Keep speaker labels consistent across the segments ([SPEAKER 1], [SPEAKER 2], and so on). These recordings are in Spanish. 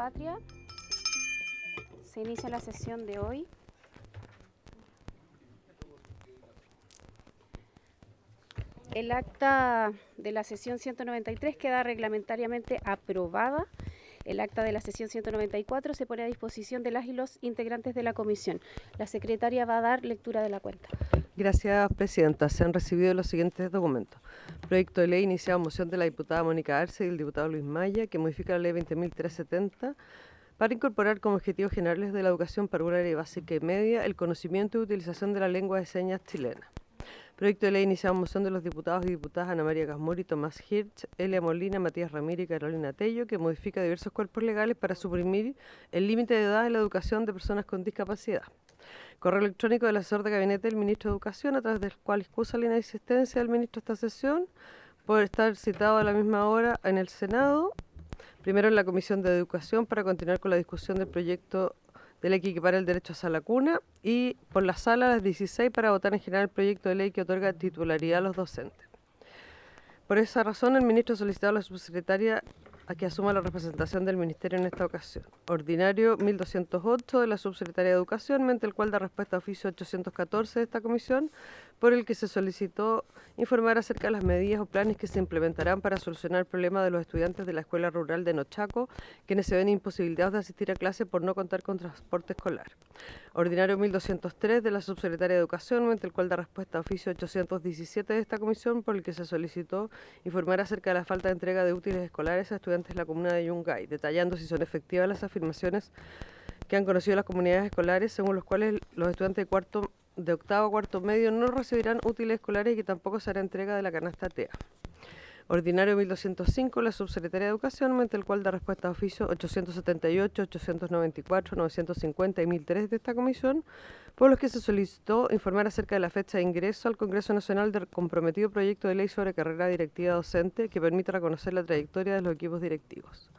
[SPEAKER 1] Patria. Se inicia la sesión de hoy. El acta de la sesión 193 queda reglamentariamente aprobada. El acta de la sesión 194 se pone a disposición de las y los integrantes de la comisión. La secretaria va a dar lectura de la cuenta.
[SPEAKER 2] Gracias, presidenta. Se han recibido los siguientes documentos. Proyecto de ley iniciado moción de la diputada Mónica Arce y el diputado Luis Maya, que modifica la ley 20.370 para incorporar como objetivos generales de la educación parvularia y básica y media el conocimiento y utilización de la lengua de señas chilena. Proyecto de ley iniciado moción de los diputados y diputadas Ana María Gasmuri, Tomás Hirsch, Elia Molina, Matías Ramírez y Carolina Tello, que modifica diversos cuerpos legales para suprimir el límite de edad en la educación de personas con discapacidad. Correo electrónico del asesor de gabinete del ministro de Educación, a través del cual excusa la inexistencia del ministro de esta sesión por estar citado a la misma hora en el Senado, primero en la Comisión de Educación para continuar con la discusión del proyecto de ley que equipara el derecho a sala cuna, y por la sala a las 16 para votar en general el proyecto de ley que otorga titularidad a los docentes. Por esa razón, el ministro ha solicitado a la subsecretaria a que asuma la representación del Ministerio en esta ocasión. Ordinario 1208 de la Subsecretaría de Educación, mediante el cual da respuesta a oficio 814 de esta comisión, por el que se solicitó informar acerca de las medidas o planes que se implementarán para solucionar el problema de los estudiantes de la Escuela Rural de Nochaco, quienes se ven imposibilitados de asistir a clase por no contar con transporte escolar. Ordinario 1203 de la Subsecretaría de Educación, mediante el cual da respuesta a oficio 817 de esta comisión, por el que se solicitó informar acerca de la falta de entrega de útiles escolares a estudiantes de la comuna de Yungay, detallando si son efectivas las afirmaciones que han conocido las comunidades escolares, según los cuales los estudiantes de octavo a cuarto medio no recibirán útiles escolares y que tampoco se hará entrega de la canasta TEA. Ordinario 1205, la Subsecretaría de Educación, mediante el cual da respuesta a oficio 878, 894, 950 y 1003 de esta comisión, por los que se solicitó informar acerca de la fecha de ingreso al Congreso Nacional del comprometido proyecto de ley sobre carrera directiva docente que permita reconocer la trayectoria de los equipos directivos.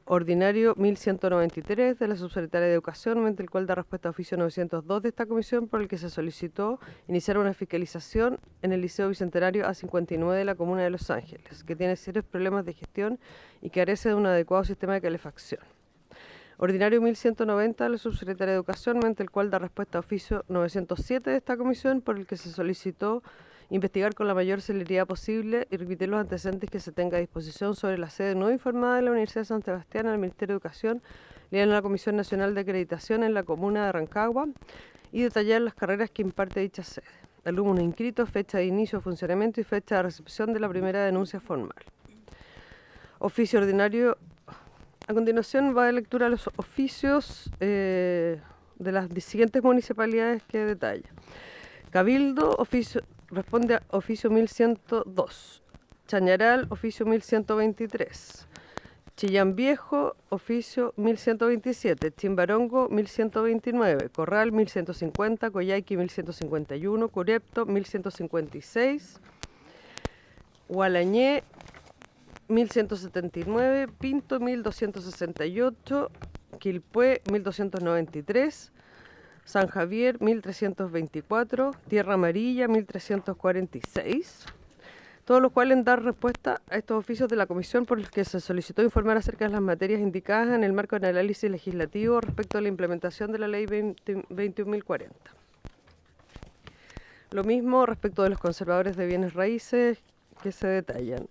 [SPEAKER 2] Ordinario 1193 de la Subsecretaría de Educación, mediante el cual da respuesta a oficio 902 de esta comisión, por el que se solicitó iniciar una fiscalización en el Liceo Bicentenario A59 de la comuna de Los Ángeles, que tiene serios problemas de gestión y carece de un adecuado sistema de calefacción. Ordinario 1190 de la Subsecretaría de Educación, mediante el cual da respuesta a oficio 907 de esta comisión, por el que se solicitó investigar con la mayor celeridad posible y remitir los antecedentes que se tenga a disposición sobre la sede no informada de la Universidad de San Sebastián al Ministerio de Educación, liderada en la Comisión Nacional de Acreditación en la comuna de Rancagua, y detallar las carreras que imparte dicha sede, alumnos inscritos, fecha de inicio de funcionamiento y fecha de recepción de la primera denuncia formal. Oficio ordinario. A continuación va de lectura a los oficios de las siguientes municipalidades que detalla. Cabildo, responde a oficio 1102. Chañaral, oficio 1123. Chillán Viejo, oficio 1127. Chimbarongo, 1129. Corral, 1150. Coyhaique, 1151. Curepto, 1156. Hualañé, 1179. Pinto, 1268. Quilpué, 1293. San Javier, 1324, Tierra Amarilla, 1346, todos los cuales dar respuesta a estos oficios de la comisión por los que se solicitó informar acerca de las materias indicadas en el marco de análisis legislativo respecto a la implementación de la ley 21.040. Lo mismo respecto de los conservadores de bienes raíces que se detallan.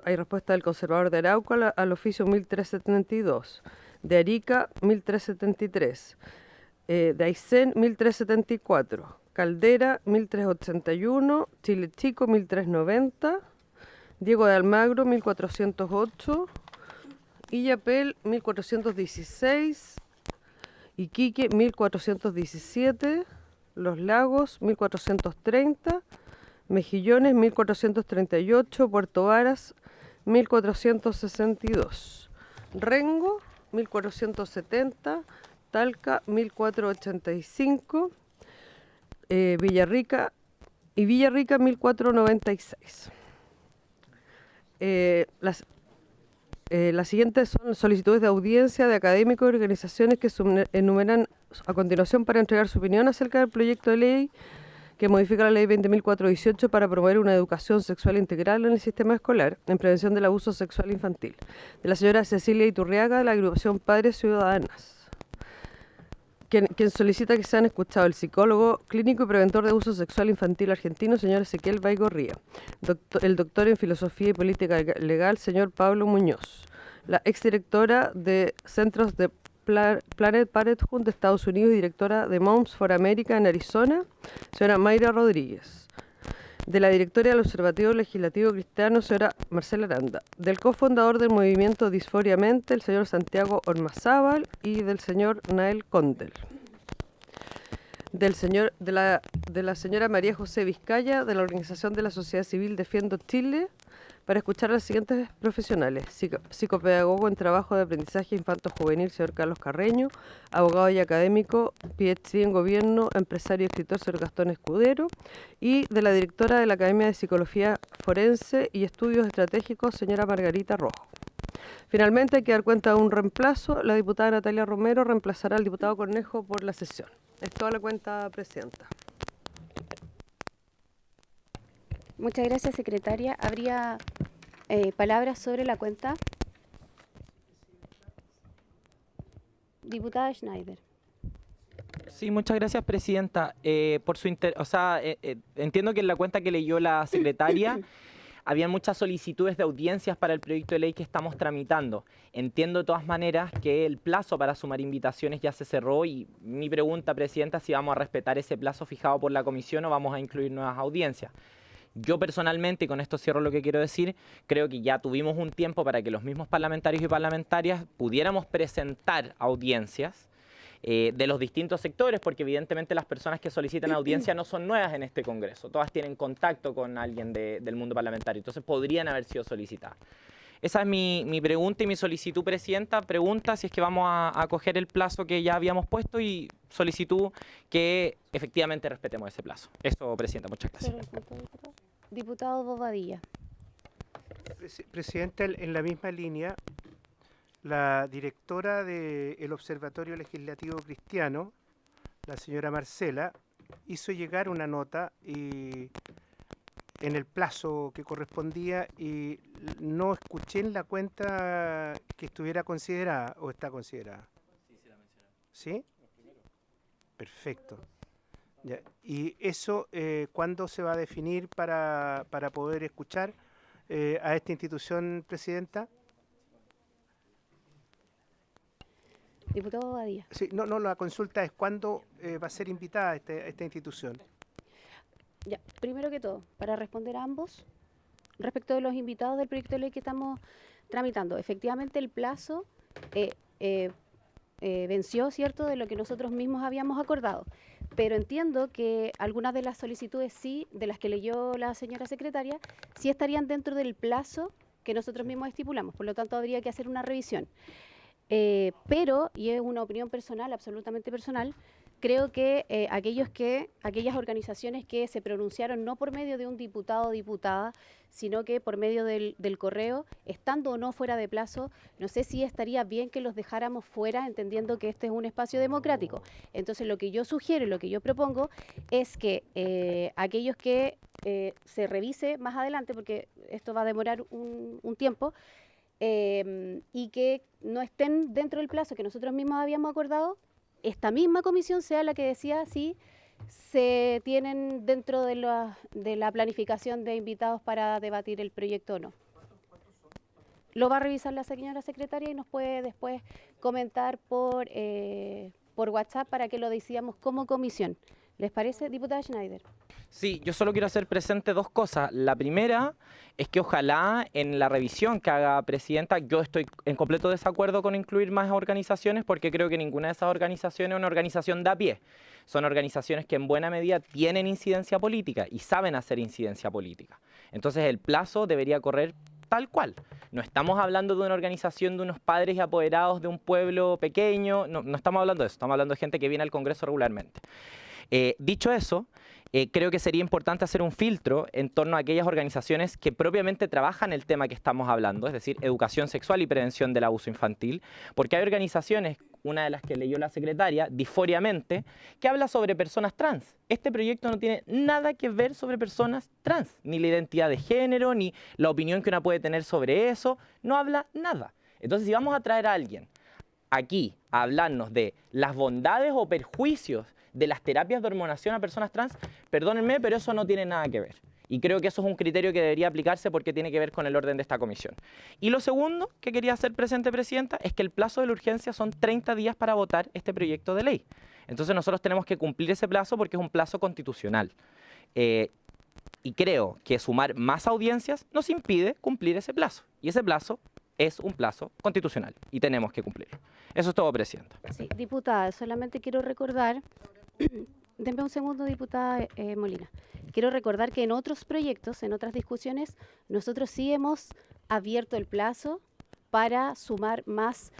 [SPEAKER 2] Hay respuesta del conservador de Arauco al oficio 1372, de Arica 1373, de Aysén 1374, Caldera 1381, Chile Chico 1390, Diego de Almagro 1408, Illapel 1416, Iquique 1417, Los Lagos 1430, Mejillones 1438, Puerto Varas 1462, Rengo 1470, Talca 1485, Villarrica 1496. Las siguientes son solicitudes de audiencia de académicos y organizaciones que se enumeran a continuación para entregar su opinión acerca del proyecto de ley que modifica la Ley 20.418 para promover una educación sexual integral en el sistema escolar en prevención del abuso sexual infantil. De la señora Cecilia Iturriaga, de la agrupación Padres Ciudadanas. Quien solicita que sean escuchados el psicólogo clínico y preventor de abuso sexual infantil argentino, señor Ezequiel Baigorría, el doctor en Filosofía y Política Legal, señor Pablo Muñoz, la exdirectora de Centros de Planet Parenthood de Estados Unidos y directora de Moms for America en Arizona, señora Mayra Rodríguez, de la directora del Observatorio Legislativo Cristiano, señora Marcela Aranda, del cofundador del movimiento Disforiamente, el señor Santiago Ormazábal, y del señor Nael Condel. De la señora María José Vizcaya, de la Organización de la Sociedad Civil Defiendo Chile, para escuchar a los siguientes profesionales: psicopedagogo en trabajo de aprendizaje infanto-juvenil, señor Carlos Carreño; abogado y académico, PhD en gobierno, empresario y escritor, señor Gastón Escudero; y de la directora de la Academia de Psicología Forense y Estudios Estratégicos, señora Margarita Rojo. Finalmente, hay que dar cuenta de un reemplazo. La diputada Natalia Romero reemplazará al diputado Cornejo por la sesión. Es toda la cuenta, presidenta.
[SPEAKER 1] Muchas gracias, secretaria. ¿Habría palabras sobre la cuenta? Diputada Schneider.
[SPEAKER 3] Sí, muchas gracias, presidenta. Por su entiendo que en la cuenta que leyó la secretaria había muchas solicitudes de audiencias para el proyecto de ley que estamos tramitando. Entiendo de todas maneras que el plazo para sumar invitaciones ya se cerró y mi pregunta, presidenta, es si vamos a respetar ese plazo fijado por la comisión o vamos a incluir nuevas audiencias. Yo personalmente, y con esto cierro lo que quiero decir, creo que ya tuvimos un tiempo para que los mismos parlamentarios y parlamentarias pudiéramos presentar audiencias de los distintos sectores, porque evidentemente las personas que solicitan audiencia no son nuevas en este Congreso, todas tienen contacto con alguien del mundo parlamentario, entonces podrían haber sido solicitadas. Esa es mi pregunta y mi solicitud, presidenta. Pregunta si es que vamos a acoger el plazo que ya habíamos puesto y solicitud que efectivamente respetemos ese plazo. Eso, presidenta, muchas gracias.
[SPEAKER 1] Diputado Bobadilla.
[SPEAKER 4] Presidenta, en la misma línea, la directora del Observatorio Legislativo Cristiano, la señora Marcela, hizo llegar una nota en el plazo que correspondía y no escuché en la cuenta que estuviera considerada o está considerada. Sí, sí la mencionaron. ¿Sí? Perfecto. Ya. ¿Y eso cuándo se va a definir para poder escuchar a esta institución, presidenta?
[SPEAKER 1] Diputado Bobadilla.
[SPEAKER 4] Sí, no, la consulta es cuándo va a ser invitada esta institución.
[SPEAKER 1] Ya, primero que todo, para responder a ambos, respecto de los invitados del proyecto de ley que estamos tramitando, efectivamente el plazo venció, ¿cierto?, de lo que nosotros mismos habíamos acordado, pero entiendo que algunas de las solicitudes sí, de las que leyó la señora secretaria, sí estarían dentro del plazo que nosotros mismos estipulamos, por lo tanto habría que hacer una revisión. Pero, y es una opinión personal, absolutamente personal, creo que aquellas organizaciones que se pronunciaron no por medio de un diputado o diputada, sino que por medio del correo, estando o no fuera de plazo, no sé si estaría bien que los dejáramos fuera, entendiendo que este es un espacio democrático. Entonces, lo que yo sugiero y lo que yo propongo es que aquellos que se revise más adelante, porque esto va a demorar un tiempo, y que no estén dentro del plazo que nosotros mismos habíamos acordado, esta misma comisión sea la que decida si se tienen dentro de la planificación de invitados para debatir el proyecto o no. Lo va a revisar la señora secretaria y nos puede después comentar por WhatsApp para que lo decidamos como comisión. ¿Les parece, diputada Schneider?
[SPEAKER 3] Sí, yo solo quiero hacer presente dos cosas. La primera es que ojalá en la revisión que haga presidenta, yo estoy en completo desacuerdo con incluir más organizaciones porque creo que ninguna de esas organizaciones es una organización de a pie. Son organizaciones que en buena medida tienen incidencia política y saben hacer incidencia política. Entonces el plazo debería correr tal cual. No estamos hablando de una organización de unos padres y apoderados de un pueblo pequeño, no estamos hablando de eso, estamos hablando de gente que viene al Congreso regularmente. Dicho eso, creo que sería importante hacer un filtro en torno a aquellas organizaciones que propiamente trabajan el tema que estamos hablando, es decir, educación sexual y prevención del abuso infantil, porque hay organizaciones, una de las que leyó la secretaria, difóriamente, que habla sobre personas trans. Este proyecto no tiene nada que ver sobre personas trans, ni la identidad de género, ni la opinión que una puede tener sobre eso, no habla nada. Entonces, si vamos a traer a alguien aquí a hablarnos de las bondades o perjuicios de las terapias de hormonación a personas trans, perdónenme, pero eso no tiene nada que ver. Y creo que eso es un criterio que debería aplicarse porque tiene que ver con el orden de esta comisión. Y lo segundo que quería hacer presente, Presidenta, es que el plazo de la urgencia son 30 días para votar este proyecto de ley. Entonces nosotros tenemos que cumplir ese plazo porque es un plazo constitucional. Y creo que sumar más audiencias nos impide cumplir ese plazo. Y ese plazo es un plazo constitucional y tenemos que cumplirlo. Eso es todo, Presidenta.
[SPEAKER 1] Sí, diputada, solamente quiero recordar, denme un segundo, diputada Molina. Quiero recordar que en otros proyectos, en otras discusiones, nosotros sí hemos abierto el plazo para sumar más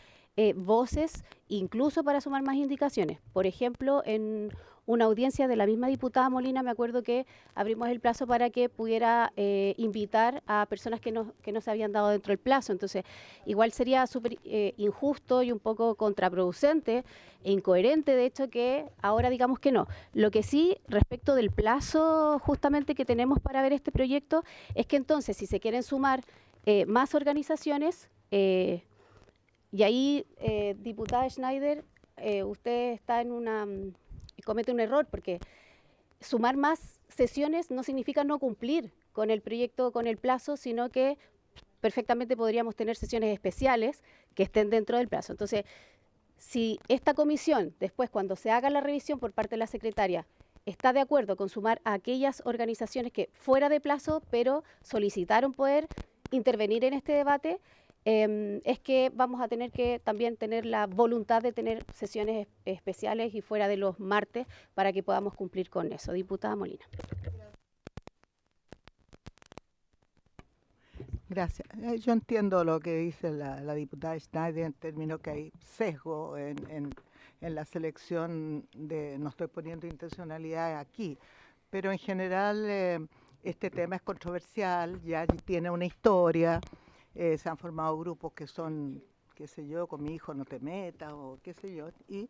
[SPEAKER 1] voces, incluso para sumar más indicaciones. Por ejemplo, en una audiencia de la misma diputada Molina, me acuerdo que abrimos el plazo para que pudiera invitar a personas que no se habían dado dentro del plazo. Entonces, igual sería súper injusto y un poco contraproducente e incoherente, de hecho, que ahora digamos que no. Lo que sí, respecto del plazo justamente que tenemos para ver este proyecto, es que entonces, si se quieren sumar más organizaciones, y ahí, diputada Schneider, usted está en comete un error, porque sumar más sesiones no significa no cumplir con el proyecto, con el plazo, sino que perfectamente podríamos tener sesiones especiales que estén dentro del plazo. Entonces, si esta comisión, después cuando se haga la revisión por parte de la secretaria, está de acuerdo con sumar a aquellas organizaciones que fuera de plazo, pero solicitaron poder intervenir en este debate, es que vamos a tener que también tener la voluntad de tener sesiones especiales y fuera de los martes para que podamos cumplir con eso. Diputada Molina.
[SPEAKER 5] Gracias. Yo entiendo lo que dice la diputada Schneider en términos que hay sesgo en la selección de, no estoy poniendo intencionalidad aquí, pero en general este tema es controversial, ya tiene una historia. Se han formado grupos que son, qué sé yo, con mi hijo no te metas o qué sé yo, y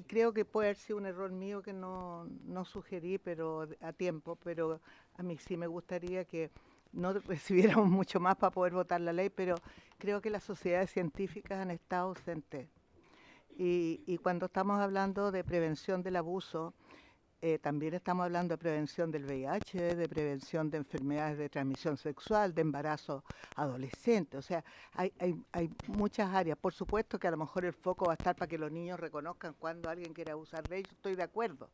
[SPEAKER 5] creo que puede haber sido un error mío que no sugerí pero a tiempo, pero a mí sí me gustaría que no recibiéramos mucho más para poder votar la ley, pero creo que las sociedades científicas han estado ausentes. Y cuando estamos hablando de prevención del abuso, también estamos hablando de prevención del VIH, de prevención de enfermedades de transmisión sexual, de embarazo adolescente. O sea, hay muchas áreas. Por supuesto que a lo mejor el foco va a estar para que los niños reconozcan cuando alguien quiere abusar de ellos. Estoy de acuerdo.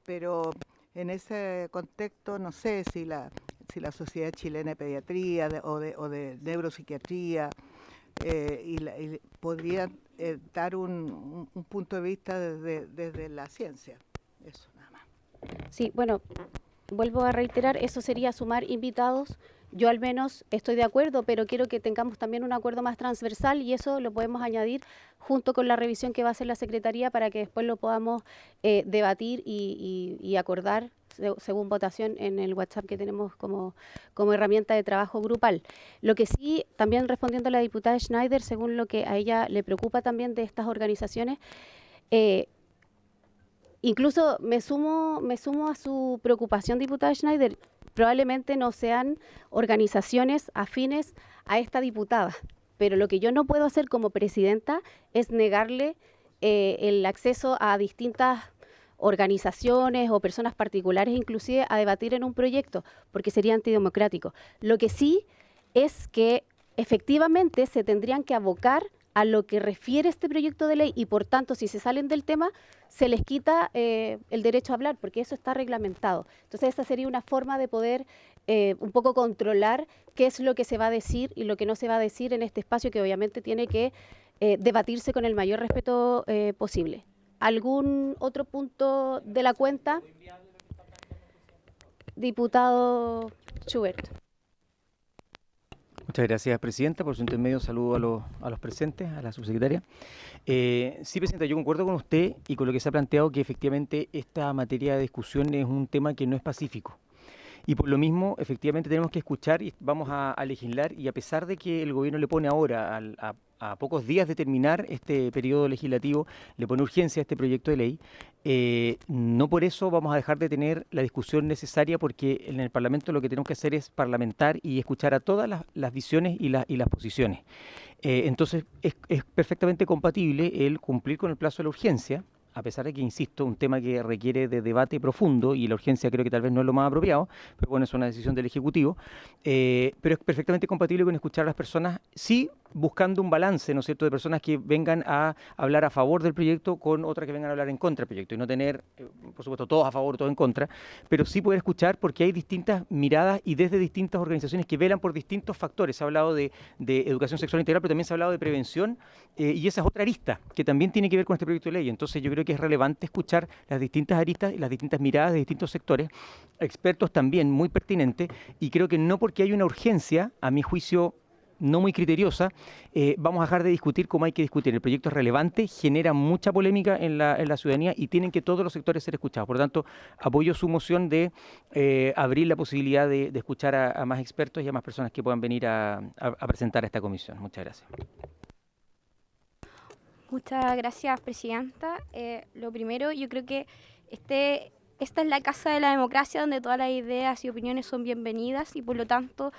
[SPEAKER 5] Pero en ese contexto, no sé si la Sociedad Chilena de Pediatría o de Neuropsiquiatría podría dar un punto de vista desde la ciencia. Eso.
[SPEAKER 1] Sí, bueno, vuelvo a reiterar, eso sería sumar invitados. Yo al menos estoy de acuerdo, pero quiero que tengamos también un acuerdo más transversal y eso lo podemos añadir junto con la revisión que va a hacer la Secretaría para que después lo podamos debatir y acordar según votación en el WhatsApp que tenemos como herramienta de trabajo grupal. Lo que sí, también respondiendo a la diputada Schneider, según lo que a ella le preocupa también de estas organizaciones, incluso me sumo a su preocupación, diputada Schneider. Probablemente no sean organizaciones afines a esta diputada, pero lo que yo no puedo hacer como presidenta es negarle el acceso a distintas organizaciones o personas particulares, inclusive a debatir en un proyecto, porque sería antidemocrático. Lo que sí es que efectivamente se tendrían que abocar a lo que refiere este proyecto de ley y, por tanto, si se salen del tema, se les quita el derecho a hablar, porque eso está reglamentado. Entonces, esa sería una forma de poder un poco controlar qué es lo que se va a decir y lo que no se va a decir en este espacio, que obviamente tiene que debatirse con el mayor respeto posible. ¿Algún otro punto de la cuenta? Diputado Schubert.
[SPEAKER 6] Muchas gracias, Presidenta. Por su intermedio, saludo a los presentes, a la subsecretaria. Sí, Presidenta, yo concuerdo con usted y con lo que se ha planteado, que efectivamente esta materia de discusión es un tema que no es pacífico. y por lo mismo efectivamente tenemos que escuchar y vamos a legislar, y a pesar de que el gobierno le pone ahora a pocos días de terminar este periodo legislativo, le pone urgencia a este proyecto de ley, no por eso vamos a dejar de tener la discusión necesaria, porque en el Parlamento lo que tenemos que hacer es parlamentar y escuchar a todas las visiones y las posiciones. Entonces es perfectamente compatible el cumplir con el plazo de la urgencia, a pesar de que, insisto, un tema que requiere de debate profundo, y la urgencia creo que tal vez no es lo más apropiado, pero bueno, es una decisión del Ejecutivo, pero es perfectamente compatible con escuchar a las personas, sí buscando un balance, ¿no es cierto?, de personas que vengan a hablar a favor del proyecto con otras que vengan a hablar en contra del proyecto, y no tener, por supuesto, todos a favor, todos en contra, pero sí poder escuchar, porque hay distintas miradas y desde distintas organizaciones que velan por distintos factores. Se ha hablado de educación sexual integral, pero también se ha hablado de prevención, y esa es otra arista que también tiene que ver con este proyecto de ley. Entonces yo creo que es relevante escuchar las distintas aristas y las distintas miradas de distintos sectores, expertos también muy pertinentes, y creo que no porque hay una urgencia, a mi juicio no muy criteriosa, vamos a dejar de discutir como hay que discutir. El proyecto es relevante, genera mucha polémica en la ciudadanía, y tienen que todos los sectores ser escuchados. Por lo tanto, apoyo su moción de abrir la posibilidad de escuchar a más expertos y a más personas que puedan venir a presentar a esta comisión. Muchas gracias.
[SPEAKER 7] Muchas gracias, presidenta. Lo primero, yo creo que esta es la casa de la democracia, donde todas las ideas y opiniones son bienvenidas, y por lo tanto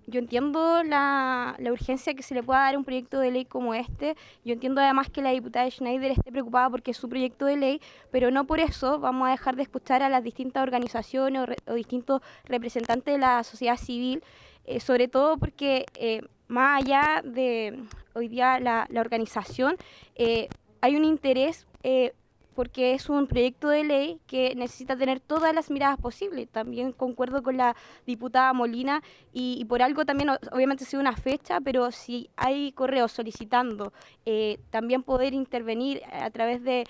[SPEAKER 7] yo entiendo la urgencia que se le pueda dar a un proyecto de ley como este. Yo entiendo además que la diputada Schneider esté preocupada porque es su proyecto de ley, pero no por eso vamos a dejar de escuchar a las distintas organizaciones o distintos representantes de la sociedad civil, sobre todo porque más allá de hoy día la organización, hay un interés porque es un proyecto de ley que necesita tener todas las miradas posibles. También concuerdo con la diputada Molina, y por algo también, obviamente ha sido una fecha, pero si hay correos solicitando también poder intervenir a través de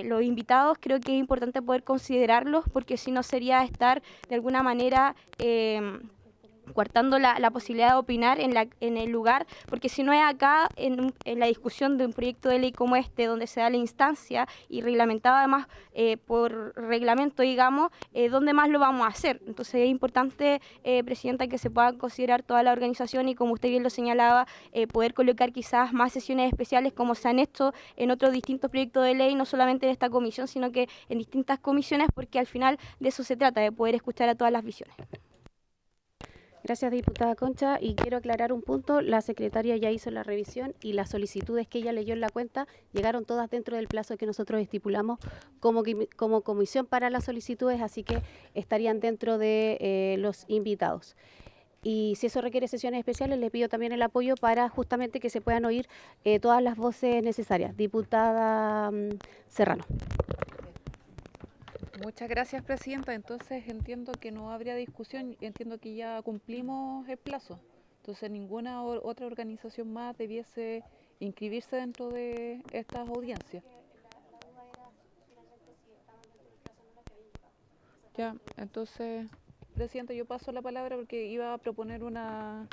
[SPEAKER 7] los invitados, creo que es importante poder considerarlos, porque si no sería estar de alguna manera coartando la posibilidad de opinar en el lugar, porque si no es acá en la discusión de un proyecto de ley como este, donde se da la instancia y reglamentado además por reglamento, digamos, ¿dónde más lo vamos a hacer? Entonces es importante, presidenta, que se puedan considerar toda la organización, y como usted bien lo señalaba, poder colocar quizás más sesiones especiales como se han hecho en otros distintos proyectos de ley, no solamente en esta comisión, sino que en distintas comisiones, porque al final de eso se trata, de poder escuchar a todas las visiones.
[SPEAKER 1] Gracias, diputada Concha. Y quiero aclarar un punto. La secretaria ya hizo la revisión y las solicitudes que ella leyó en la cuenta llegaron todas dentro del plazo que nosotros estipulamos como comisión para las solicitudes, así que estarían dentro de los invitados. Y si eso requiere sesiones especiales, les pido también el apoyo para justamente que se puedan oír todas las voces necesarias. Diputada Serrano.
[SPEAKER 8] Muchas gracias, presidenta. Entonces entiendo que no habría discusión, entiendo que ya cumplimos el plazo. Entonces ninguna otra organización más debiese inscribirse dentro de estas audiencias. Ya, entonces, presidenta, yo paso la palabra porque iba a proponer una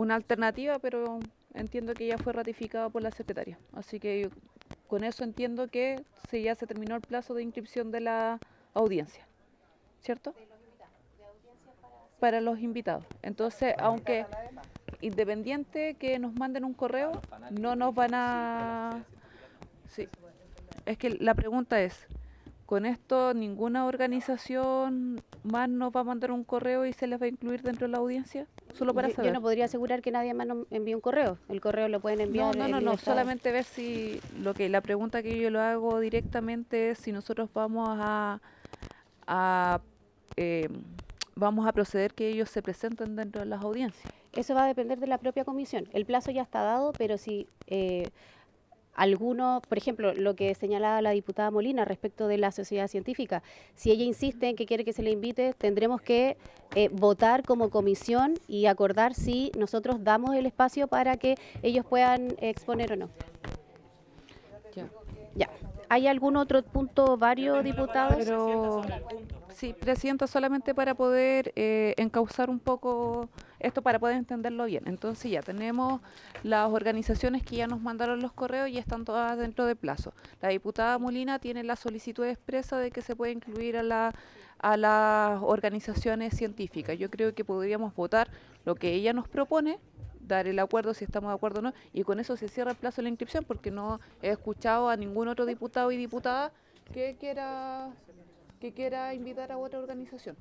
[SPEAKER 8] alternativa, pero entiendo que ya fue ratificada por la secretaria. Así que con eso entiendo que ya se terminó el plazo de inscripción de la audiencia, ¿cierto? Para los invitados. Entonces, aunque independiente que nos manden un correo, no nos van a... Sí, es que la pregunta es, ¿con esto ninguna organización más nos va a mandar un correo y se les va a incluir dentro de la audiencia? Solo para saber.
[SPEAKER 1] Yo no podría asegurar que nadie más nos envíe un correo. El correo lo pueden enviar.
[SPEAKER 8] No, solamente ver si la pregunta que yo lo hago directamente es si nosotros vamos vamos a proceder que ellos se presenten dentro de las audiencias.
[SPEAKER 1] Eso va a depender de la propia comisión. El plazo ya está dado, pero si alguno, por ejemplo, lo que señalaba la diputada Molina respecto de la sociedad científica, si ella insiste en que quiere que se le invite, tendremos que votar como comisión y acordar si nosotros damos el espacio para que ellos puedan exponer o no.
[SPEAKER 8] Ya.
[SPEAKER 1] Ya. ¿Hay algún otro punto, varios diputados?
[SPEAKER 8] Pero sí, Presidenta, solamente para poder encauzar un poco esto, para poder entenderlo bien. Entonces ya tenemos las organizaciones que ya nos mandaron los correos y están todas dentro de plazo. La diputada Molina tiene la solicitud expresa de que se puede incluir a las organizaciones científicas. Yo creo que podríamos votar lo que ella nos propone, dar el acuerdo si estamos de acuerdo o no, y con eso se cierra el plazo de la inscripción, porque no he escuchado a ningún otro diputado y diputada que quiera invitar a otra organización.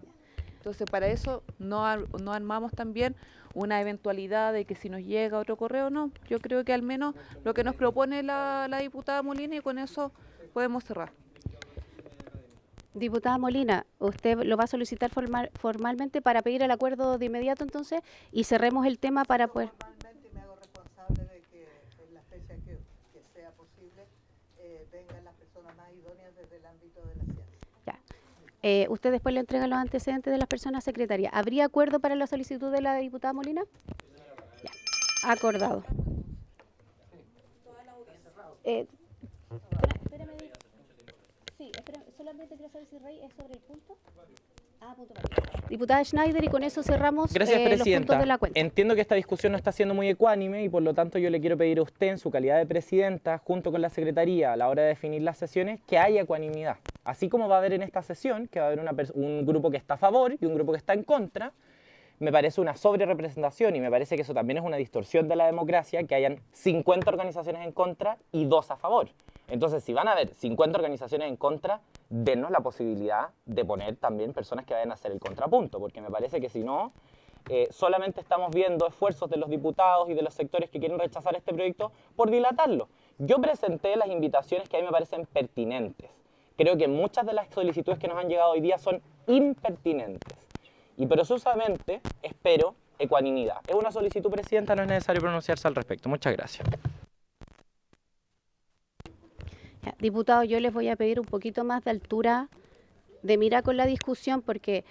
[SPEAKER 8] Entonces, para eso no armamos también una eventualidad de que si nos llega otro correo, no. Yo creo que al menos lo que nos propone la diputada Molina, y con eso podemos cerrar.
[SPEAKER 1] Diputada Molina, usted lo va a solicitar formalmente para pedir el acuerdo de inmediato entonces y cerremos el tema para poder...
[SPEAKER 5] Formalmente me hago responsable de que en la fecha que sea posible vengan las personas más idóneas desde el ámbito de la ciencia.
[SPEAKER 1] Ya. Usted después le entrega los antecedentes de las personas secretarias. ¿Habría acuerdo para la solicitud de la diputada Molina? Ya. Acordado. Espérame. Sí, solamente quiero saber si Rey es sobre el punto. Punto para ti. Diputada Schneider, y con eso cerramos
[SPEAKER 3] Gracias,
[SPEAKER 1] los puntos
[SPEAKER 3] Presidenta.
[SPEAKER 1] de la cuenta.
[SPEAKER 3] Entiendo que esta discusión no está siendo muy ecuánime y por lo tanto yo le quiero pedir a usted, en su calidad de Presidenta, junto con la Secretaría, a la hora de definir las sesiones, que haya ecuanimidad. Así como va a haber en esta sesión, que va a haber un grupo que está a favor y un grupo que está en contra, me parece una sobrerepresentación y me parece que eso también es una distorsión de la democracia, que hayan 50 organizaciones en contra y 2 a favor. Entonces, si van a haber 50 organizaciones en contra, dennos la posibilidad de poner también personas que vayan a hacer el contrapunto, porque me parece que si no, solamente estamos viendo esfuerzos de los diputados y de los sectores que quieren rechazar este proyecto por dilatarlo. Yo presenté las invitaciones que a mí me parecen pertinentes. Creo que muchas de las solicitudes que nos han llegado hoy día son impertinentes. Y precisamente espero ecuanimidad. Es una solicitud, Presidenta, no es necesario pronunciarse al respecto. Muchas gracias.
[SPEAKER 1] Ya, diputados, yo les voy a pedir un poquito más de altura de mira con la discusión, porque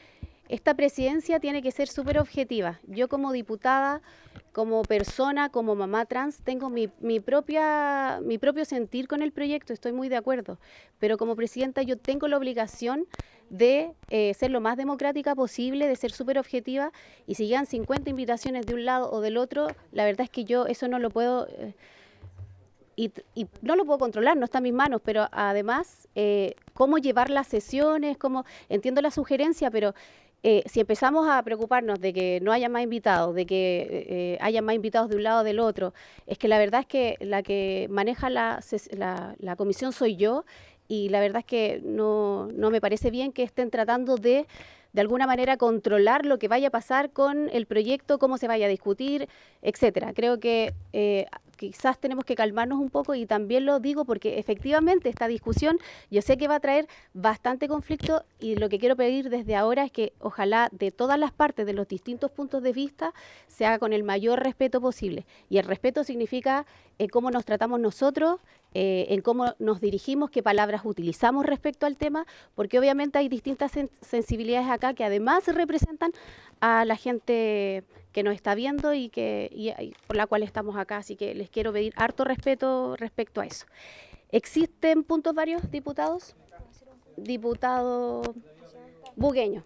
[SPEAKER 1] esta presidencia tiene que ser súper objetiva. Yo como diputada, como persona, como mamá trans, tengo mi propio sentir con el proyecto, estoy muy de acuerdo, pero como presidenta yo tengo la obligación de ser lo más democrática posible, de ser súper objetiva, y si llegan 50 invitaciones de un lado o del otro, la verdad es que yo eso no lo puedo... Y no lo puedo controlar, no está en mis manos, pero además, cómo llevar las sesiones, entiendo la sugerencia, pero si empezamos a preocuparnos de que no haya más invitados, de que haya más invitados de un lado o del otro, es que la verdad es que la que maneja la comisión soy yo, y la verdad es que no me parece bien que estén tratando de alguna manera controlar lo que vaya a pasar con el proyecto, cómo se vaya a discutir, etcétera. Creo que quizás tenemos que calmarnos un poco, y también lo digo porque efectivamente esta discusión yo sé que va a traer bastante conflicto, y lo que quiero pedir desde ahora es que ojalá de todas las partes, de los distintos puntos de vista, se haga con el mayor respeto posible. Y el respeto significa cómo nos tratamos nosotros, en cómo nos dirigimos, qué palabras utilizamos respecto al tema, porque obviamente hay distintas sensibilidades acá que además representan a la gente que nos está viendo y por la cual estamos acá, así que les quiero pedir harto respeto respecto a eso. ¿Existen puntos varios, diputados? Diputado Bugueño.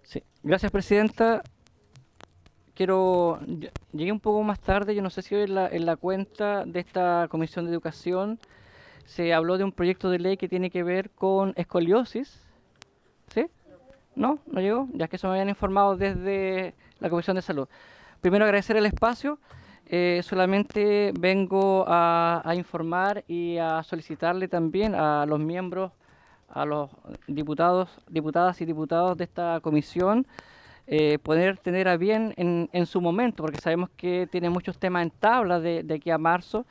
[SPEAKER 9] Sí. Gracias, Presidenta. Llegué un poco más tarde, yo no sé si hoy en la cuenta de esta Comisión de Educación se habló de un proyecto de ley que tiene que ver con escoliosis. ¿Sí? ¿No? ¿No llegó? Ya que eso me habían informado desde la Comisión de Salud. Primero agradecer el espacio. Solamente vengo a informar y a solicitarle también a los miembros, a los diputadas y diputados de esta comisión, poder tener a bien en su momento, porque sabemos que tiene muchos temas en tabla de aquí a marzo,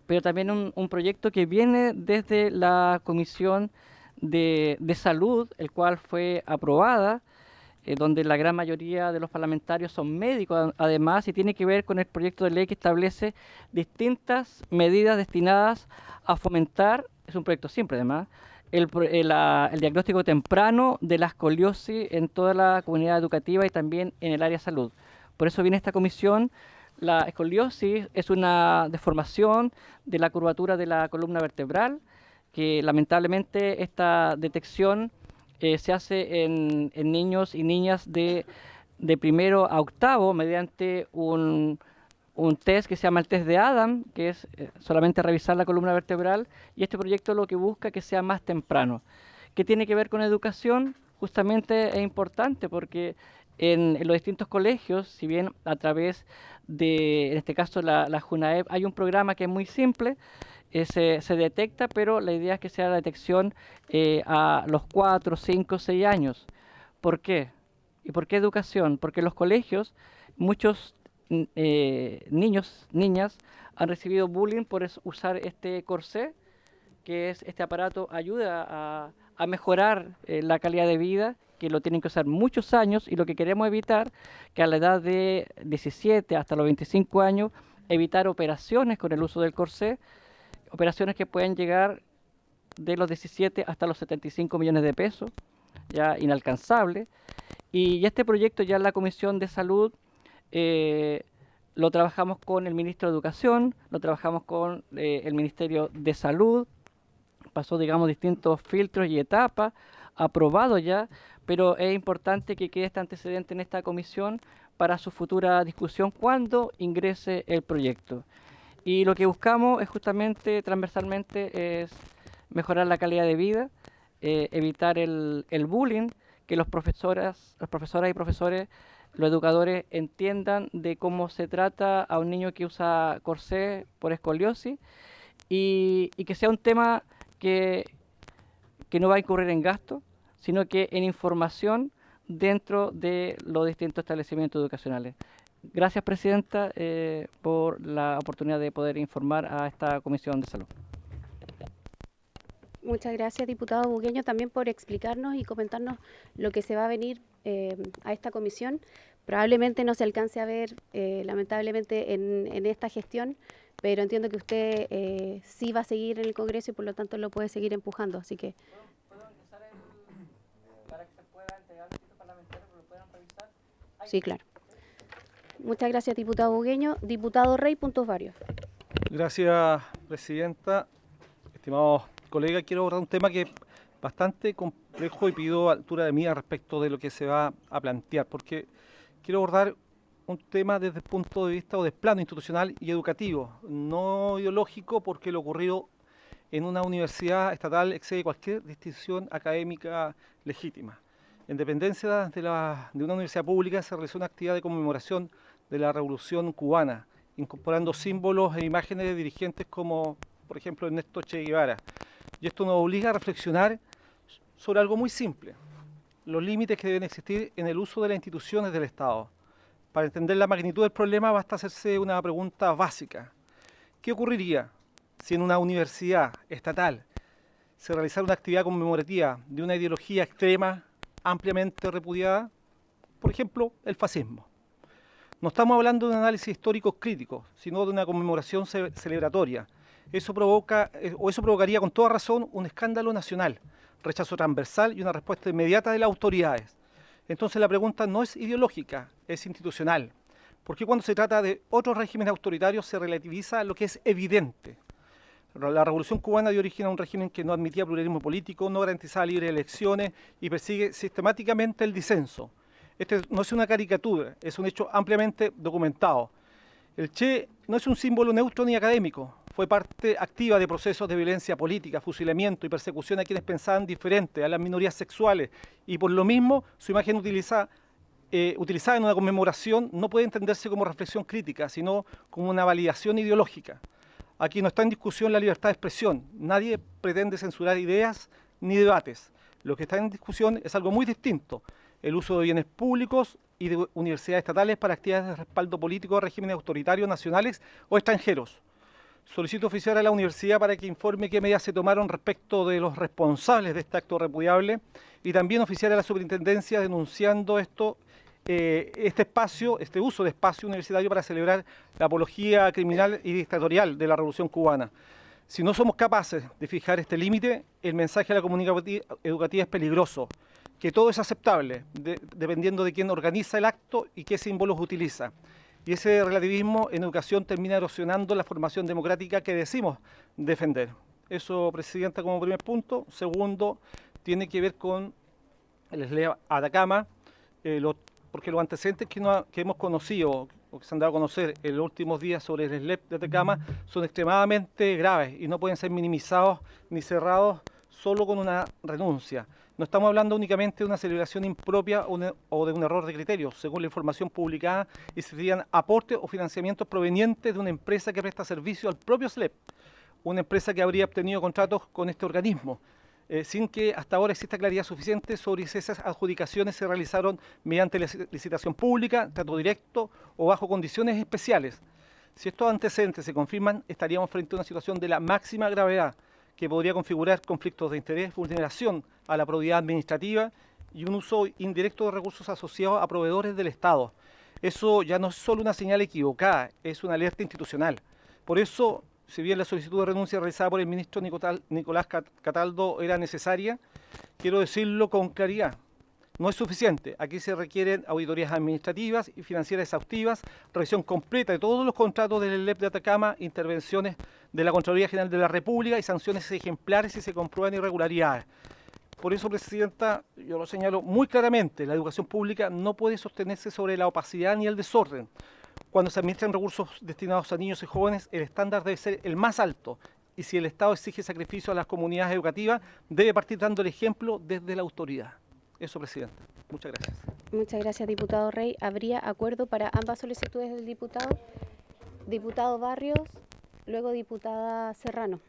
[SPEAKER 9] pero también un proyecto que viene desde la Comisión de Salud, el cual fue aprobada, donde la gran mayoría de los parlamentarios son médicos además, y tiene que ver con el proyecto de ley que establece distintas medidas destinadas a fomentar, es un proyecto simple además, el diagnóstico temprano de la escoliosis en toda la comunidad educativa y también en el área de salud. Por eso viene esta comisión. La escoliosis es una deformación de la curvatura de la columna vertebral, que lamentablemente esta detección se hace en niños y niñas de primero a octavo mediante un test que se llama el test de Adam, que es solamente revisar la columna vertebral, y este proyecto lo que busca que sea más temprano. ¿Qué tiene que ver con educación? Justamente es importante porque en los distintos colegios, si bien a través de, en este caso la JUNAEP, hay un programa que es muy simple, se detecta, pero la idea es que sea la detección a los 4, 5, 6 años. ¿Por qué? ¿Y por qué educación? Porque en los colegios muchos niños, niñas han recibido bullying por usar este corsé, que es este aparato, ayuda a mejorar la calidad de vida, que lo tienen que usar muchos años, y lo que queremos evitar, que a la edad de 17 hasta los 25 años, evitar operaciones con el uso del corsé, operaciones que pueden llegar de los 17 hasta los 75 millones de pesos, ya inalcanzable. Y este proyecto ya en la Comisión de Salud lo trabajamos con el Ministro de Educación, lo trabajamos con el Ministerio de Salud, pasó, digamos, distintos filtros y etapas, aprobado ya, pero es importante que quede este antecedente en esta comisión para su futura discusión cuando ingrese el proyecto. Y lo que buscamos es justamente, transversalmente, es mejorar la calidad de vida, evitar el bullying, que los profesoras y profesores, los educadores entiendan de cómo se trata a un niño que usa corsé por escoliosis y que sea un tema que no va a incurrir en gasto, sino que en información dentro de los distintos establecimientos educacionales. Gracias, Presidenta, por la oportunidad de poder informar a esta Comisión de Salud.
[SPEAKER 1] Muchas gracias, diputado Bugueño, también por explicarnos y comentarnos lo que se va a venir a esta comisión. Probablemente no se alcance a ver, lamentablemente, en esta gestión, pero entiendo que usted sí va a seguir en el Congreso y por lo tanto lo puede seguir empujando. Así que
[SPEAKER 9] ¿Puedo empezar para que se pueda entregar al distrito parlamentario, que lo puedan revisar?
[SPEAKER 1] sí, claro. Muchas gracias, diputado Bugueño. Diputado Rey, puntos varios.
[SPEAKER 10] Gracias, Presidenta. Estimados colegas, quiero abordar un tema que es bastante complejo y pido altura de mira respecto de lo que se va a plantear, porque quiero abordar un tema desde el punto de vista o del plano institucional y educativo, no ideológico, porque lo ocurrido en una universidad estatal excede cualquier distinción académica legítima. En dependencia de una universidad pública se realizó una actividad de conmemoración de la Revolución Cubana, incorporando símbolos e imágenes de dirigentes como, por ejemplo, Ernesto Che Guevara. Y esto nos obliga a reflexionar sobre algo muy simple: los límites que deben existir en el uso de las instituciones del Estado. Para entender la magnitud del problema basta hacerse una pregunta básica. ¿Qué ocurriría si en una universidad estatal se realizara una actividad conmemorativa de una ideología extrema ampliamente repudiada? Por ejemplo, el fascismo. No estamos hablando de un análisis histórico crítico, sino de una conmemoración celebratoria. Eso provocaría con toda razón un escándalo nacional, rechazo transversal y una respuesta inmediata de las autoridades. Entonces la pregunta no es ideológica, es institucional. ¿Por qué cuando se trata de otros regímenes autoritarios se relativiza lo que es evidente? La Revolución Cubana dio origen a un régimen que no admitía pluralismo político, no garantizaba libres elecciones y persigue sistemáticamente el disenso. Este no es una caricatura, es un hecho ampliamente documentado. El Che no es un símbolo neutro ni académico, fue parte activa de procesos de violencia política, fusilamiento y persecución a quienes pensaban diferente, a las minorías sexuales, y por lo mismo su imagen utilizada en una conmemoración no puede entenderse como reflexión crítica, sino como una validación ideológica. Aquí no está en discusión la libertad de expresión, nadie pretende censurar ideas ni debates. Lo que está en discusión es algo muy distinto: el uso de bienes públicos y de universidades estatales para actividades de respaldo político de regímenes autoritarios nacionales o extranjeros. Solicito oficiar a la universidad para que informe qué medidas se tomaron respecto de los responsables de este acto repudiable y también oficiar a la superintendencia denunciando este uso de espacio universitario para celebrar la apología criminal y dictatorial de la Revolución Cubana. Si no somos capaces de fijar este límite, el mensaje a la comunidad educativa es peligroso, que todo es aceptable, dependiendo de quién organiza el acto y qué símbolos utiliza. Y ese relativismo en educación termina erosionando la formación democrática que decimos defender. Eso, Presidenta, como primer punto. Segundo, tiene que ver con el SLEP Atacama, porque los antecedentes que hemos conocido, o que se han dado a conocer en los últimos días sobre el SLEP de Atacama, son extremadamente graves y no pueden ser minimizados ni cerrados solo con una renuncia. No estamos hablando únicamente de una celebración impropia o de un error de criterio. Según la información publicada, existirían aportes o financiamientos provenientes de una empresa que presta servicio al propio SLEP, una empresa que habría obtenido contratos con este organismo, sin que hasta ahora exista claridad suficiente sobre si esas adjudicaciones se realizaron mediante licitación pública, trato directo o bajo condiciones especiales. Si estos antecedentes se confirman, estaríamos frente a una situación de la máxima gravedad, que podría configurar conflictos de interés, vulneración a la probidad administrativa y un uso indirecto de recursos asociados a proveedores del Estado. Eso ya no es solo una señal equivocada, es una alerta institucional. Por eso, si bien la solicitud de renuncia realizada por el ministro Nicolás Cataldo era necesaria, quiero decirlo con claridad, no es suficiente. Aquí se requieren auditorías administrativas y financieras exhaustivas, revisión completa de todos los contratos del SLEP de Atacama, intervenciones de la Contraloría General de la República y sanciones ejemplares si se comprueban irregularidades. Por eso, Presidenta, yo lo señalo muy claramente, la educación pública no puede sostenerse sobre la opacidad ni el desorden. Cuando se administran recursos destinados a niños y jóvenes, el estándar debe ser el más alto. Y si el Estado exige sacrificio a las comunidades educativas, debe partir dando el ejemplo desde la autoridad. Eso, Presidenta. Muchas gracias.
[SPEAKER 1] Muchas gracias, diputado Rey. ¿Habría acuerdo para ambas solicitudes del diputado? Diputado Barrios, luego diputada Serrano.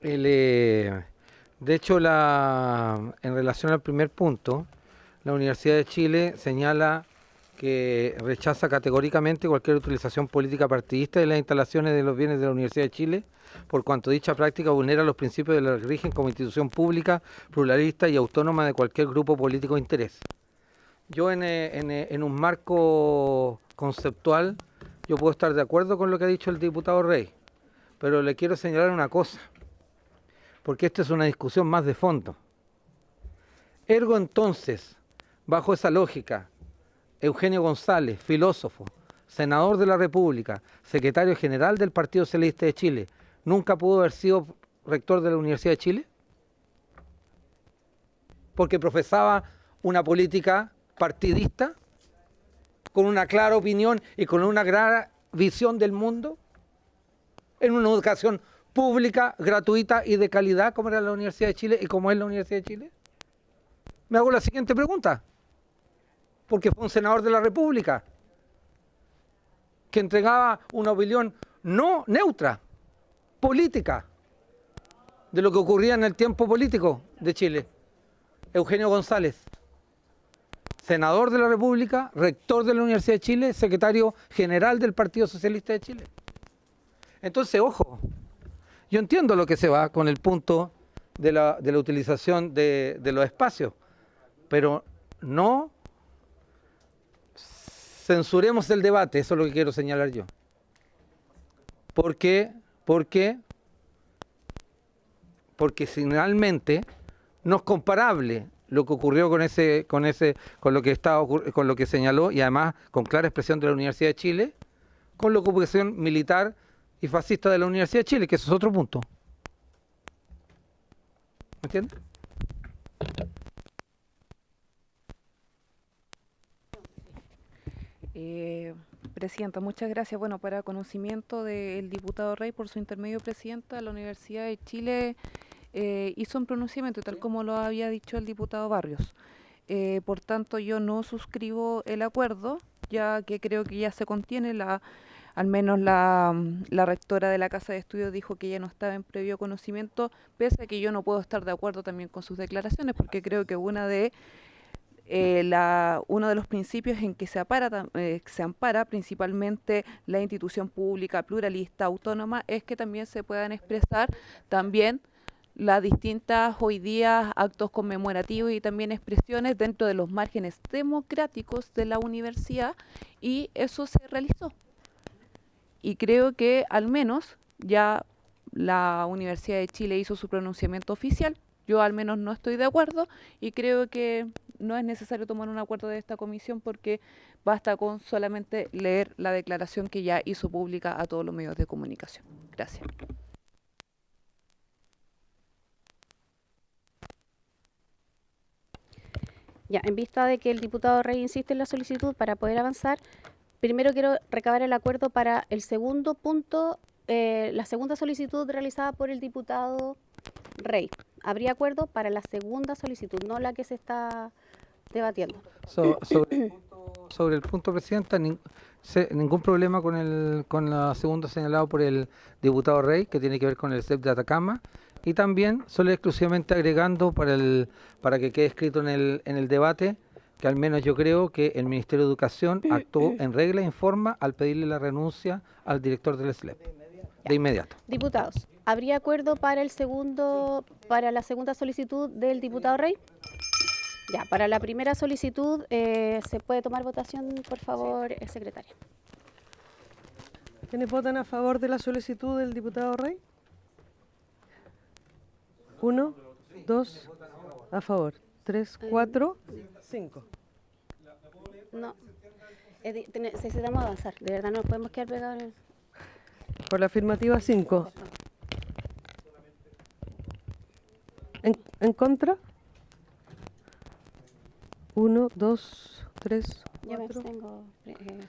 [SPEAKER 11] De hecho, en relación al primer punto, la Universidad de Chile señala que rechaza categóricamente cualquier utilización política partidista de las instalaciones de los bienes de la Universidad de Chile, por cuanto dicha práctica vulnera los principios de la que rigen como institución pública, pluralista y autónoma de cualquier grupo político de interés. Yo en un marco conceptual, yo puedo estar de acuerdo con lo que ha dicho el diputado Rey, pero le quiero señalar una cosa, porque esta es una discusión más de fondo. Ergo entonces, bajo esa lógica, Eugenio González, filósofo, senador de la República, secretario general del Partido Socialista de Chile, ¿nunca pudo haber sido rector de la Universidad de Chile? Porque profesaba una política partidista, con una clara opinión y con una clara visión del mundo, en una educación pública, gratuita y de calidad como era la Universidad de Chile y como es la Universidad de Chile. Me hago la siguiente pregunta. Porque fue un senador de la República que entregaba una opinión no neutra, política, de lo que ocurría en el tiempo político de Chile. Eugenio González, senador de la República, rector de la Universidad de Chile, secretario general del Partido Socialista de Chile. Entonces, ojo, yo entiendo lo que se va con el punto de la utilización de los espacios, pero no censuremos el debate, eso es lo que quiero señalar yo. ¿Por qué? Porque finalmente no es comparable lo que ocurrió con lo que señaló, y además con clara expresión de la Universidad de Chile, con la ocupación militar y fascista de la Universidad de Chile, que eso es otro punto. ¿Me entiendes?
[SPEAKER 8] Presidenta, muchas gracias. Bueno, para conocimiento del diputado Rey, por su intermedio, Presidenta, la Universidad de Chile hizo un pronunciamiento, tal como lo había dicho el diputado Barrios. Por tanto, yo no suscribo el acuerdo, ya que creo que ya se contiene, al menos la rectora de la Casa de Estudios dijo que ya no estaba en previo conocimiento, pese a que yo no puedo estar de acuerdo también con sus declaraciones, porque creo que uno de los principios en que se ampara principalmente la institución pública, pluralista, autónoma, es que también se puedan expresar también las distintas hoy día actos conmemorativos y también expresiones dentro de los márgenes democráticos de la universidad, y eso se realizó. Y creo que al menos ya la Universidad de Chile hizo su pronunciamiento oficial. Yo al menos no estoy de acuerdo y creo que no es necesario tomar un acuerdo de esta comisión porque basta con solamente leer la declaración que ya hizo pública a todos los medios de comunicación. Gracias.
[SPEAKER 1] Ya, en vista de que el diputado Rey insiste en la solicitud para poder avanzar, primero quiero recabar el acuerdo para el segundo punto, la segunda solicitud realizada por el diputado Rey. ¿Habría acuerdo para la segunda solicitud, no la que se está debatiendo?
[SPEAKER 11] Sobre el punto, Presidenta, ningún problema con el segundo señalado por el diputado Rey, que tiene que ver con el CEP de Atacama, y también solo exclusivamente agregando para que quede escrito en el debate, que al menos yo creo que el Ministerio de Educación actuó en regla y en forma al pedirle la renuncia al director del SLEP, de inmediato.
[SPEAKER 1] Diputados, ¿habría acuerdo para la segunda solicitud del diputado Rey? Ya, para la primera solicitud, ¿se puede tomar votación, por favor, secretaria?
[SPEAKER 2] ¿Quiénes votan a favor de la solicitud del diputado Rey? 1, 2, a favor. 3, 4, 5.
[SPEAKER 1] No, necesitamos avanzar, de verdad no podemos quedar pegados.
[SPEAKER 2] Por la afirmativa 5. ¿En contra? 1, 2, 3,
[SPEAKER 1] Yo me
[SPEAKER 2] 4.
[SPEAKER 1] abstengo,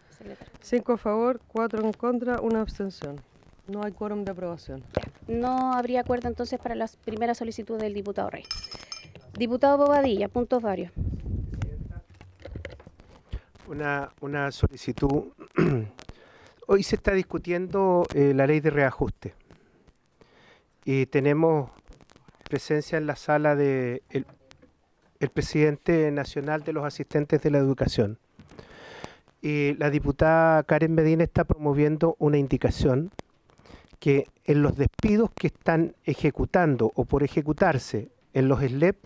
[SPEAKER 1] secretaria.
[SPEAKER 2] 5 a favor, 4 en contra, 1 abstención. No hay quórum de aprobación.
[SPEAKER 1] No habría acuerdo entonces para la primera solicitud del diputado Rey. Diputado Bobadilla, puntos varios.
[SPEAKER 4] Una solicitud. Hoy se está discutiendo la ley de reajuste. Y tenemos presencia en la sala de el presidente nacional de los asistentes de la educación. Y la diputada Karen Medina está promoviendo una indicación que en los despidos que están ejecutando o por ejecutarse en los SLEP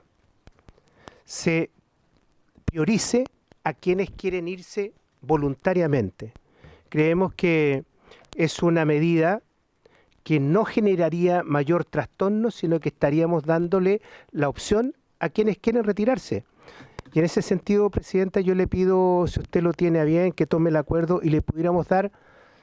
[SPEAKER 4] se priorice a quienes quieren irse voluntariamente. Creemos que es una medida que no generaría mayor trastorno, sino que estaríamos dándole la opción a quienes quieren retirarse. Y en ese sentido, Presidenta, yo le pido, si usted lo tiene a bien, que tome el acuerdo y le pudiéramos dar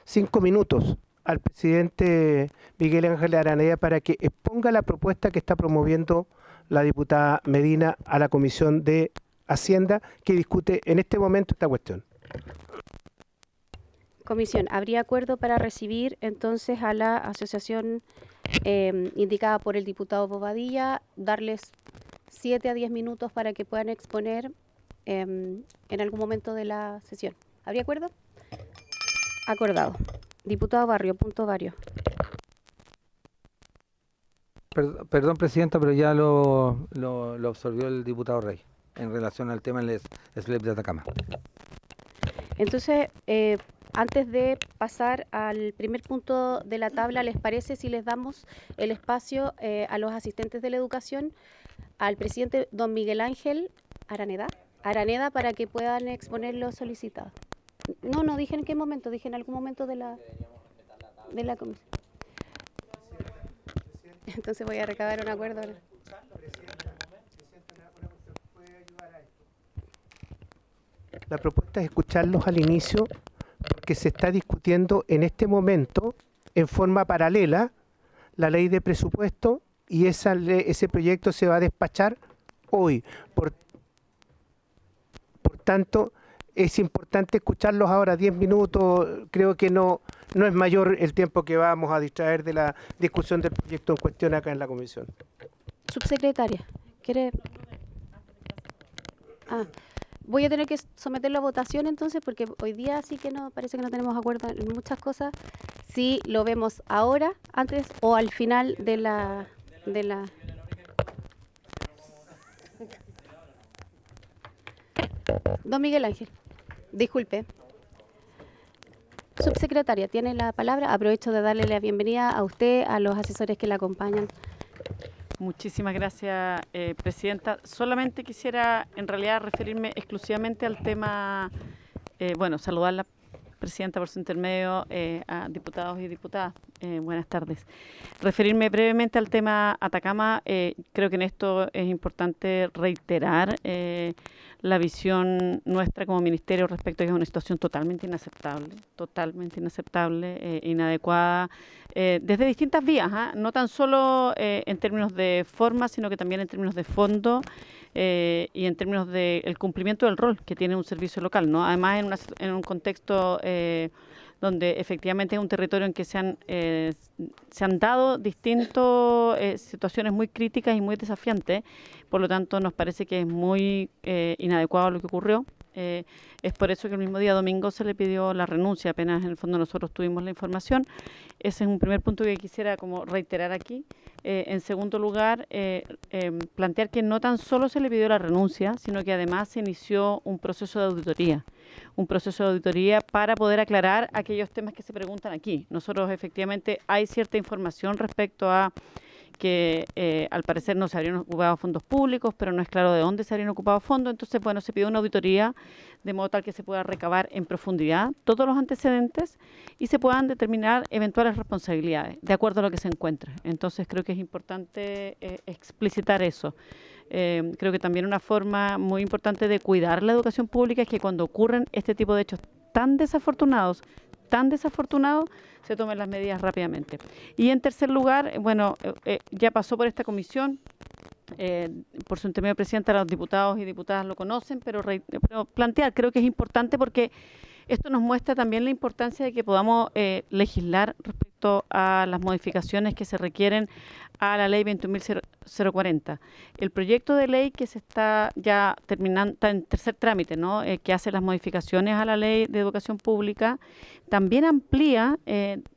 [SPEAKER 4] 5 minutos al presidente Miguel Ángel Araneda para que exponga la propuesta que está promoviendo la diputada Medina a la Comisión de Hacienda, que discute en este momento esta cuestión.
[SPEAKER 1] Comisión, ¿habría acuerdo para recibir entonces a la asociación indicada por el diputado Bobadilla, darles 7 a 10 minutos para que puedan exponer en algún momento de la sesión? ¿Habría acuerdo? Acordado. Diputado Barrio, punto varios.
[SPEAKER 11] Perdón, Presidenta, pero ya lo absorbió el diputado Rey en relación al tema del SLEP de Atacama.
[SPEAKER 1] Entonces, antes de pasar al primer punto de la tabla, ¿les parece si les damos el espacio a los asistentes de la educación, al presidente don Miguel Ángel Araneda, para que puedan exponer lo solicitado? No dije en qué momento, dije en algún momento de la comisión. Entonces voy a recabar un acuerdo.
[SPEAKER 4] La propuesta es escucharlos al inicio, porque se está discutiendo en este momento, en forma paralela, la ley de presupuesto, y ese proyecto se va a despachar hoy. Por tanto, es importante escucharlos ahora 10 minutos. Creo que no es mayor el tiempo que vamos a distraer de la discusión del proyecto en cuestión acá en la comisión.
[SPEAKER 1] Subsecretaria, ¿quiere? Voy a tener que someterlo a votación entonces, porque hoy día sí que no parece que no tenemos acuerdo en muchas cosas. Si lo vemos ahora, antes o al final de la... Don Miguel Ángel, disculpe. Subsecretaria, tiene la palabra. Aprovecho de darle la bienvenida a usted, a los asesores que la acompañan.
[SPEAKER 12] Muchísimas gracias, Presidenta. Solamente quisiera, en realidad, referirme exclusivamente al tema, saludar a la Presidenta por su intermedio, a diputados y diputadas. Buenas tardes. Referirme brevemente al tema Atacama. Creo que en esto es importante reiterar la visión nuestra como Ministerio respecto a que es una situación totalmente inaceptable, inadecuada, desde distintas vías, no tan solo en términos de forma, sino que también en términos de fondo y en términos del cumplimiento del rol que tiene un servicio local, ¿no? Además, en un contexto donde efectivamente es un territorio en que se han dado distintas situaciones muy críticas y muy desafiantes. Por lo tanto, nos parece que es muy inadecuado lo que ocurrió. Es por eso que el mismo día domingo se le pidió la renuncia, apenas en el fondo nosotros tuvimos la información. Ese es un primer punto que quisiera como reiterar aquí. En segundo lugar, plantear que no tan solo se le pidió la renuncia, sino que además se inició un proceso de auditoría para poder aclarar aquellos temas que se preguntan aquí. Nosotros efectivamente hay cierta información respecto a que al parecer no se habrían ocupado fondos públicos, pero no es claro de dónde se habrían ocupado fondos. Entonces, se pidió una auditoría de modo tal que se pueda recabar en profundidad todos los antecedentes y se puedan determinar eventuales responsabilidades de acuerdo a lo que se encuentre. Entonces, creo que es importante explicitar eso. Creo que también una forma muy importante de cuidar la educación pública es que cuando ocurren este tipo de hechos tan desafortunados, se tomen las medidas rápidamente. Y en tercer lugar, ya pasó por esta comisión, por su intermedio, Presidenta, los diputados y diputadas lo conocen, pero plantear, creo que es importante porque esto nos muestra también la importancia de que podamos legislar respecto a las modificaciones que se requieren a la ley 21.040. El proyecto de ley que se está ya terminando, está en tercer trámite, ¿no? Que hace las modificaciones a la ley de educación pública, también amplía,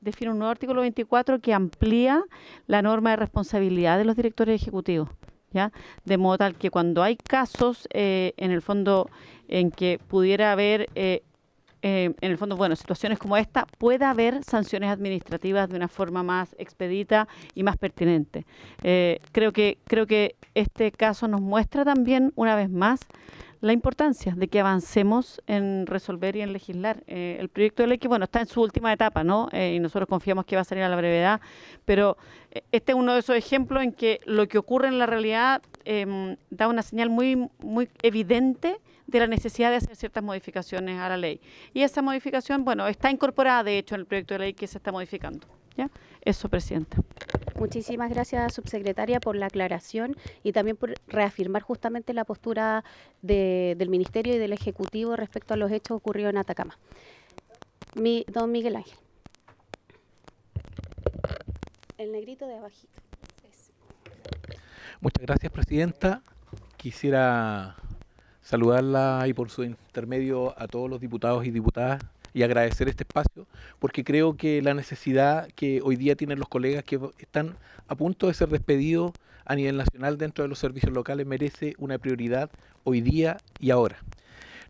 [SPEAKER 12] define un nuevo artículo 24 que amplía la norma de responsabilidad de los directores ejecutivos, ¿ya? De modo tal que cuando hay casos, en el fondo, en que pudiera haber situaciones como esta, pueda haber sanciones administrativas de una forma más expedita y más pertinente. Creo que este caso nos muestra también, una vez más, la importancia de que avancemos en resolver y en legislar. El proyecto de ley que, está en su última etapa, ¿no? Y nosotros confiamos que va a salir a la brevedad, pero este es uno de esos ejemplos en que lo que ocurre en la realidad da una señal muy, muy evidente de la necesidad de hacer ciertas modificaciones a la ley. Y esa modificación, está incorporada, de hecho, en el proyecto de ley que se está modificando, ¿ya? Eso, Presidenta.
[SPEAKER 1] Muchísimas gracias, subsecretaria, por la aclaración y también por reafirmar justamente la postura del Ministerio y del Ejecutivo respecto a los hechos ocurridos en Atacama. Don Miguel Ángel. El negrito de abajito.
[SPEAKER 13] Muchas gracias, Presidenta. Quisiera saludarla y por su intermedio a todos los diputados y diputadas y agradecer este espacio, porque creo que la necesidad que hoy día tienen los colegas que están a punto de ser despedidos a nivel nacional dentro de los servicios locales merece una prioridad hoy día y ahora.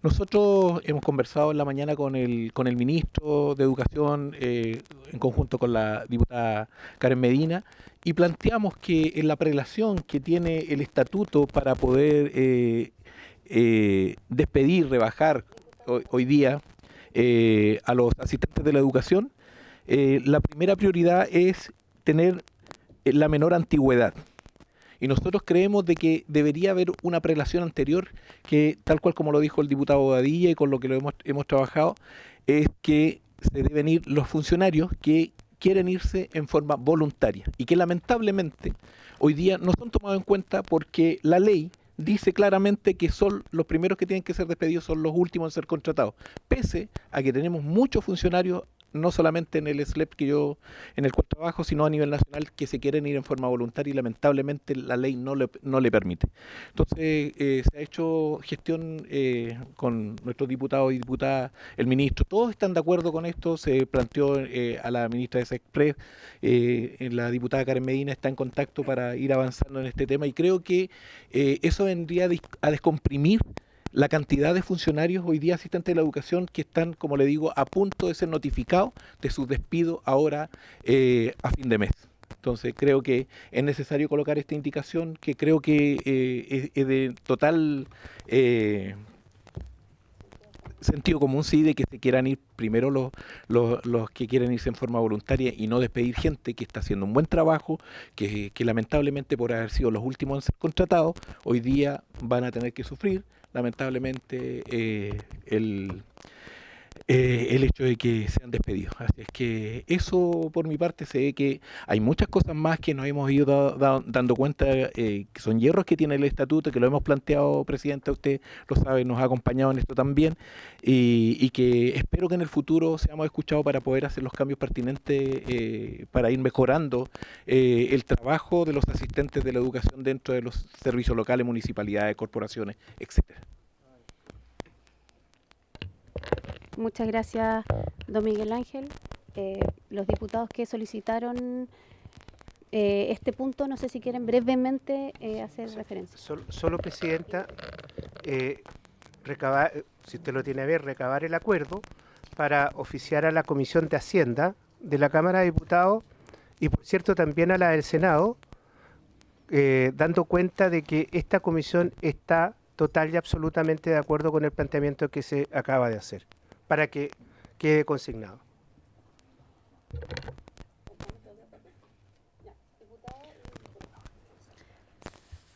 [SPEAKER 13] Nosotros hemos conversado en la mañana con el ministro de Educación en conjunto con la diputada Karen Medina y planteamos que en la prelación que tiene el estatuto para poder despedir, rebajar hoy día a los asistentes de la educación, la primera prioridad es tener la menor antigüedad. Y nosotros creemos de que debería haber una prelación anterior que, tal cual como lo dijo el diputado Bobadilla y con lo que lo hemos trabajado, es que se deben ir los funcionarios que quieren irse en forma voluntaria y que lamentablemente hoy día no son tomados en cuenta porque la ley dice claramente que son los primeros que tienen que ser despedidos, son los últimos en ser contratados, pese a que tenemos muchos funcionarios, no solamente en el SLEP en el cual trabajo, sino a nivel nacional, que se quieren ir en forma voluntaria y lamentablemente la ley no le permite. Entonces, se ha hecho gestión con nuestros diputados y diputadas, el ministro, todos están de acuerdo con esto, se planteó a la ministra de SECPRES, la diputada Karen Medina está en contacto para ir avanzando en este tema y creo que eso vendría a descomprimir la cantidad de funcionarios hoy día asistentes de la educación que están, como le digo, a punto de ser notificados de su despido ahora a fin de mes. Entonces creo que es necesario colocar esta indicación que creo que es de total sentido común, sí, de que se quieran ir primero los que quieren irse en forma voluntaria y no despedir gente que está haciendo un buen trabajo, que lamentablemente por haber sido los últimos en ser contratados, hoy día van a tener que sufrir lamentablemente el hecho de que sean despedidos. Así es que eso por mi parte, sé que hay muchas cosas más que nos hemos ido dando cuenta, que son hierros que tiene el estatuto, que lo hemos planteado, presidente, usted lo sabe, nos ha acompañado en esto también, y que espero que en el futuro seamos escuchados para poder hacer los cambios pertinentes, para ir mejorando el trabajo de los asistentes de la educación dentro de los servicios locales, municipalidades, corporaciones, etcétera.
[SPEAKER 1] Muchas gracias, don Miguel Ángel. Los diputados que solicitaron este punto, no sé si quieren brevemente hacer referencia.
[SPEAKER 4] Solo, presidenta, si usted lo tiene a ver, recabar el acuerdo para oficiar a la Comisión de Hacienda de la Cámara de Diputados y, por cierto, también a la del Senado, dando cuenta de que esta comisión está total y absolutamente de acuerdo con el planteamiento que se acaba de hacer, para que quede consignado.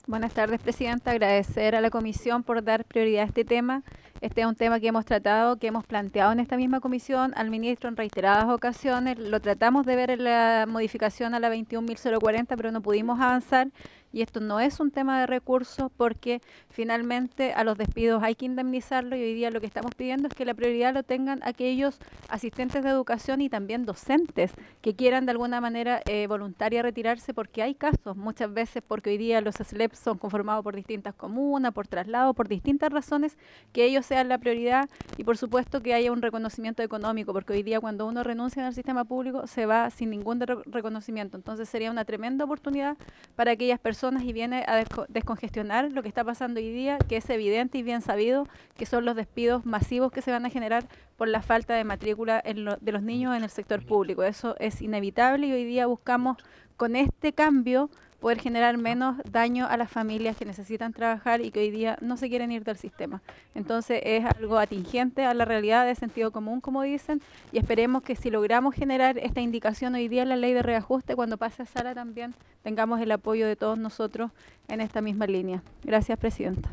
[SPEAKER 8] Buenas tardes, presidenta. Agradecer a la comisión por dar prioridad a este tema. Este es un tema que hemos tratado, que hemos planteado en esta misma comisión al ministro en reiteradas ocasiones. Lo tratamos de ver en la modificación a la 21.040, pero no pudimos avanzar. Y esto no es un tema de recursos porque finalmente a los despidos hay que indemnizarlo y hoy día lo que estamos pidiendo es que la prioridad lo tengan aquellos asistentes de educación y también docentes que quieran de alguna manera voluntaria retirarse, porque hay casos muchas veces porque hoy día los SLEP son conformados por distintas comunas, por traslado, por distintas razones, que ellos sean la prioridad y por supuesto que haya un reconocimiento económico, porque hoy día cuando uno renuncia al sistema público se va sin ningún reconocimiento. Entonces sería una tremenda oportunidad para aquellas personas y viene a descongestionar lo que está pasando hoy día, que es evidente y bien sabido que son los despidos masivos que se van a generar por la falta de matrícula de los niños en el sector público. Eso es inevitable y hoy día buscamos con este cambio poder generar menos daño a las familias que necesitan trabajar y que hoy día no se quieren ir del sistema. Entonces es algo atingente a la realidad de sentido común, como dicen, y esperemos que si logramos generar esta indicación hoy día en la ley de reajuste, cuando pase a sala también tengamos el apoyo de todos nosotros en esta misma línea. Gracias, presidenta.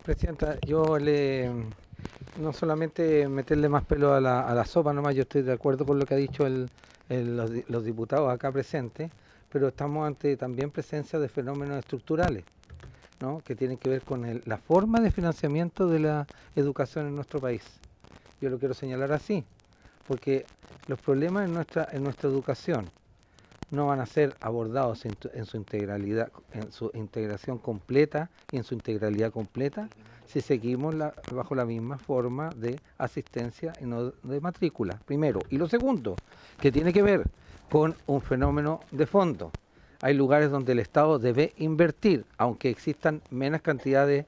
[SPEAKER 11] Presidenta, no solamente meterle más pelo a la sopa nomás, yo estoy de acuerdo con lo que ha dicho los diputados acá presentes, pero estamos ante también presencia de fenómenos estructurales, ¿no?, que tienen que ver con la forma de financiamiento de la educación en nuestro país. Yo lo quiero señalar así, porque los problemas en nuestra educación no van a ser abordados en su integralidad, en su integración completa y en su integralidad completa si seguimos bajo la misma forma de asistencia y no de matrícula, primero. Y lo segundo, que tiene que ver con un fenómeno de fondo. Hay lugares donde el Estado debe invertir, aunque existan menos cantidad de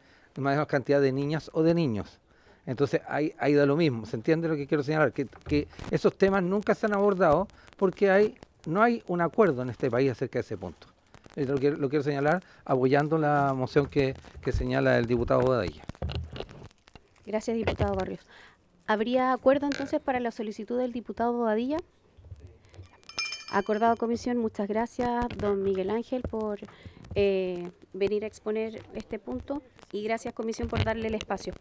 [SPEAKER 11] niñas o de niños. Entonces ahí da lo mismo. ¿Se entiende lo que quiero señalar? Que esos temas nunca se han abordado porque no hay un acuerdo en este país acerca de ese punto. Lo quiero señalar apoyando la moción que señala el diputado Badilla.
[SPEAKER 1] Gracias, diputado Barrios. ¿Habría acuerdo entonces para la solicitud del diputado Badilla? Acordado, comisión. Muchas gracias, don Miguel Ángel, por venir a exponer este punto y gracias, comisión, por darle el espacio.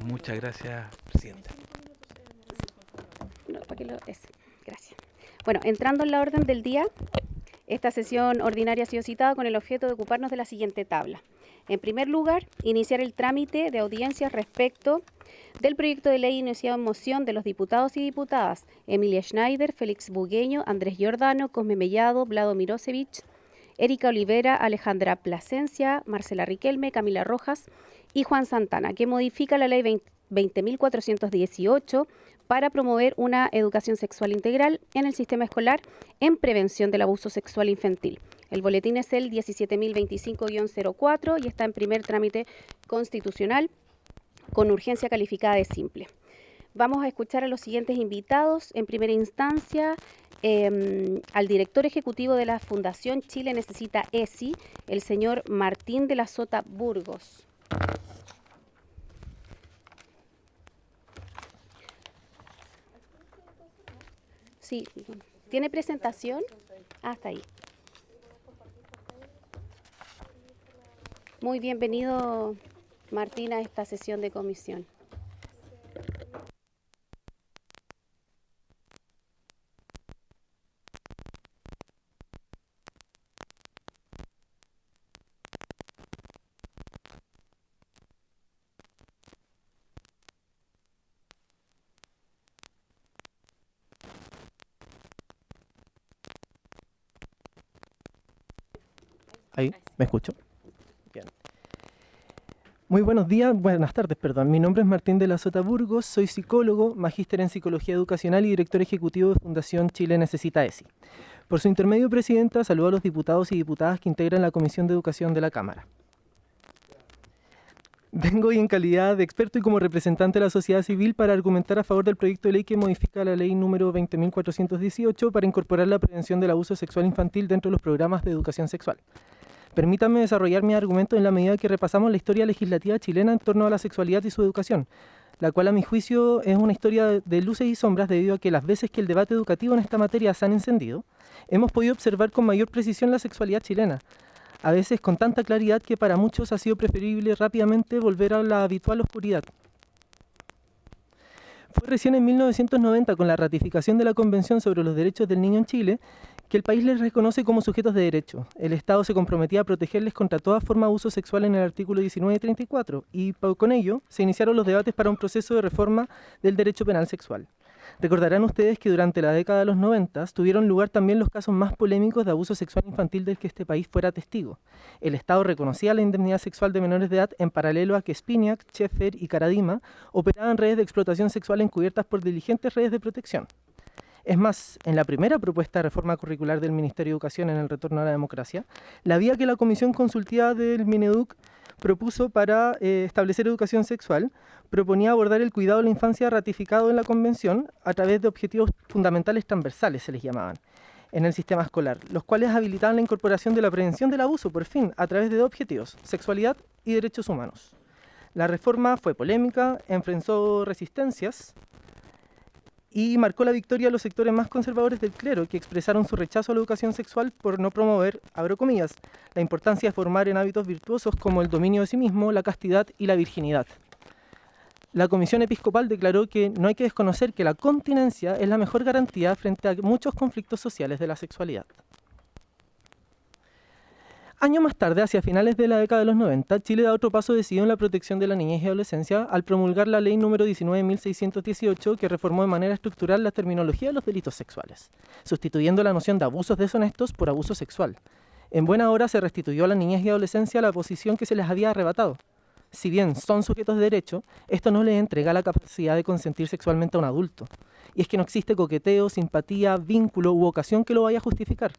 [SPEAKER 13] Muchas gracias, presidenta.
[SPEAKER 1] No, gracias. Bueno, entrando en la orden del día, esta sesión ordinaria ha sido citada con el objeto de ocuparnos de la siguiente tabla. En primer lugar, iniciar el trámite de audiencias respecto del proyecto de ley iniciado en moción de los diputados y diputadas Emilia Schneider, Félix Bugueño, Andrés Giordano, Cosme Mellado, Vlado Mirosevich, Erika Olivera, Alejandra Plasencia, Marcela Riquelme, Camila Rojas y Juan Santana, que modifica la ley 20.418 para promover una educación sexual integral en el sistema escolar en prevención del abuso sexual infantil. El boletín es el 17.025-04 y está en primer trámite constitucional con urgencia calificada de simple. vamos a escuchar a los siguientes invitados. En primera instancia, al director ejecutivo de la Fundación Chile Necesita ESI, el señor Martín de la Sota Burgos. Sí, ¿tiene presentación? Hasta ahí. Muy bienvenido, Martín, a esta sesión de comisión.
[SPEAKER 14] Ahí, ¿me escucho? Bien. Muy buenos días, buenas tardes, perdón. Mi nombre es Martín de la Sota Burgos, soy psicólogo, magíster en Psicología Educacional y director ejecutivo de Fundación Chile Necesita ESI. Por su intermedio, Presidenta, saludo a los diputados y diputadas que integran la Comisión de Educación de la Cámara. Vengo hoy en calidad de experto y como representante de la sociedad civil para argumentar a favor del proyecto de ley que modifica la ley número 20.418 para incorporar la prevención del abuso sexual infantil dentro de los programas de educación sexual. Permítanme desarrollar mi argumento en la medida que repasamos la historia legislativa chilena en torno a la sexualidad y su educación, la cual a mi juicio es una historia de luces y sombras debido a que las veces que el debate educativo en esta materia se han encendido, hemos podido observar con mayor precisión la sexualidad chilena, a veces con tanta claridad que para muchos ha sido preferible rápidamente volver a la habitual oscuridad. Fue recién en 1990, con la ratificación de la Convención sobre los Derechos del Niño en Chile, que el país les reconoce como sujetos de derecho. El Estado se comprometía a protegerles contra toda forma de abuso sexual en el artículo 1934 y con ello se iniciaron los debates para un proceso de reforma del derecho penal sexual. Recordarán ustedes que durante la década de los 90 tuvieron lugar también los casos más polémicos de abuso sexual infantil del que este país fuera testigo. El Estado reconocía la indemnidad sexual de menores de edad en paralelo a que Spinac, Schaeffer y Caradima operaban redes de explotación sexual encubiertas por diligentes redes de protección. Es más, en la primera propuesta de reforma curricular del Ministerio de Educación en el retorno a la democracia, la vía que la Comisión Consultiva del Mineduc propuso para establecer educación sexual proponía abordar el cuidado de la infancia ratificado en la Convención a través de objetivos fundamentales transversales, se les llamaban, en el sistema escolar, los cuales habilitaban la incorporación de la prevención del abuso, por fin, a través de dos objetivos, sexualidad y derechos humanos. La reforma fue polémica, enfrentó resistencias y marcó la victoria de los sectores más conservadores del clero, que expresaron su rechazo a la educación sexual por no promover, abro comillas, la importancia de formar en hábitos virtuosos como el dominio de sí mismo, la castidad y la virginidad. La Comisión Episcopal declaró que no hay que desconocer que la continencia es la mejor garantía frente a muchos conflictos sociales de la sexualidad. Años más tarde, hacia finales de la década de los 90, Chile da otro paso decidido en la protección de la niñez y adolescencia al promulgar la ley número 19.618 que reformó de manera estructural la terminología de los delitos sexuales, sustituyendo la noción de abusos deshonestos por abuso sexual. En buena hora se restituyó a la niñez y adolescencia la posición que se les había arrebatado. Si bien son sujetos de derecho, esto no les entrega la capacidad de consentir sexualmente a un adulto. Y es que no existe coqueteo, simpatía, vínculo u ocasión que lo vaya a justificar.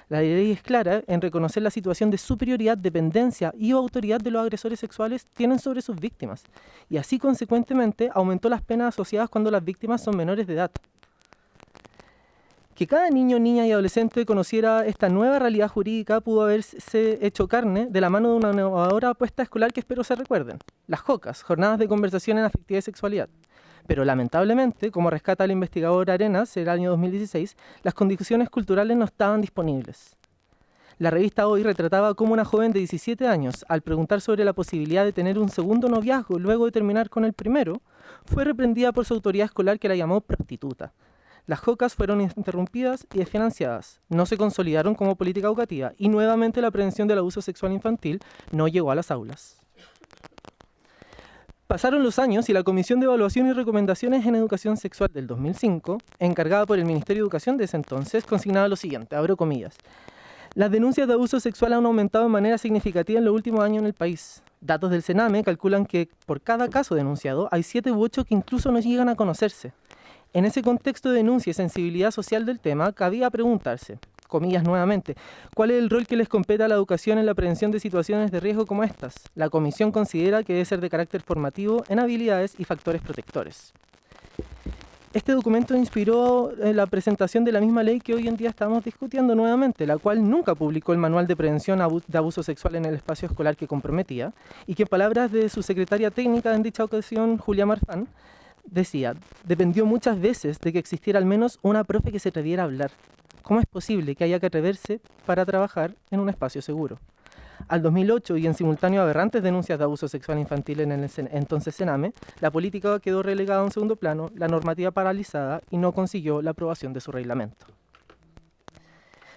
[SPEAKER 14] La ley es clara en reconocer la situación de superioridad, dependencia y autoridad de los agresores sexuales tienen sobre sus víctimas. Y así, consecuentemente, aumentó las penas asociadas cuando las víctimas son menores de edad. Que cada niño, niña y adolescente conociera esta nueva realidad jurídica pudo haberse hecho carne de la mano de una innovadora apuesta escolar que espero se recuerden, las JOCAS, Jornadas de Conversación en Afectividad y Sexualidad. Pero lamentablemente, como rescata el investigador Arenas en el año 2016, las condiciones culturales no estaban disponibles. La revista Hoy retrataba cómo una joven de 17 años, al preguntar sobre la posibilidad de tener un segundo noviazgo luego de terminar con el primero, fue reprendida por su autoridad escolar que la llamó prostituta. Las JOCAS fueron interrumpidas y desfinanciadas, no se consolidaron como política educativa y nuevamente la prevención del abuso sexual infantil no llegó a las aulas. Pasaron los años y la Comisión de Evaluación y Recomendaciones en Educación Sexual del 2005, encargada por el Ministerio de Educación de ese entonces, consignaba lo siguiente, abro comillas: las denuncias de abuso sexual han aumentado de manera significativa en los últimos años en el país. Datos del Sename calculan que por cada caso denunciado hay 7 u 8 que incluso no llegan a conocerse. En ese contexto de denuncia y sensibilidad social del tema, cabía preguntarse, comillas nuevamente, ¿cuál es el rol que les compete a la educación en la prevención de situaciones de riesgo como estas? La Comisión considera que debe ser de carácter formativo en habilidades y factores protectores. Este documento inspiró la presentación de la misma ley que hoy en día estamos discutiendo nuevamente, la cual nunca publicó el manual de prevención de abuso sexual en el espacio escolar que comprometía, y que en palabras de su secretaria técnica en dicha ocasión, Julia Marfán, decía: dependió muchas veces de que existiera al menos una profe que se atreviera a hablar. ¿Cómo es posible que haya que atreverse para trabajar en un espacio seguro? Al 2008 y en simultáneo a aberrantes denuncias de abuso sexual infantil en el entonces Sename, la política quedó relegada a un segundo plano, la normativa paralizada y no consiguió la aprobación de su reglamento.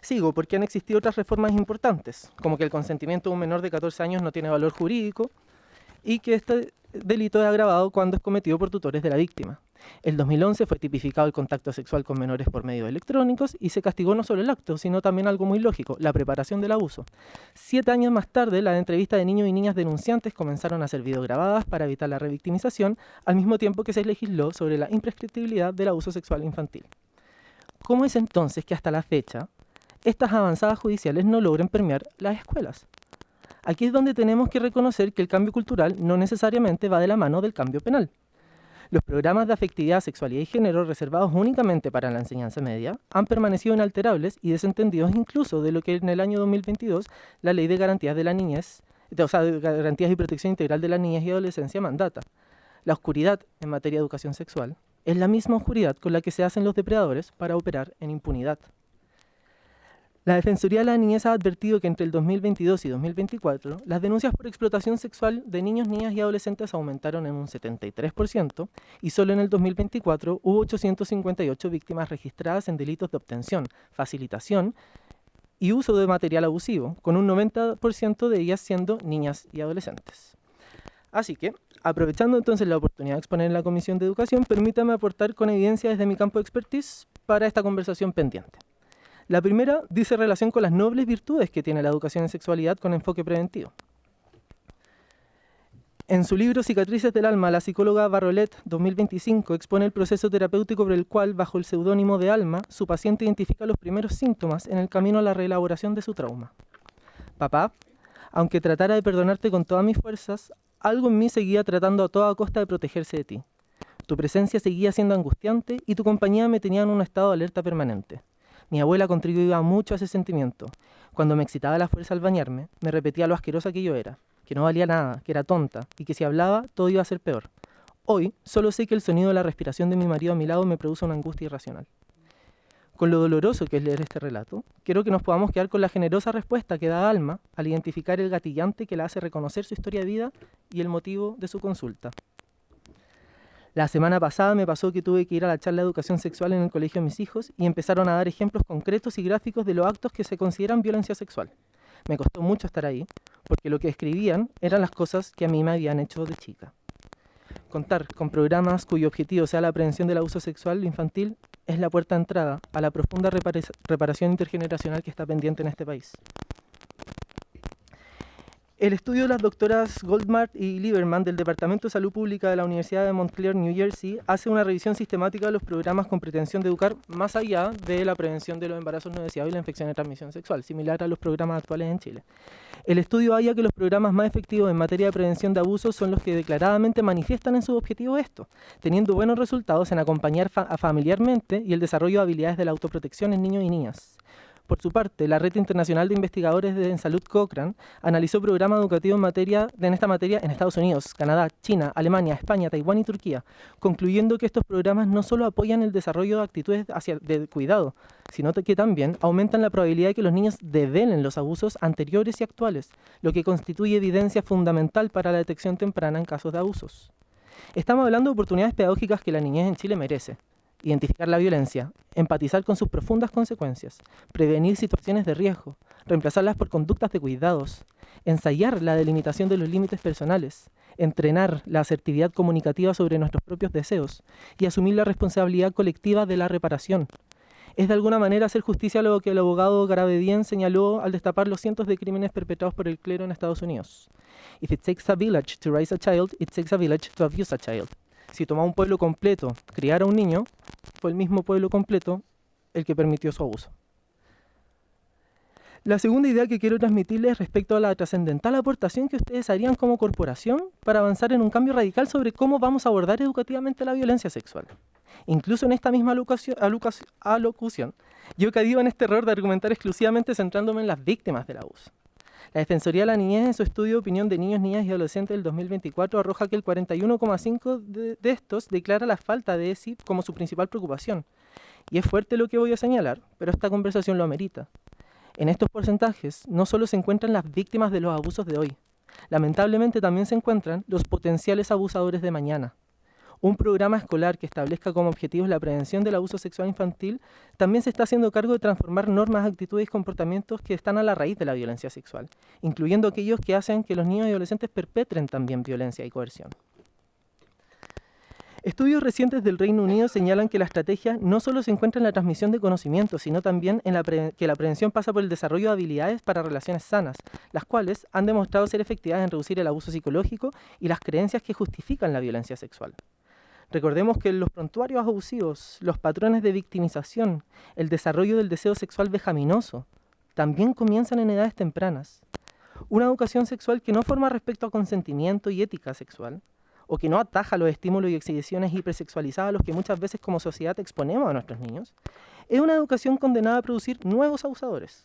[SPEAKER 14] Sigo porque han existido otras reformas importantes, como que el consentimiento de un menor de 14 años no tiene valor jurídico y que este delito es agravado cuando es cometido por tutores de la víctima. En 2011 fue tipificado el contacto sexual con menores por medios electrónicos y se castigó no solo el acto, sino también algo muy lógico, la preparación del abuso. 7 años más tarde, las entrevistas de niños y niñas denunciantes comenzaron a ser videograbadas para evitar la revictimización, al mismo tiempo que se legisló sobre la imprescriptibilidad del abuso sexual infantil. ¿Cómo es entonces que hasta la fecha estas avanzadas judiciales no logran permear las escuelas? Aquí es donde tenemos que reconocer que el cambio cultural no necesariamente va de la mano del cambio penal. Los programas de afectividad, sexualidad y género reservados únicamente para la enseñanza media han permanecido inalterables y desentendidos incluso de lo que en el año 2022 la Ley de Garantías de la Niñez, de Garantías y Protección Integral de la Niñez y Adolescencia mandata. La oscuridad en materia de educación sexual es la misma oscuridad con la que se hacen los depredadores para operar en impunidad. La Defensoría de la Niñez ha advertido que entre el 2022 y 2024 las denuncias por explotación sexual de niños, niñas y adolescentes aumentaron en un 73% y solo en el 2024 hubo 858 víctimas registradas en delitos de obtención, facilitación y uso de material abusivo, con un 90% de ellas siendo niñas y adolescentes. Así que, aprovechando entonces la oportunidad de exponer en la Comisión de Educación, permítame aportar con evidencia desde mi campo de expertise para esta conversación pendiente. La primera dice relación con las nobles virtudes que tiene la educación en sexualidad con enfoque preventivo. En su libro Cicatrices del Alma, la psicóloga Barrolet 2025 expone el proceso terapéutico por el cual, bajo el seudónimo de Alma, su paciente identifica los primeros síntomas en el camino a la reelaboración de su trauma. Papá, aunque tratara de perdonarte con todas mis fuerzas, algo en mí seguía tratando a toda costa de protegerse de ti. Tu presencia seguía siendo angustiante y tu compañía me tenía en un estado de alerta permanente. Mi abuela contribuía mucho a ese sentimiento. Cuando me excitaba la fuerza al bañarme, me repetía lo asquerosa que yo era, que no valía nada, que era tonta y que si hablaba todo iba a ser peor. Hoy solo sé que el sonido de la respiración de mi marido a mi lado me produce una angustia irracional. Con lo doloroso que es leer este relato, quiero que nos podamos quedar con la generosa respuesta que da Alma al identificar el gatillante que la hace reconocer su historia de vida y el motivo de su consulta. La semana pasada me pasó que tuve que ir a la charla de educación sexual en el colegio de mis hijos y empezaron a dar ejemplos concretos y gráficos de los actos que se consideran violencia sexual. Me costó mucho estar ahí, porque lo que escribían eran las cosas que a mí me habían hecho de chica. Contar con programas cuyo objetivo sea la prevención del abuso sexual infantil es la puerta de entrada a la profunda reparación intergeneracional que está pendiente en este país. El estudio de las doctoras Goldmark y Lieberman del Departamento de Salud Pública de la Universidad de Montclair, New Jersey, hace una revisión sistemática de los programas con pretensión de educar más allá de la prevención de los embarazos no deseados y la infección de transmisión sexual, similar a los programas actuales en Chile. El estudio halla que los programas más efectivos en materia de prevención de abusos son los que declaradamente manifiestan en su objetivo esto, teniendo buenos resultados en acompañar familiarmente y el desarrollo de habilidades de la autoprotección en niños y niñas. Por su parte, la Red Internacional de Investigadores en Salud Cochrane analizó programas educativos en esta materia en Estados Unidos, Canadá, China, Alemania, España, Taiwán y Turquía, concluyendo que estos programas no solo apoyan el desarrollo de actitudes de cuidado, sino que también aumentan la probabilidad de que los niños develen los abusos anteriores y actuales, lo que constituye evidencia fundamental para la detección temprana en casos de abusos. Estamos hablando de oportunidades pedagógicas que la niñez en Chile merece. Identificar la violencia, empatizar con sus profundas consecuencias, prevenir situaciones de riesgo, reemplazarlas por conductas de cuidados, ensayar la delimitación de los límites personales, entrenar la asertividad comunicativa sobre nuestros propios deseos y asumir la responsabilidad colectiva de la reparación. Es de alguna manera hacer justicia a lo que el abogado Garabedian señaló al destapar los cientos de crímenes perpetrados por el clero en Estados Unidos. If it takes a village to raise a child, it takes a village to abuse a child. Si tomó un pueblo completo criar a un niño, fue el mismo pueblo completo el que permitió su abuso. La segunda idea que quiero transmitirles es respecto a la trascendental aportación que ustedes harían como corporación para avanzar en un cambio radical sobre cómo vamos a abordar educativamente la violencia sexual. Incluso en esta misma alocución, yo he caído en este error de argumentar exclusivamente centrándome en las víctimas del abuso. La Defensoría de la Niñez, en su estudio de opinión de niños, niñas y adolescentes del 2024, arroja que el 41,5% de estos declara la falta de ESI como su principal preocupación. Y es fuerte lo que voy a señalar, pero esta conversación lo amerita. En estos porcentajes no solo se encuentran las víctimas de los abusos de hoy, lamentablemente también se encuentran los potenciales abusadores de mañana. Un programa escolar que establezca como objetivos la prevención del abuso sexual infantil también se está haciendo cargo de transformar normas, actitudes y comportamientos que están a la raíz de la violencia sexual, incluyendo aquellos que hacen que los niños y adolescentes perpetren también violencia y coerción. Estudios recientes del Reino Unido señalan que la estrategia no solo se encuentra en la transmisión de conocimiento, sino también en que la prevención pasa por el desarrollo de habilidades para relaciones sanas, las cuales han demostrado ser efectivas en reducir el abuso psicológico y las creencias que justifican la violencia sexual. Recordemos que los prontuarios abusivos, los patrones de victimización, el desarrollo del deseo sexual vejaminoso, también comienzan en edades tempranas. Una educación sexual que no forma respecto a consentimiento y ética sexual, o que no ataja los estímulos y exhibiciones hipersexualizadas a los que muchas veces como sociedad exponemos a nuestros niños, es una educación condenada a producir nuevos abusadores.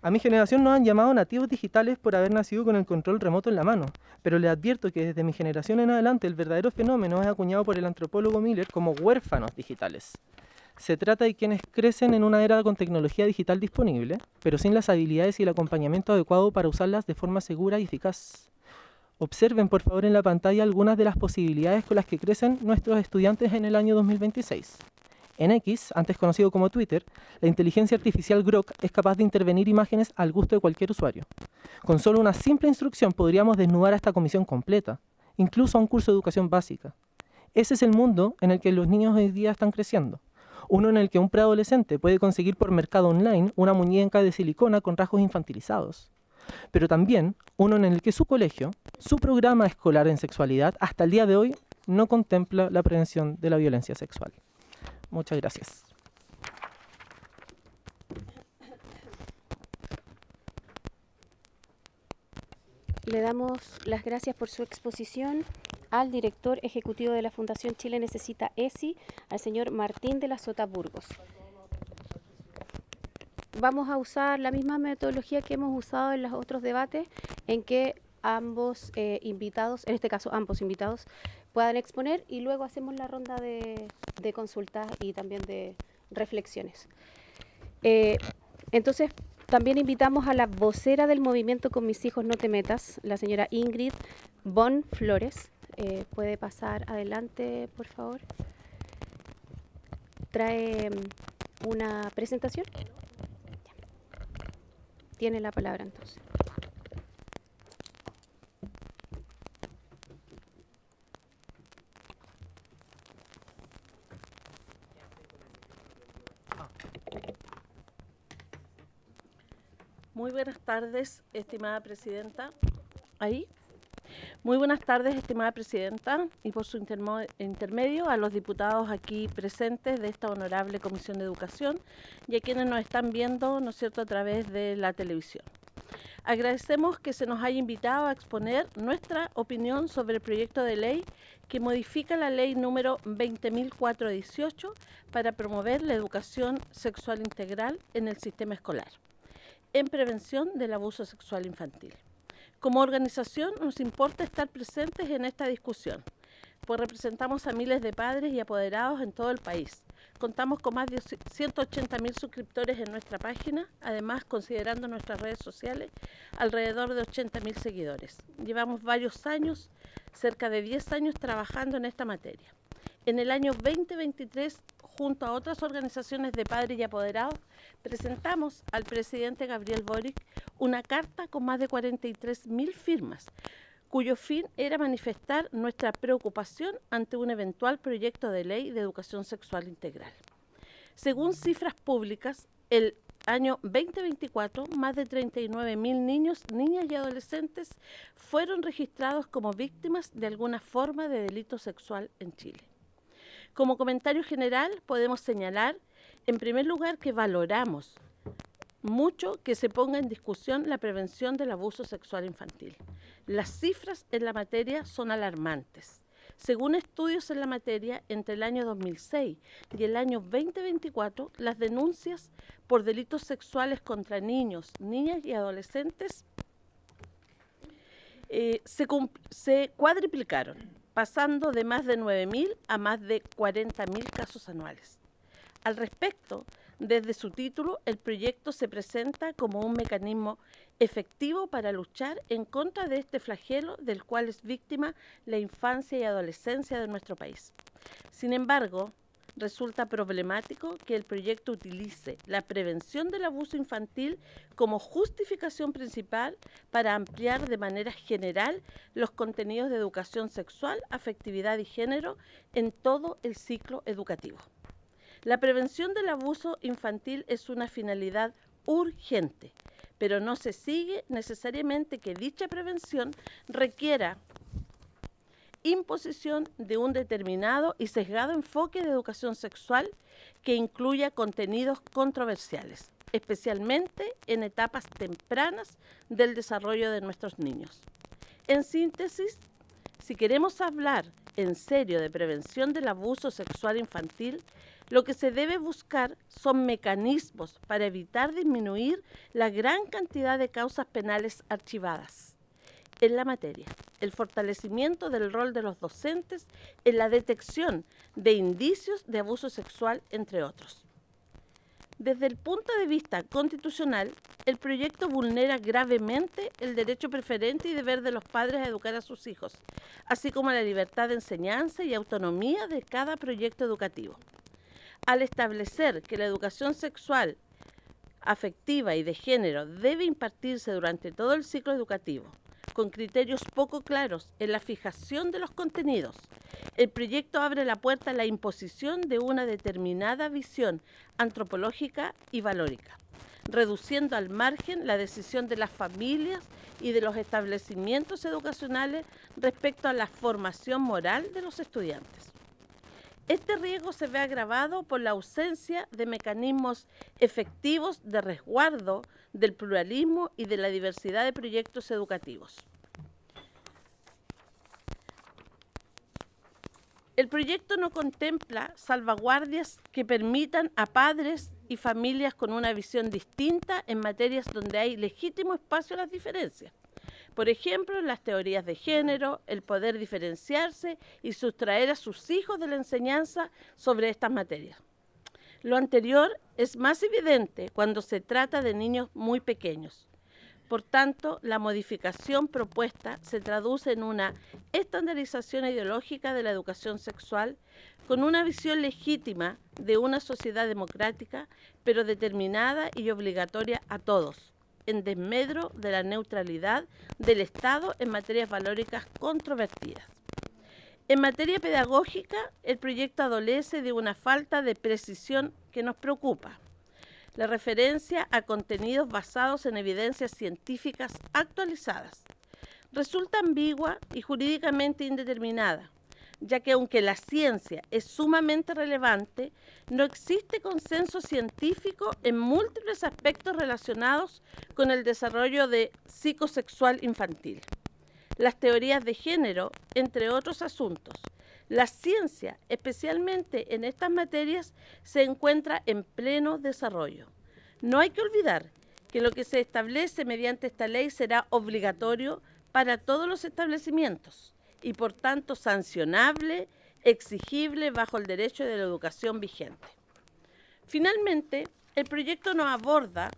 [SPEAKER 14] A mi generación nos han llamado nativos digitales por haber nacido con el control remoto en la mano, pero les advierto que desde mi generación en adelante el verdadero fenómeno es acuñado por el antropólogo Miller como huérfanos digitales. Se trata de quienes crecen en una era con tecnología digital disponible, pero sin las habilidades y el acompañamiento adecuado para usarlas de forma segura y eficaz. Observen por favor en la pantalla algunas de las posibilidades con las que crecen nuestros estudiantes en el año 2026. En X, antes conocido como Twitter, la inteligencia artificial Grok es capaz de intervenir imágenes al gusto de cualquier usuario. Con solo una simple instrucción podríamos desnudar a esta comisión completa, incluso a un curso de educación básica. Ese es el mundo en el que los niños hoy día están creciendo. Uno en el que un preadolescente puede conseguir por mercado online una muñeca de silicona con rasgos infantilizados. Pero también uno en el que su colegio, su programa escolar en sexualidad, hasta el día de hoy no contempla la prevención de la violencia sexual. Muchas gracias.
[SPEAKER 1] Le damos las gracias por su exposición al director ejecutivo de la Fundación Chile Necesita ESI, al señor Martín de la Sota Burgos. Vamos a usar la misma metodología que hemos usado en los otros debates, en que ambos invitados, en este caso ambos invitados, puedan exponer y luego hacemos la ronda de consultas y también de reflexiones. Entonces, también invitamos a la vocera del movimiento Con Mis Hijos No Te Metas, la señora Ingrid Bon Flores. ¿Puede pasar adelante, por favor? ¿Trae una presentación? Tiene la palabra entonces.
[SPEAKER 15] Muy buenas tardes, estimada presidenta. ¿Ahí? Muy buenas tardes, estimada presidenta, y por su intermedio a los diputados aquí presentes de esta honorable Comisión de Educación y a quienes nos están viendo, ¿no es cierto?, a través de la televisión. Agradecemos que se nos haya invitado a exponer nuestra opinión sobre el proyecto de ley que modifica la ley número 20.418 para promover la educación sexual integral en el sistema escolar, en prevención del abuso sexual infantil. Como organización nos importa estar presentes en esta discusión, pues representamos a miles de padres y apoderados en todo el país. Contamos con más de 180.000 suscriptores en nuestra página, además, considerando nuestras redes sociales, alrededor de 80.000 seguidores. Llevamos varios años, cerca de 10 años, trabajando en esta materia. En el año 2023, junto a otras organizaciones de padres y apoderados, presentamos al presidente Gabriel Boric una carta con más de 43.000 firmas, cuyo fin era manifestar nuestra preocupación ante un eventual proyecto de ley de educación sexual integral. Según cifras públicas, el año 2024, más de 39.000 niños, niñas y adolescentes fueron registrados como víctimas de alguna forma de delito sexual en Chile. Como comentario general, podemos señalar, en primer lugar, que valoramos mucho que se ponga en discusión la prevención del abuso sexual infantil. Las cifras en la materia son alarmantes. Según estudios en la materia, entre el año 2006 y el año 2024, las denuncias por delitos sexuales contra niños, niñas y adolescentes se cuadriplicaron, pasando de más de 9.000 a más de 40.000 casos anuales. Al respecto, desde su título, el proyecto se presenta como un mecanismo efectivo para luchar en contra de este flagelo del cual es víctima la infancia y adolescencia de nuestro país. Sin embargo, resulta problemático que el proyecto utilice la prevención del abuso infantil como justificación principal para ampliar de manera general los contenidos de educación sexual, afectividad y género en todo el ciclo educativo. La prevención del abuso infantil es una finalidad urgente, pero no se sigue necesariamente que dicha prevención requiera imposición de un determinado y sesgado enfoque de educación sexual que incluya contenidos controversiales, especialmente en etapas tempranas del desarrollo de nuestros niños. En síntesis, si queremos hablar en serio de prevención del abuso sexual infantil, lo que se debe buscar son mecanismos para evitar disminuir la gran cantidad de causas penales archivadas en la materia, el fortalecimiento del rol de los docentes en la detección de indicios de abuso sexual, entre otros. Desde el punto de vista constitucional, el proyecto vulnera gravemente el derecho preferente y deber de los padres a educar a sus hijos, así como la libertad de enseñanza y autonomía de cada proyecto educativo. Al establecer que la educación sexual, afectiva y de género debe impartirse durante todo el ciclo educativo, con criterios poco claros en la fijación de los contenidos, el proyecto abre la puerta a la imposición de una determinada visión antropológica y valórica, reduciendo al margen la decisión de las familias y de los establecimientos educacionales respecto a la formación moral de los estudiantes. Este riesgo se ve agravado por la ausencia de mecanismos efectivos de resguardo del pluralismo y de la diversidad de proyectos educativos. El proyecto no contempla salvaguardias que permitan a padres y familias con una visión distinta en materias donde hay legítimo espacio a las diferencias. Por ejemplo, las teorías de género, el poder diferenciarse y sustraer a sus hijos de la enseñanza sobre estas materias. Lo anterior es más evidente cuando se trata de niños muy pequeños. Por tanto, la modificación propuesta se traduce en una estandarización ideológica de la educación sexual con una visión legítima de una sociedad democrática, pero determinada y obligatoria a todos, en desmedro de la neutralidad del Estado en materias valóricas controvertidas. En materia pedagógica, el proyecto adolece de una falta de precisión que nos preocupa. La referencia a contenidos basados en evidencias científicas actualizadas resulta ambigua y jurídicamente indeterminada, ya que aunque la ciencia es sumamente relevante, no existe consenso científico en múltiples aspectos relacionados con el desarrollo de psicosexual infantil, las teorías de género, entre otros asuntos. La ciencia, especialmente en estas materias, se encuentra en pleno desarrollo. No hay que olvidar que lo que se establece mediante esta ley será obligatorio para todos los establecimientos y por tanto sancionable, exigible bajo el derecho de la educación vigente. Finalmente, el proyecto no aborda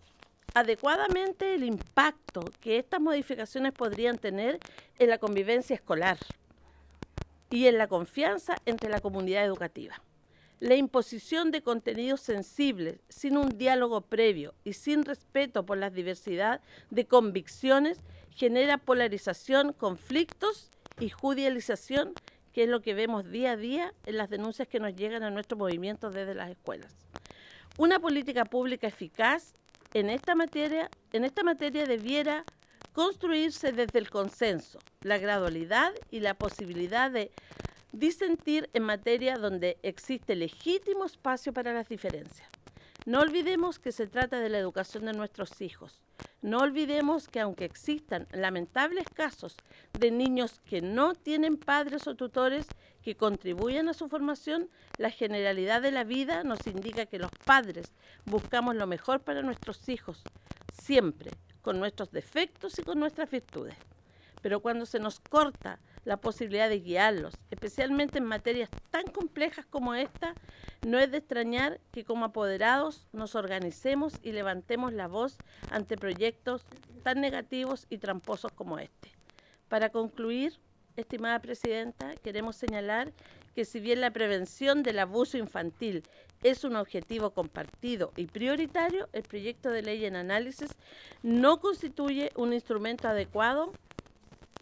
[SPEAKER 15] adecuadamente el impacto que estas modificaciones podrían tener en la convivencia escolar y en la confianza entre la comunidad educativa. La imposición de contenidos sensibles sin un diálogo previo y sin respeto por la diversidad de convicciones genera polarización, conflictos y judicialización, que es lo que vemos día a día en las denuncias que nos llegan a nuestro movimiento desde las escuelas. Una política pública eficaz en esta materia debiera construirse desde el consenso, la gradualidad y la posibilidad de disentir en materia donde existe legítimo espacio para las diferencias. No olvidemos que se trata de la educación de nuestros hijos. No olvidemos que aunque existan lamentables casos de niños que no tienen padres o tutores que contribuyan a su formación, la generalidad de la vida nos indica que los padres buscamos lo mejor para nuestros hijos, siempre, con nuestros defectos y con nuestras virtudes. Pero cuando se nos corta la posibilidad de guiarlos, especialmente en materias tan complejas como esta, no es de extrañar que como apoderados nos organicemos y levantemos la voz ante proyectos tan negativos y tramposos como este. Para concluir, estimada Presidenta, queremos señalar que si bien la prevención del abuso infantil es un objetivo compartido y prioritario, el proyecto de ley en análisis no constituye un instrumento adecuado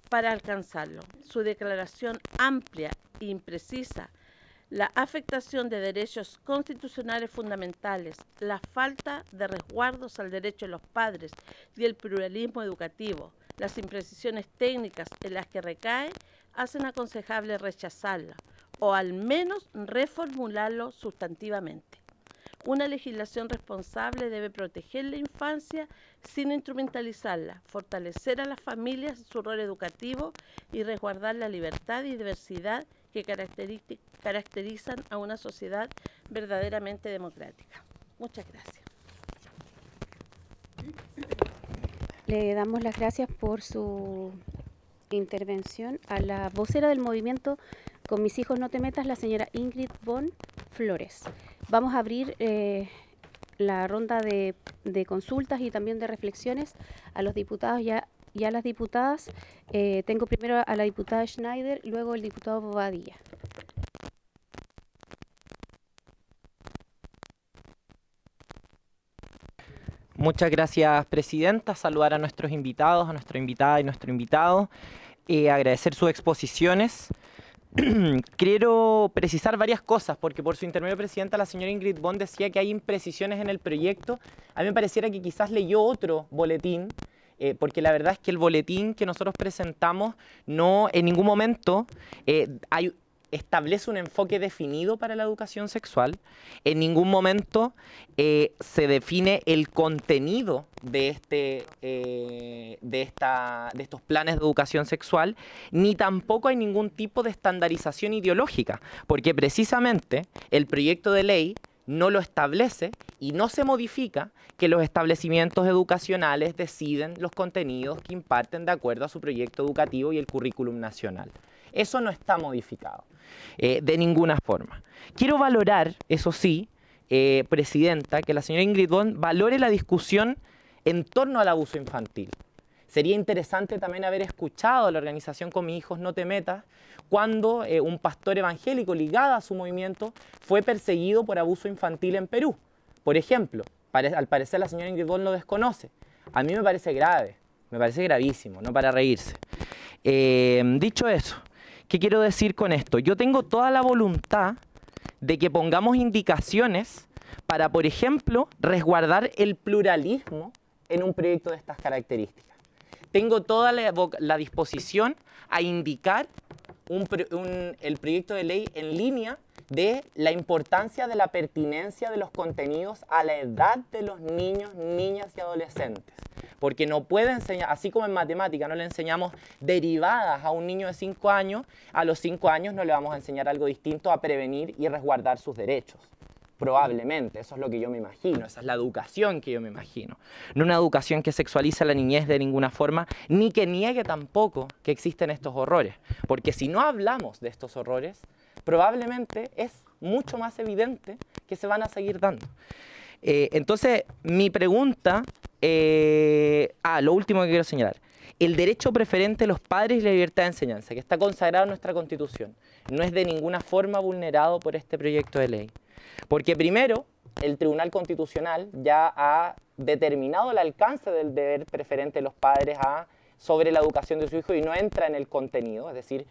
[SPEAKER 15] para alcanzarlo. Su declaración amplia e imprecisa, la afectación de derechos constitucionales fundamentales, la falta de resguardos al derecho de los padres y el pluralismo educativo, las imprecisiones técnicas en las que recae, hacen aconsejable rechazarla o al menos reformularlo sustantivamente. Una legislación responsable debe proteger la infancia sin instrumentalizarla, fortalecer a las familias su rol educativo y resguardar la libertad y diversidad que caracterizan a una sociedad verdaderamente democrática. Muchas gracias.
[SPEAKER 1] Le damos las gracias por su intervención a la vocera del movimiento Con mis hijos no te metas, la señora Ingrid Von Flores. Vamos a abrir la ronda de consultas y también de reflexiones a los diputados y a las diputadas. Tengo primero a la diputada Schneider, luego el diputado Bobadilla.
[SPEAKER 3] Muchas gracias, Presidenta. Saludar a nuestros invitados, a nuestra invitada y nuestro invitado. Agradecer sus exposiciones. Quiero precisar varias cosas, porque por su intermedio, Presidenta, la señora Ingrid Von decía que hay imprecisiones en el proyecto. A mí me pareciera que quizás leyó otro boletín, porque la verdad es que el boletín que nosotros presentamos no en ningún momento establece un enfoque definido para la educación sexual. En ningún momento se define el contenido de estos planes de educación sexual, ni tampoco hay ningún tipo de estandarización ideológica, porque precisamente el proyecto de ley no lo establece y no se modifica que los establecimientos educacionales deciden los contenidos que imparten de acuerdo a su proyecto educativo y el currículum nacional. Eso no está modificado de ninguna forma. Quiero valorar, eso sí, Presidenta, que la señora Ingrid Von valore la discusión en torno al abuso infantil. Sería interesante también haber escuchado a la organización Con mis hijos no te metas cuando un pastor evangélico ligado a su movimiento fue perseguido por abuso infantil en Perú. Por ejemplo, al parecer la señora Ingrid Von lo desconoce. A mí me parece grave, me parece gravísimo, no para reírse. Dicho eso, ¿qué quiero decir con esto? Yo tengo toda la voluntad de que pongamos indicaciones para, por ejemplo, resguardar el pluralismo en un proyecto de estas características. Tengo toda la disposición a indicar el proyecto de ley en línea de la importancia de la pertinencia de los contenidos a la edad de los niños, niñas y adolescentes. Porque no puede enseñar, así como en matemática no le enseñamos derivadas a un niño de 5 años, a los 5 años no le vamos a enseñar algo distinto a prevenir y resguardar sus derechos. Probablemente, eso es lo que yo me imagino, esa es la educación que yo me imagino. No una educación que sexualiza a la niñez de ninguna forma, ni que niegue tampoco que existen estos horrores. Porque si no hablamos de estos horrores, probablemente es mucho más evidente que se van a seguir dando. Entonces, mi pregunta, lo último que quiero señalar, el derecho preferente de los padres y la libertad de enseñanza, que está consagrado en nuestra Constitución, no es de ninguna forma vulnerado por este proyecto de ley. Porque primero, el Tribunal Constitucional ya ha determinado el alcance del deber preferente de los padres sobre la educación de su hijo y no entra en el contenido. Es decir,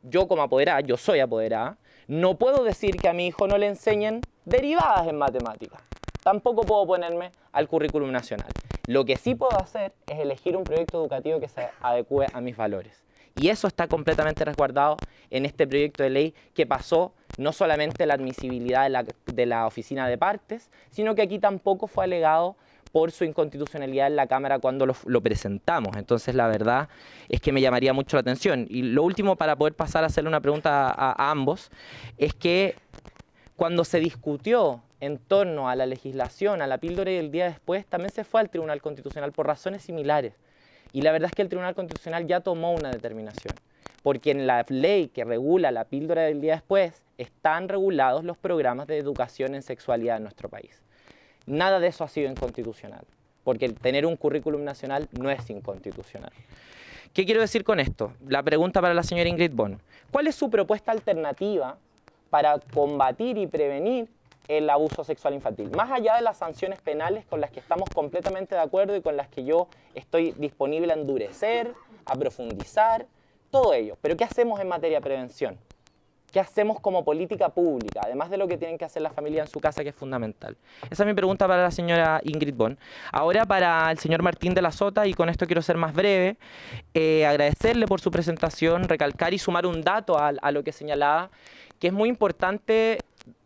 [SPEAKER 3] yo como apoderada, yo soy apoderada, no puedo decir que a mi hijo no le enseñen derivadas en matemáticas. Tampoco puedo ponerme al currículum nacional. Lo que sí puedo hacer es elegir un proyecto educativo que se adecue a mis valores. Y eso está completamente resguardado en este proyecto de ley que pasó no solamente la admisibilidad de la oficina de partes, sino que aquí tampoco fue alegado por su inconstitucionalidad en la Cámara cuando lo presentamos. Entonces, la verdad es que me llamaría mucho la atención. Y lo último, para poder pasar a hacerle una pregunta a ambos, es que cuando se discutió en torno a la legislación, a la píldora y el día después, también se fue al Tribunal Constitucional por razones similares. Y la verdad es que el Tribunal Constitucional ya tomó una determinación, porque en la ley que regula la píldora del día después están regulados los programas de educación en sexualidad en nuestro país. Nada de eso ha sido inconstitucional, porque el tener un currículum nacional no es inconstitucional. ¿Qué quiero decir con esto? La pregunta para la señora Ingrid Bon. ¿Cuál es su propuesta alternativa para combatir y prevenir el abuso sexual infantil? Más allá de las sanciones penales con las que estamos completamente de acuerdo y con las que yo estoy disponible a endurecer, a profundizar, todo ello. Pero ¿qué hacemos en materia de prevención? ¿Qué hacemos como política pública? Además de lo que tienen que hacer las familias en su casa, que es fundamental. Esa es mi pregunta para la señora Ingrid Bon. Ahora para el señor Martín de la Sota, y con esto quiero ser más breve, agradecerle por su presentación, recalcar y sumar un dato a lo que señalaba, que es muy importante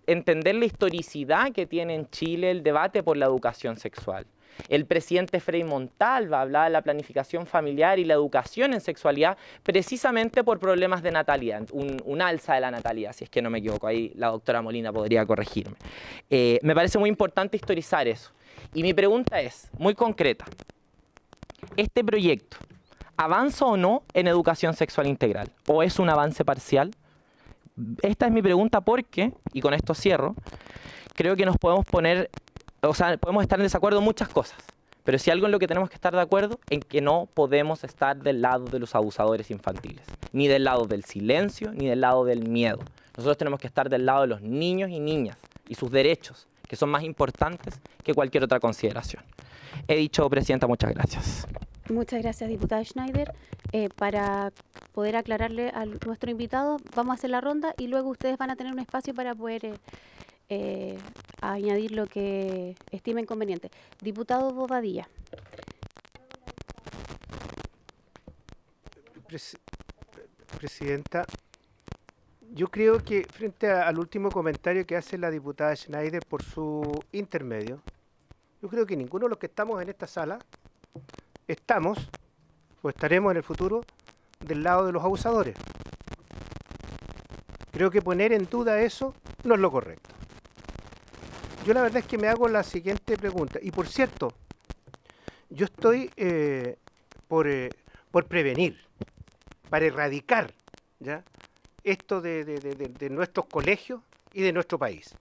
[SPEAKER 3] entender la historicidad que tiene en Chile el debate por la educación sexual. El presidente Frei Montalva hablaba de la planificación familiar y la educación en sexualidad precisamente por problemas de natalidad, un alza de la natalidad, si es que no me equivoco, ahí la doctora Molina podría corregirme. Me parece muy importante historizar eso. Y mi pregunta es, muy concreta, ¿este proyecto avanza o no en educación sexual integral? ¿O es un avance parcial? Esta es mi pregunta porque, y con esto cierro, creo que nos podemos poner, o sea, podemos estar en desacuerdo en muchas cosas, pero si algo en lo que tenemos que estar de acuerdo, en que no podemos estar del lado de los abusadores infantiles, ni del lado del silencio, ni del lado del miedo. Nosotros tenemos que estar del lado de los niños y niñas y sus derechos, que son más importantes que cualquier otra consideración. He dicho, Presidenta, muchas gracias.
[SPEAKER 1] Muchas gracias, diputada Schneider. Para poder aclararle a nuestro invitado, vamos a hacer la ronda y luego ustedes van a tener un espacio para poder añadir lo que estimen conveniente. Diputado Bobadilla.
[SPEAKER 4] Presidenta, yo creo que frente al último comentario que hace la diputada Schneider por su intermedio, yo creo que ninguno de los que estamos en esta sala estamos o estaremos en el futuro del lado de los abusadores. Creo que poner en duda eso no es lo correcto. Yo la verdad es que me hago la siguiente pregunta. Y por cierto, yo estoy por prevenir, para erradicar, ¿ya?, esto de nuestros colegios y de nuestro país.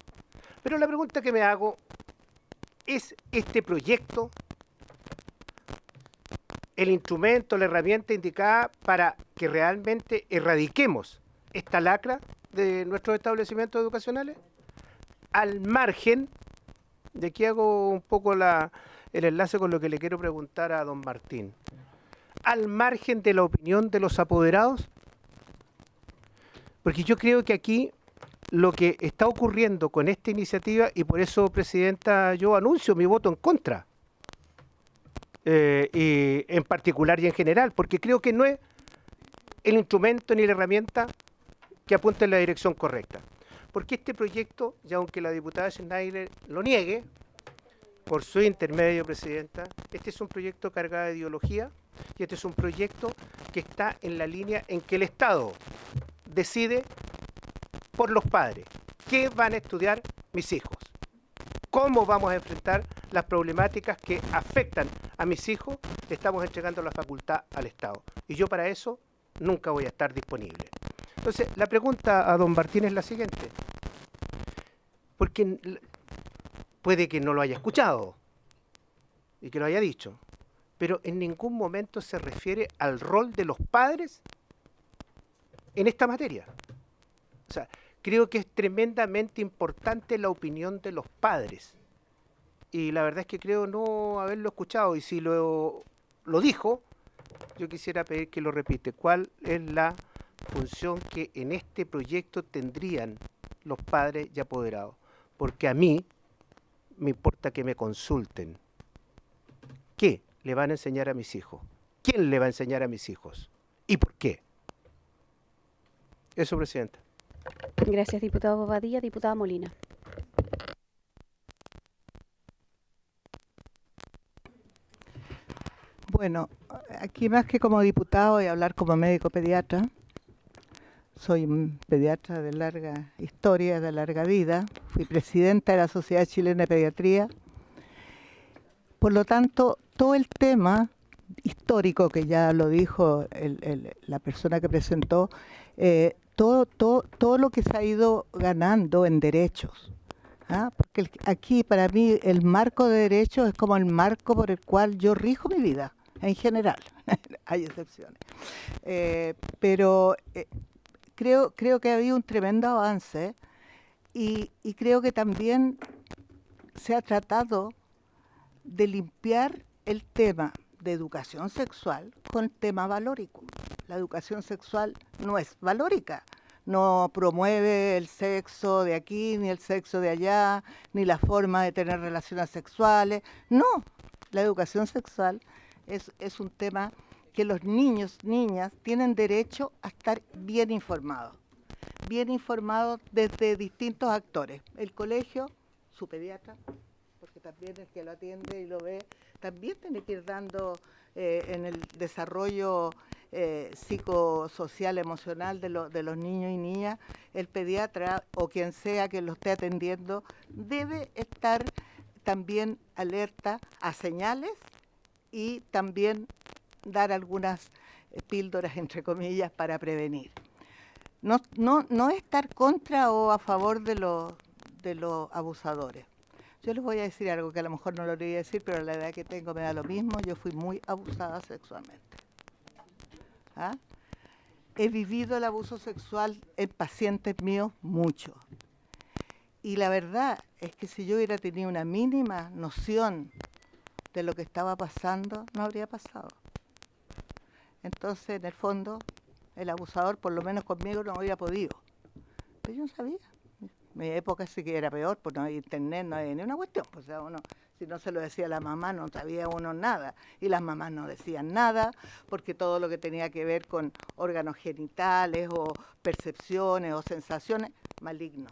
[SPEAKER 4] Pero la pregunta que me hago es, ¿este proyecto el instrumento, la herramienta indicada para que realmente erradiquemos esta lacra de nuestros establecimientos educacionales? Al margen, de aquí hago un poco el enlace con lo que le quiero preguntar a don Martín, al margen de la opinión de los apoderados, porque yo creo que aquí lo que está ocurriendo con esta iniciativa, y por eso, Presidenta, yo anuncio mi voto en contra, y en particular y en general, porque creo que no es el instrumento ni la herramienta que apunta en la dirección correcta. Porque este proyecto, y aunque la diputada Schneider lo niegue, por su intermedio, Presidenta, este es un proyecto cargado de ideología y este es un proyecto que está en la línea en que el Estado decide por los padres qué van a estudiar mis hijos, cómo vamos a enfrentar las problemáticas que afectan a mis hijos. Le estamos entregando la facultad al Estado y yo para eso nunca voy a estar disponible. Entonces, la pregunta a don Martín es la siguiente, porque puede que no lo haya escuchado y que lo haya dicho, pero en ningún momento se refiere al rol de los padres en esta materia. O sea, creo que es tremendamente importante la opinión de los padres y la verdad es que creo no haberlo escuchado, y si lo dijo, yo quisiera pedir que lo repite. ¿Cuál es la función que en este proyecto tendrían los padres y apoderados? Porque a mí me importa que me consulten. ¿Qué le van a enseñar a mis hijos? ¿Quién le va a enseñar a mis hijos? ¿Y por qué? Eso, Presidenta.
[SPEAKER 1] Gracias, diputado Bobadilla. Diputada Molina.
[SPEAKER 5] Bueno, aquí más que como diputado voy a hablar como médico pediatra. Soy un pediatra de larga historia, de larga vida. Fui presidenta de la Sociedad Chilena de Pediatría. Por lo tanto, todo el tema histórico, que ya lo dijo la persona que presentó, todo lo que se ha ido ganando en derechos. Porque aquí para mí el marco de derechos es como el marco por el cual yo rijo mi vida, en general. Hay excepciones. Pero creo que ha habido un tremendo avance y creo que también se ha tratado de limpiar el tema de educación sexual con el tema valórico. La educación sexual no es valórica, no promueve el sexo de aquí, ni el sexo de allá, ni la forma de tener relaciones sexuales. No, la educación sexual es un tema que los niños, niñas, tienen derecho a estar bien informados desde distintos actores. El colegio, su pediatra, porque también el que lo atiende y lo ve, también tiene que ir dando en el desarrollo psicosocial, emocional de los niños y niñas. El pediatra o quien sea que lo esté atendiendo debe estar también alerta a señales y también dar algunas píldoras, entre comillas, para prevenir. No estar contra o a favor de los abusadores. Yo les voy a decir algo que a lo mejor no lo debería decir, pero a la edad que tengo me da lo mismo. Yo fui muy abusada sexualmente. He vivido el abuso sexual en pacientes míos mucho. Y la verdad es que si yo hubiera tenido una mínima noción de lo que estaba pasando, no habría pasado. Entonces, en el fondo, el abusador, por lo menos conmigo, no había podido. Pero yo no sabía. Mi época sí que era peor, pues no había internet, no había ni una cuestión. Pues, o sea, uno, si no se lo decía a la mamá, no sabía uno nada. Y las mamás no decían nada, porque todo lo que tenía que ver con órganos genitales o percepciones o sensaciones, maligno.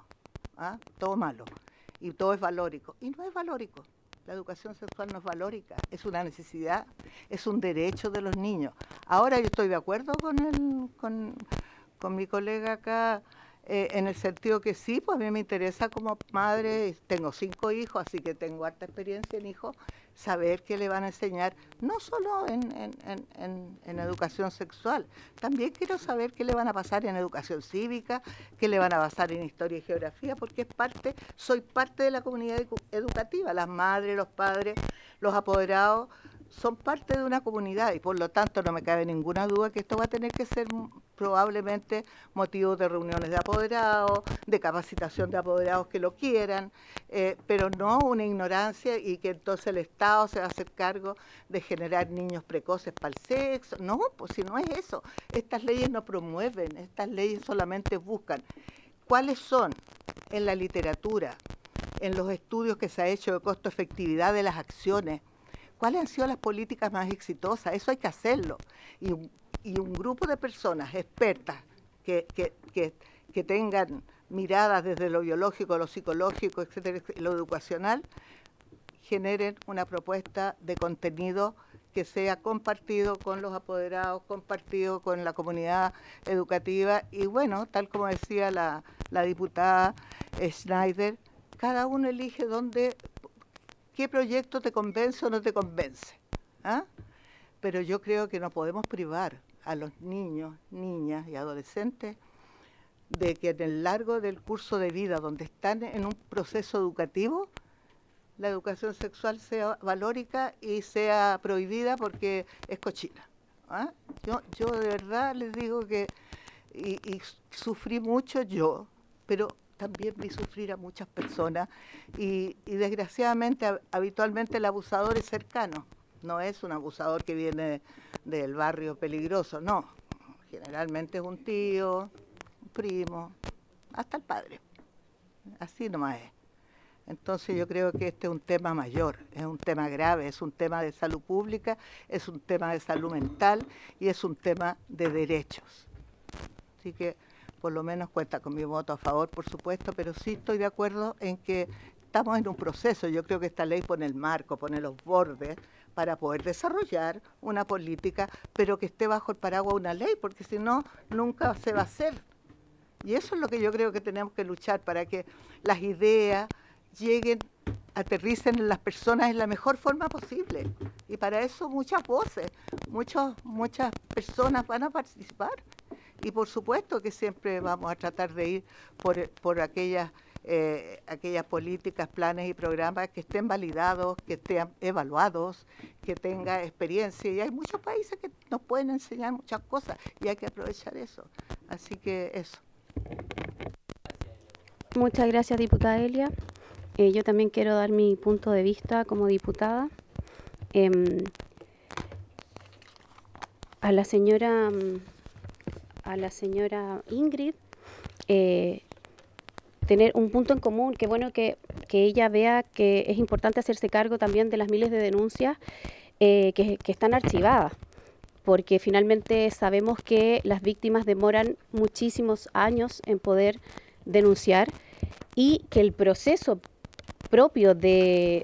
[SPEAKER 5] Todo malo. Y todo es valórico. Y no es valórico. La educación sexual no es valórica, es una necesidad, es un derecho de los niños. Ahora yo estoy de acuerdo con mi colega acá, en el sentido que sí, pues a mí me interesa como madre, tengo 5 hijos, así que tengo harta experiencia en hijos, saber qué le van a enseñar, no solo en educación sexual, también quiero saber qué le van a pasar en educación cívica, qué le van a pasar en historia y geografía, porque soy parte de la comunidad educativa, las madres, los padres, los apoderados, son parte de una comunidad y por lo tanto no me cabe ninguna duda que esto va a tener que ser probablemente motivo de reuniones de apoderados, de capacitación de apoderados que lo quieran, pero no una ignorancia y que entonces el Estado se va a hacer cargo de generar niños precoces para el sexo. No, pues si no es eso. Estas leyes no promueven, estas leyes solamente buscan cuáles son en la literatura, en los estudios que se ha hecho de costo-efectividad de las acciones, ¿cuáles han sido las políticas más exitosas? Eso hay que hacerlo. Y un grupo de personas expertas que tengan miradas desde lo biológico, lo psicológico, etcétera, lo educacional, generen una propuesta de contenido que sea compartido con los apoderados, compartido con la comunidad educativa. Y bueno, tal como decía la diputada Schneider, cada uno elige qué proyecto te convence o no te convence. Pero yo creo que no podemos privar a los niños, niñas y adolescentes de que en el largo del curso de vida, donde están en un proceso educativo, la educación sexual sea valórica y sea prohibida porque es cochina. Yo de verdad les digo que y sufrí mucho yo, pero también vi sufrir a muchas personas y desgraciadamente habitualmente el abusador es cercano, no es un abusador que viene del barrio peligroso, no, generalmente es un tío, un primo, hasta el padre, así nomás es. Entonces yo creo que este es un tema mayor, es un tema grave, es un tema de salud pública, es un tema de salud mental y es un tema de derechos. Así que por lo menos cuenta con mi voto a favor, por supuesto, pero sí estoy de acuerdo en que estamos en un proceso. Yo creo que esta ley pone el marco, pone los bordes para poder desarrollar una política, pero que esté bajo el paraguas de una ley, porque si no, nunca se va a hacer. Y eso es lo que yo creo que tenemos que luchar, para que las ideas lleguen, aterricen en las personas en la mejor forma posible. Y para eso muchas voces, muchas personas van a participar. Y por supuesto que siempre vamos a tratar de ir por aquellas políticas, planes y programas que estén validados, que estén evaluados, que tengan experiencia. Y hay muchos países que nos pueden enseñar muchas cosas y hay que aprovechar eso. Así que eso.
[SPEAKER 1] Muchas gracias, diputada Elia. Yo también quiero dar mi punto de vista como diputada. A la señora Ingrid, tener un punto en común, que bueno que ella vea que es importante hacerse cargo también de las miles de denuncias que están archivadas, porque finalmente sabemos que las víctimas demoran muchísimos años en poder denunciar y que el proceso propio de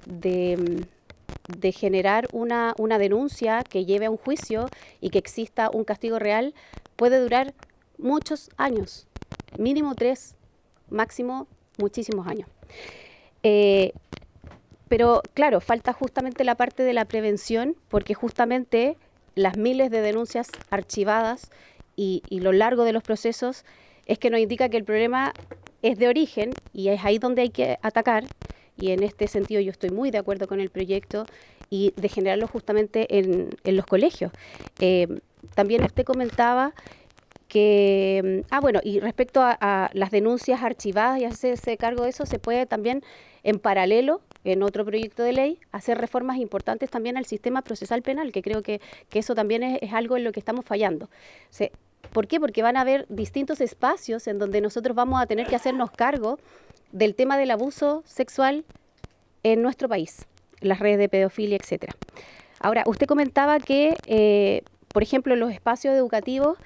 [SPEAKER 1] generar una denuncia que lleve a un juicio y que exista un castigo real puede durar muchos años, mínimo 3, máximo muchísimos años. Pero claro, falta justamente la parte de la prevención, porque justamente las miles de denuncias archivadas y lo largo de los procesos es que nos indica que el problema es de origen y es ahí donde hay que atacar. Y en este sentido yo estoy muy de acuerdo con el proyecto y de generarlo justamente en los colegios. También usted comentaba que, bueno, y respecto a las denuncias archivadas y hacerse cargo de eso, se puede también en paralelo, en otro proyecto de ley, hacer reformas importantes también al sistema procesal penal, que creo que eso también es algo en lo que estamos fallando. ¿Por qué? Porque van a haber distintos espacios en donde nosotros vamos a tener que hacernos cargo del tema del abuso sexual en nuestro país, las redes de pedofilia, etcétera. Ahora, usted comentaba que, por ejemplo, en los espacios educativos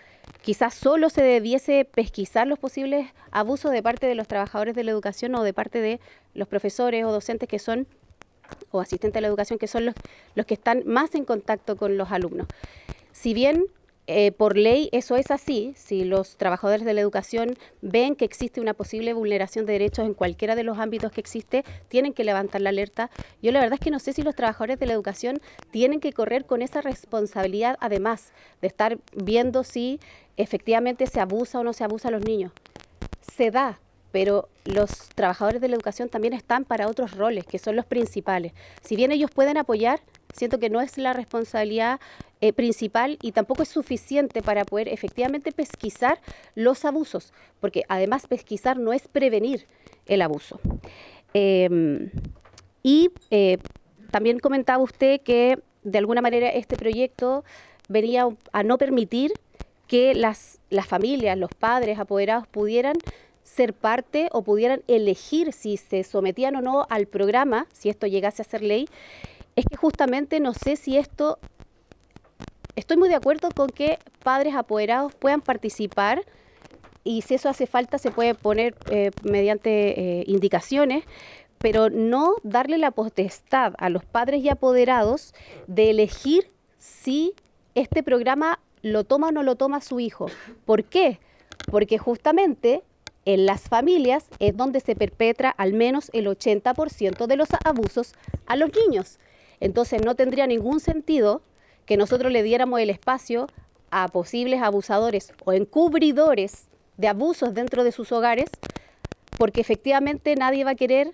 [SPEAKER 1] quizás solo se debiese pesquisar los posibles abusos de parte de los trabajadores de la educación o de parte de los profesores o docentes que son, o asistentes de la educación, que son los que están más en contacto con los alumnos. Si bien por ley eso es así, si los trabajadores de la educación ven que existe una posible vulneración de derechos en cualquiera de los ámbitos que existe, tienen que levantar la alerta. Yo la verdad es que no sé si los trabajadores de la educación tienen que correr con esa responsabilidad, además de estar viendo si efectivamente se abusa o no se abusa a los niños. Se da, pero los trabajadores de la educación también están para otros roles, que son los principales. Si bien ellos pueden apoyar, siento que no es la responsabilidad principal y tampoco es suficiente para poder efectivamente pesquisar los abusos, porque además pesquisar no es prevenir el abuso. También comentaba usted que de alguna manera este proyecto venía a no permitir que las familias, los padres apoderados pudieran ser parte o pudieran elegir si se sometían o no al programa, si esto llegase a ser ley. Es que justamente no sé si estoy muy de acuerdo con que padres apoderados puedan participar y si eso hace falta se puede poner mediante indicaciones, pero no darle la potestad a los padres y apoderados de elegir si este programa lo toma o no lo toma su hijo. ¿Por qué? Porque justamente en las familias es donde se perpetra al menos el 80% de los abusos a los niños. Entonces no tendría ningún sentido que nosotros le diéramos el espacio a posibles abusadores o encubridores de abusos dentro de sus hogares, porque efectivamente nadie va a querer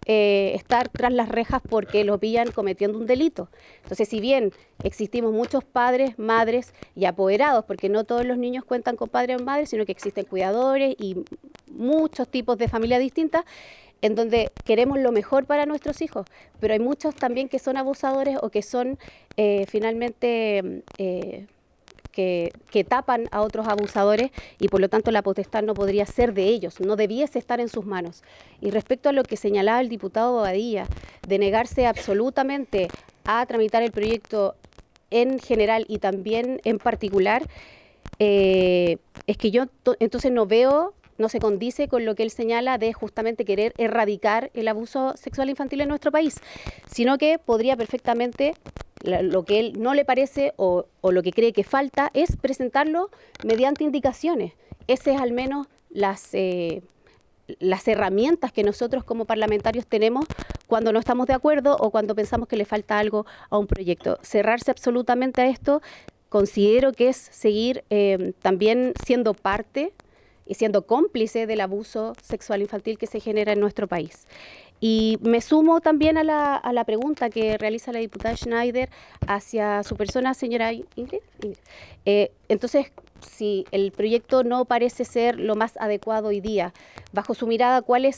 [SPEAKER 1] estar tras las rejas porque lo pillan cometiendo un delito. Entonces, si bien existimos muchos padres, madres y apoderados, porque no todos los niños cuentan con padres o madres, sino que existen cuidadores y muchos tipos de familias distintas, en donde queremos lo mejor para nuestros hijos, pero hay muchos también que son abusadores o que son finalmente que tapan a otros abusadores y por lo tanto la potestad no podría ser de ellos, no debiese estar en sus manos. Y respecto a lo que señalaba el diputado Bobadilla, de negarse absolutamente a tramitar el proyecto en general y también en particular, es que yo entonces no veo, no se condice con lo que él señala de justamente querer erradicar el abuso sexual infantil en nuestro país, sino que podría perfectamente, lo que él no le parece o lo que cree que falta es presentarlo mediante indicaciones. Ese es al menos las herramientas que nosotros como parlamentarios tenemos cuando no estamos de acuerdo o cuando pensamos que le falta algo a un proyecto. Cerrarse absolutamente a esto considero que es seguir también siendo parte y siendo cómplice del abuso sexual infantil que se genera en nuestro país. Y me sumo también a la pregunta que realiza la diputada Schneider hacia su persona, señora Ingrid. Entonces, si el proyecto no parece ser lo más adecuado hoy día, bajo su mirada, ¿cuál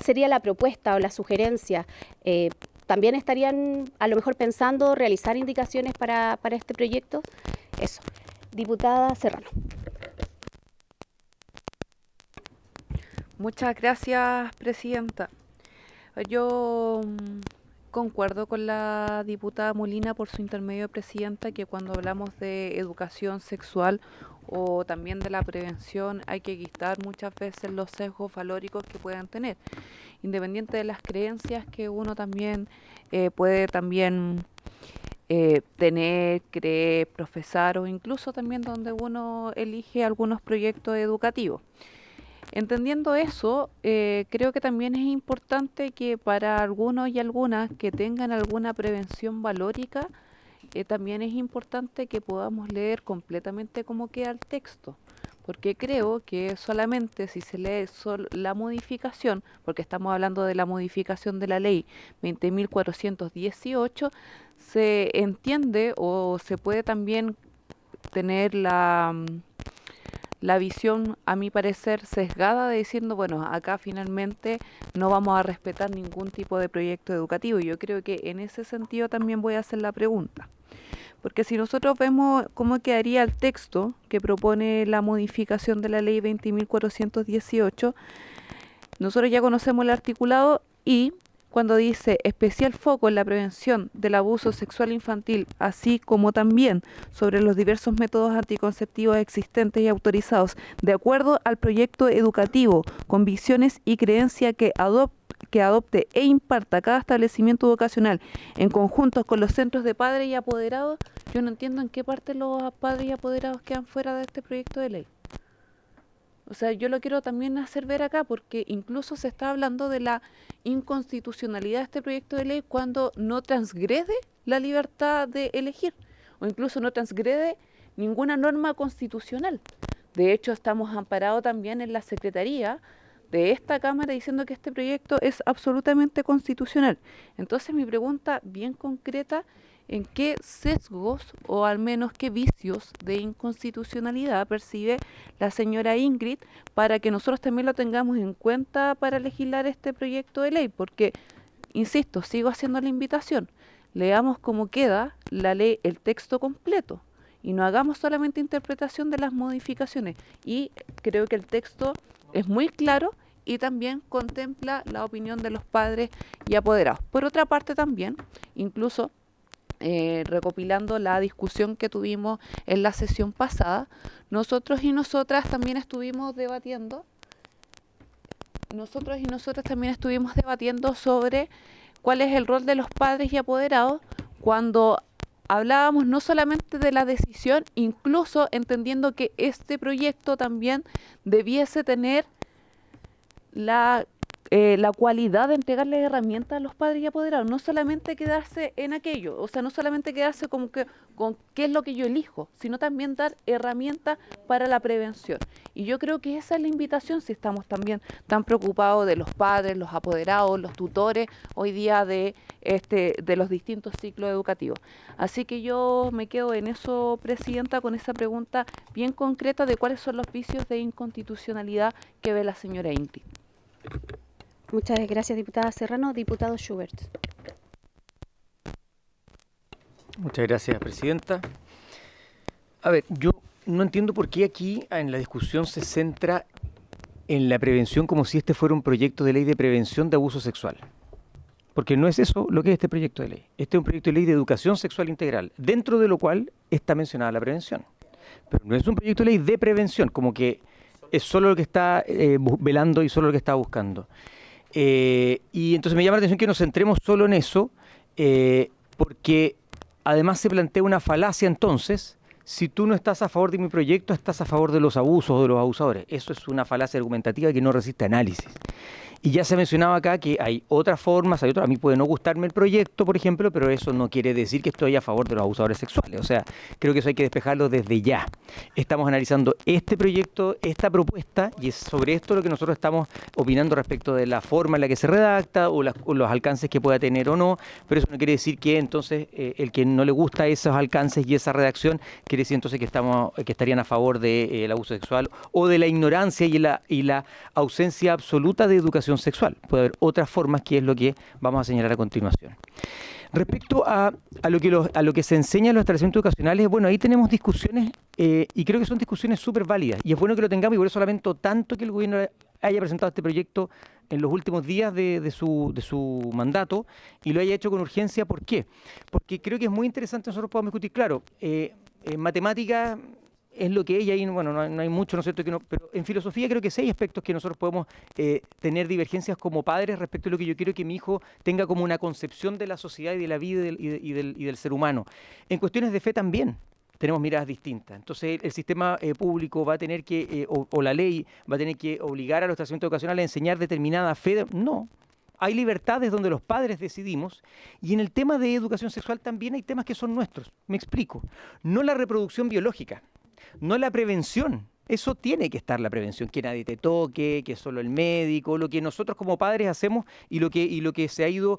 [SPEAKER 1] sería la propuesta o la sugerencia? ¿También estarían a lo mejor pensando realizar indicaciones para este proyecto? Eso. Diputada Serrano.
[SPEAKER 8] Muchas gracias, presidenta. Yo concuerdo con la diputada Molina por su intermedio, presidenta, que cuando hablamos de educación sexual o también de la prevención hay que quitar muchas veces los sesgos valóricos que puedan tener, independiente de las creencias que uno también puede también tener, creer, profesar o incluso también donde uno elige algunos proyectos educativos. Entendiendo eso, creo que también es importante que para algunos y algunas que tengan alguna prevención valórica, también es importante que podamos leer completamente cómo queda el texto, porque creo que solamente si se lee la modificación, porque estamos hablando de la modificación de la ley 20.418, se entiende o se puede también tener la visión, a mi parecer, sesgada de diciendo, bueno, acá finalmente no vamos a respetar ningún tipo de proyecto educativo. Yo creo que en ese sentido también voy a hacer la pregunta. Porque si nosotros vemos cómo quedaría el texto que propone la modificación de la ley 20.418, nosotros ya conocemos el articulado y cuando dice especial foco en la prevención del abuso sexual infantil, así como también sobre los diversos métodos anticonceptivos existentes y autorizados, de acuerdo al proyecto educativo, con visiones y creencia que adopte e imparta cada establecimiento educacional en conjunto con los centros de padres y apoderados, yo no entiendo en qué parte los padres y apoderados quedan fuera de este proyecto de ley. O sea, yo lo quiero también hacer ver acá porque incluso se está hablando de la inconstitucionalidad de este proyecto de ley cuando no transgrede la libertad de elegir o incluso no transgrede ninguna norma constitucional. De hecho, estamos amparados también en la Secretaría de esta Cámara diciendo que este proyecto es absolutamente constitucional. Entonces, mi pregunta bien concreta, ¿en qué sesgos o al menos qué vicios de inconstitucionalidad percibe la señora Ingrid para que nosotros también lo tengamos en cuenta para legislar este proyecto de ley? Porque, insisto, sigo haciendo la invitación, leamos cómo queda la ley, el texto completo y no hagamos solamente interpretación de las modificaciones. Y creo que el texto es muy claro y también contempla la opinión de los padres y apoderados. Por otra parte también, incluso recopilando la discusión que tuvimos en la sesión pasada, nosotros y nosotras también estuvimos debatiendo sobre cuál es el rol de los padres y apoderados cuando hablábamos no solamente de la decisión, incluso entendiendo que este proyecto también debiese tener la cualidad de entregarle herramientas a los padres y apoderados, no solamente quedarse en aquello, o sea, no solamente quedarse como que con qué es lo que yo elijo, sino también dar herramientas para la prevención. Y yo creo que esa es la invitación si estamos también tan preocupados de los padres, los apoderados, los tutores hoy día de los distintos ciclos educativos. Así que yo me quedo en eso, presidenta, con esa pregunta bien concreta de cuáles son los vicios de inconstitucionalidad que ve la señora Ingrid.
[SPEAKER 1] Muchas gracias, diputada Serrano. Diputado Schubert.
[SPEAKER 6] Muchas gracias, presidenta. A ver, yo no entiendo por qué aquí en la discusión se centra en la prevención como si este fuera un proyecto de ley de prevención de abuso sexual. porque no es eso lo que es este proyecto de ley. Este es un proyecto de ley de educación sexual integral, dentro de lo cual está mencionada la prevención. Pero no es un proyecto de ley de prevención, como que es solo lo que está velando y solo lo que está buscando. Y entonces me llama la atención que nos centremos solo en eso, porque además se plantea una falacia entonces. Si tú no estás a favor de mi proyecto, estás a favor de los abusos o de los abusadores. Eso es una falacia argumentativa que no resiste análisis. Y ya se mencionaba acá que hay otras formas, a mí puede no gustarme el proyecto, por ejemplo, pero eso no quiere decir que estoy a favor de los abusadores sexuales. O sea, creo que eso hay que despejarlo desde ya. Estamos analizando este proyecto, esta propuesta, y es sobre esto lo que nosotros estamos opinando respecto de la forma en la que se redacta o los alcances que pueda tener o no, pero eso no quiere decir que entonces el que no le gusta esos alcances y esa redacción, quiere decir entonces que estarían a favor del abuso sexual o de la ignorancia y la ausencia absoluta de educación sexual. Puede haber otras formas, que es lo que vamos a señalar a continuación. Respecto a lo que se enseña en los establecimientos educacionales, bueno, ahí tenemos discusiones y creo que son discusiones súper válidas y es bueno que lo tengamos, y por eso lamento tanto que el gobierno haya presentado este proyecto en los últimos días de su mandato y lo haya hecho con urgencia. ¿Por qué? Porque creo que es muy interesante nosotros podamos discutir, claro, en matemáticas es lo que ella, y bueno, no hay mucho, ¿no es cierto? Pero en filosofía creo que sí hay aspectos que nosotros podemos tener divergencias como padres respecto a lo que yo quiero que mi hijo tenga como una concepción de la sociedad y de la vida y del ser humano. En cuestiones de fe también tenemos miradas distintas. Entonces el sistema público va a tener que, o la ley va a tener que obligar a los establecimientos educacionales a enseñar determinada fe. No. Hay libertades donde los padres decidimos, y en el tema de educación sexual también hay temas que son nuestros. Me explico. No la reproducción biológica. No la prevención, eso tiene que estar la prevención, que nadie te toque, que solo el médico, lo que nosotros como padres hacemos y lo que se ha ido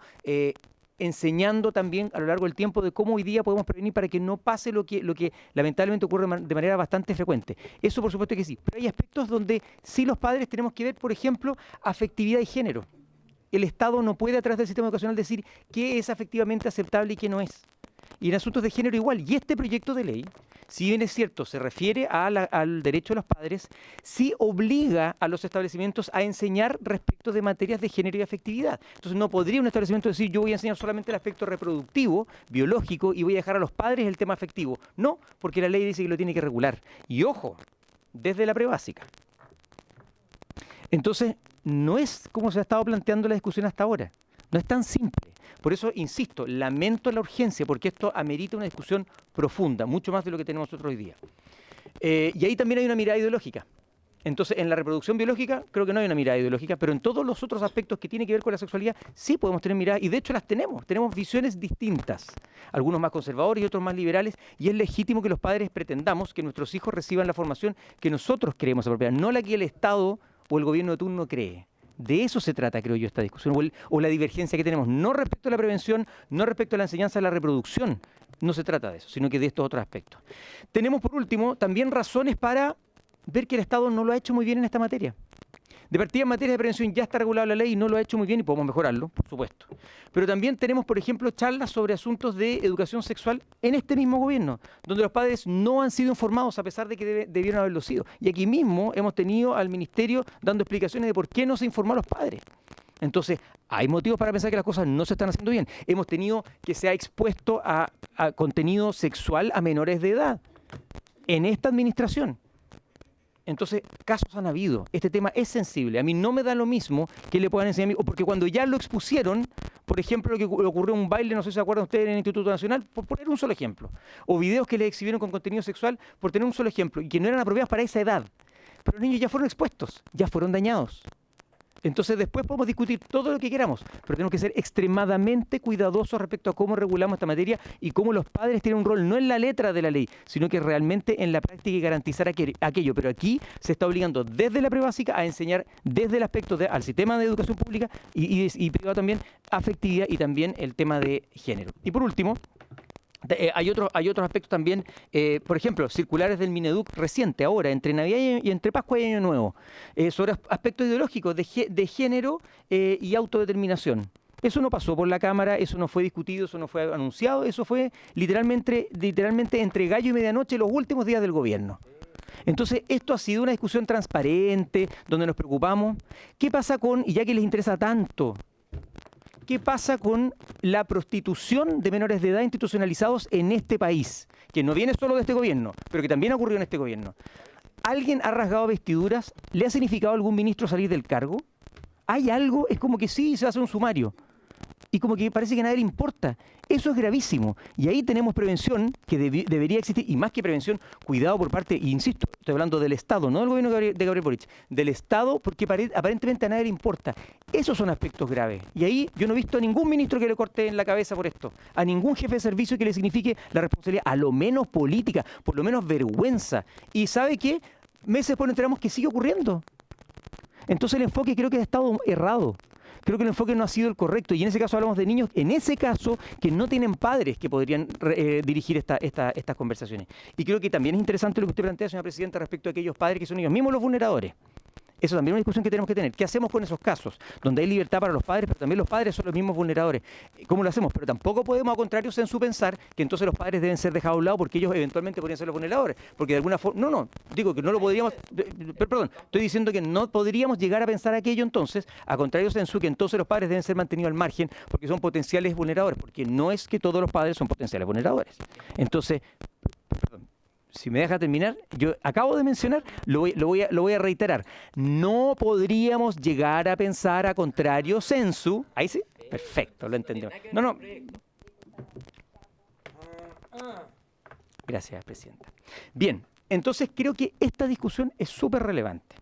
[SPEAKER 6] enseñando también a lo largo del tiempo de cómo hoy día podemos prevenir para que no pase lo que lamentablemente ocurre de manera bastante frecuente. Eso por supuesto que sí, pero hay aspectos donde sí los padres tenemos que ver, por ejemplo, afectividad y género. El Estado no puede a través del sistema educacional decir qué es afectivamente aceptable y qué no es. Y en asuntos de género igual. Y este proyecto de ley, si bien es cierto, se refiere al derecho de los padres, sí obliga a los establecimientos a enseñar respecto de materias de género y afectividad. Entonces no podría un establecimiento decir yo voy a enseñar solamente el aspecto reproductivo, biológico, y voy a dejar a los padres el tema afectivo. No, porque la ley dice que lo tiene que regular. Y ojo, desde la prebásica. Entonces, no es como se ha estado planteando la discusión hasta ahora. No es tan simple. Por eso, insisto, lamento la urgencia, porque esto amerita una discusión profunda, mucho más de lo que tenemos nosotros hoy día. Y ahí también hay una mirada ideológica. Entonces, en la reproducción biológica creo que no hay una mirada ideológica, pero en todos los otros aspectos que tienen que ver con la sexualidad sí podemos tener miradas, y de hecho las tenemos visiones distintas, algunos más conservadores y otros más liberales, y es legítimo que los padres pretendamos que nuestros hijos reciban la formación que nosotros creemos apropiada, no la que el Estado o el gobierno de turno cree. De eso se trata, creo yo, esta discusión, o la divergencia que tenemos, no respecto a la prevención, no respecto a la enseñanza de la reproducción, no se trata de eso, sino que de estos otros aspectos. Tenemos, por último, también razones para ver que el Estado no lo ha hecho muy bien en esta materia. De partida, en materia de prevención ya está regulada la ley y no lo ha hecho muy bien, y podemos mejorarlo, por supuesto. Pero también tenemos, por ejemplo, charlas sobre asuntos de educación sexual en este mismo gobierno, donde los padres no han sido informados a pesar de que debieron haberlo sido. Y aquí mismo hemos tenido al Ministerio dando explicaciones de por qué no se informó a los padres. Entonces, hay motivos para pensar que las cosas no se están haciendo bien. Hemos tenido que se ha expuesto a contenido sexual a menores de edad en esta administración. Entonces, casos han habido. Este tema es sensible. A mí no me da lo mismo que le puedan enseñar a mí, porque cuando ya lo expusieron, por ejemplo, lo que ocurrió en un baile, no sé si se acuerdan ustedes, en el Instituto Nacional, por poner un solo ejemplo, o videos que le exhibieron con contenido sexual, por tener un solo ejemplo, y que no eran apropiados para esa edad. Pero los niños ya fueron expuestos, ya fueron dañados. Entonces después podemos discutir todo lo que queramos, pero tenemos que ser extremadamente cuidadosos respecto a cómo regulamos esta materia y cómo los padres tienen un rol no en la letra de la ley, sino que realmente en la práctica y garantizar aquello. Pero aquí se está obligando desde la prebásica a enseñar desde el aspecto al sistema de educación pública y privado también, afectividad y también el tema de género. Y por último, hay otros aspectos también, por ejemplo, circulares del Mineduc reciente, ahora, entre Navidad y entre Pascua y Año Nuevo, sobre aspectos ideológicos de género y autodeterminación. Eso no pasó por la Cámara, eso no fue discutido, eso no fue anunciado, eso fue literalmente entre gallo y medianoche los últimos días del gobierno. Entonces, esto ha sido una discusión transparente, donde nos preocupamos. ¿Qué pasa y ya que les interesa tanto qué pasa con la prostitución de menores de edad institucionalizados en este país, que no viene solo de este gobierno, pero que también ocurrió en este gobierno. ¿Alguien ha rasgado vestiduras? ¿Le ha significado a algún ministro salir del cargo? ¿Hay algo? Es como que sí, se hace un sumario. Y como que parece que a nadie le importa. Eso es gravísimo. Y ahí tenemos prevención que debería existir, y más que prevención, cuidado por parte, insisto, estoy hablando del Estado, no del gobierno de Gabriel Boric, del Estado, porque aparentemente a nadie le importa. Esos son aspectos graves. Y ahí yo no he visto a ningún ministro que le corte en la cabeza por esto, a ningún jefe de servicio que le signifique la responsabilidad, a lo menos política, por lo menos vergüenza. Y ¿sabe qué? Meses después nos enteramos que sigue ocurriendo. Entonces el enfoque creo que ha estado errado. Creo que el enfoque no ha sido el correcto, y en ese caso hablamos de niños, en ese caso, que no tienen padres que podrían dirigir estas conversaciones. Y creo que también es interesante lo que usted plantea, señora presidenta, respecto a aquellos padres que son ellos mismos los vulneradores. Eso también es una discusión que tenemos que tener. ¿Qué hacemos con esos casos? Donde hay libertad para los padres, pero también los padres son los mismos vulneradores. ¿Cómo lo hacemos? Pero tampoco podemos, a contrario, en su pensar que entonces los padres deben ser dejados a un lado porque ellos eventualmente podrían ser los vulneradores. Porque de alguna forma... No, digo que no lo podríamos... Perdón, estoy diciendo que no podríamos llegar a pensar aquello entonces, a contrario, en su que entonces los padres deben ser mantenidos al margen porque son potenciales vulneradores. Porque no es que todos los padres son potenciales vulneradores. Entonces... Perdón. Si me deja terminar, yo acabo de mencionar, lo voy a reiterar. No podríamos llegar a pensar a contrario sensu. Ahí sí, perfecto, lo entendimos. No. Gracias, presidenta. Bien, entonces creo que esta discusión es súper relevante.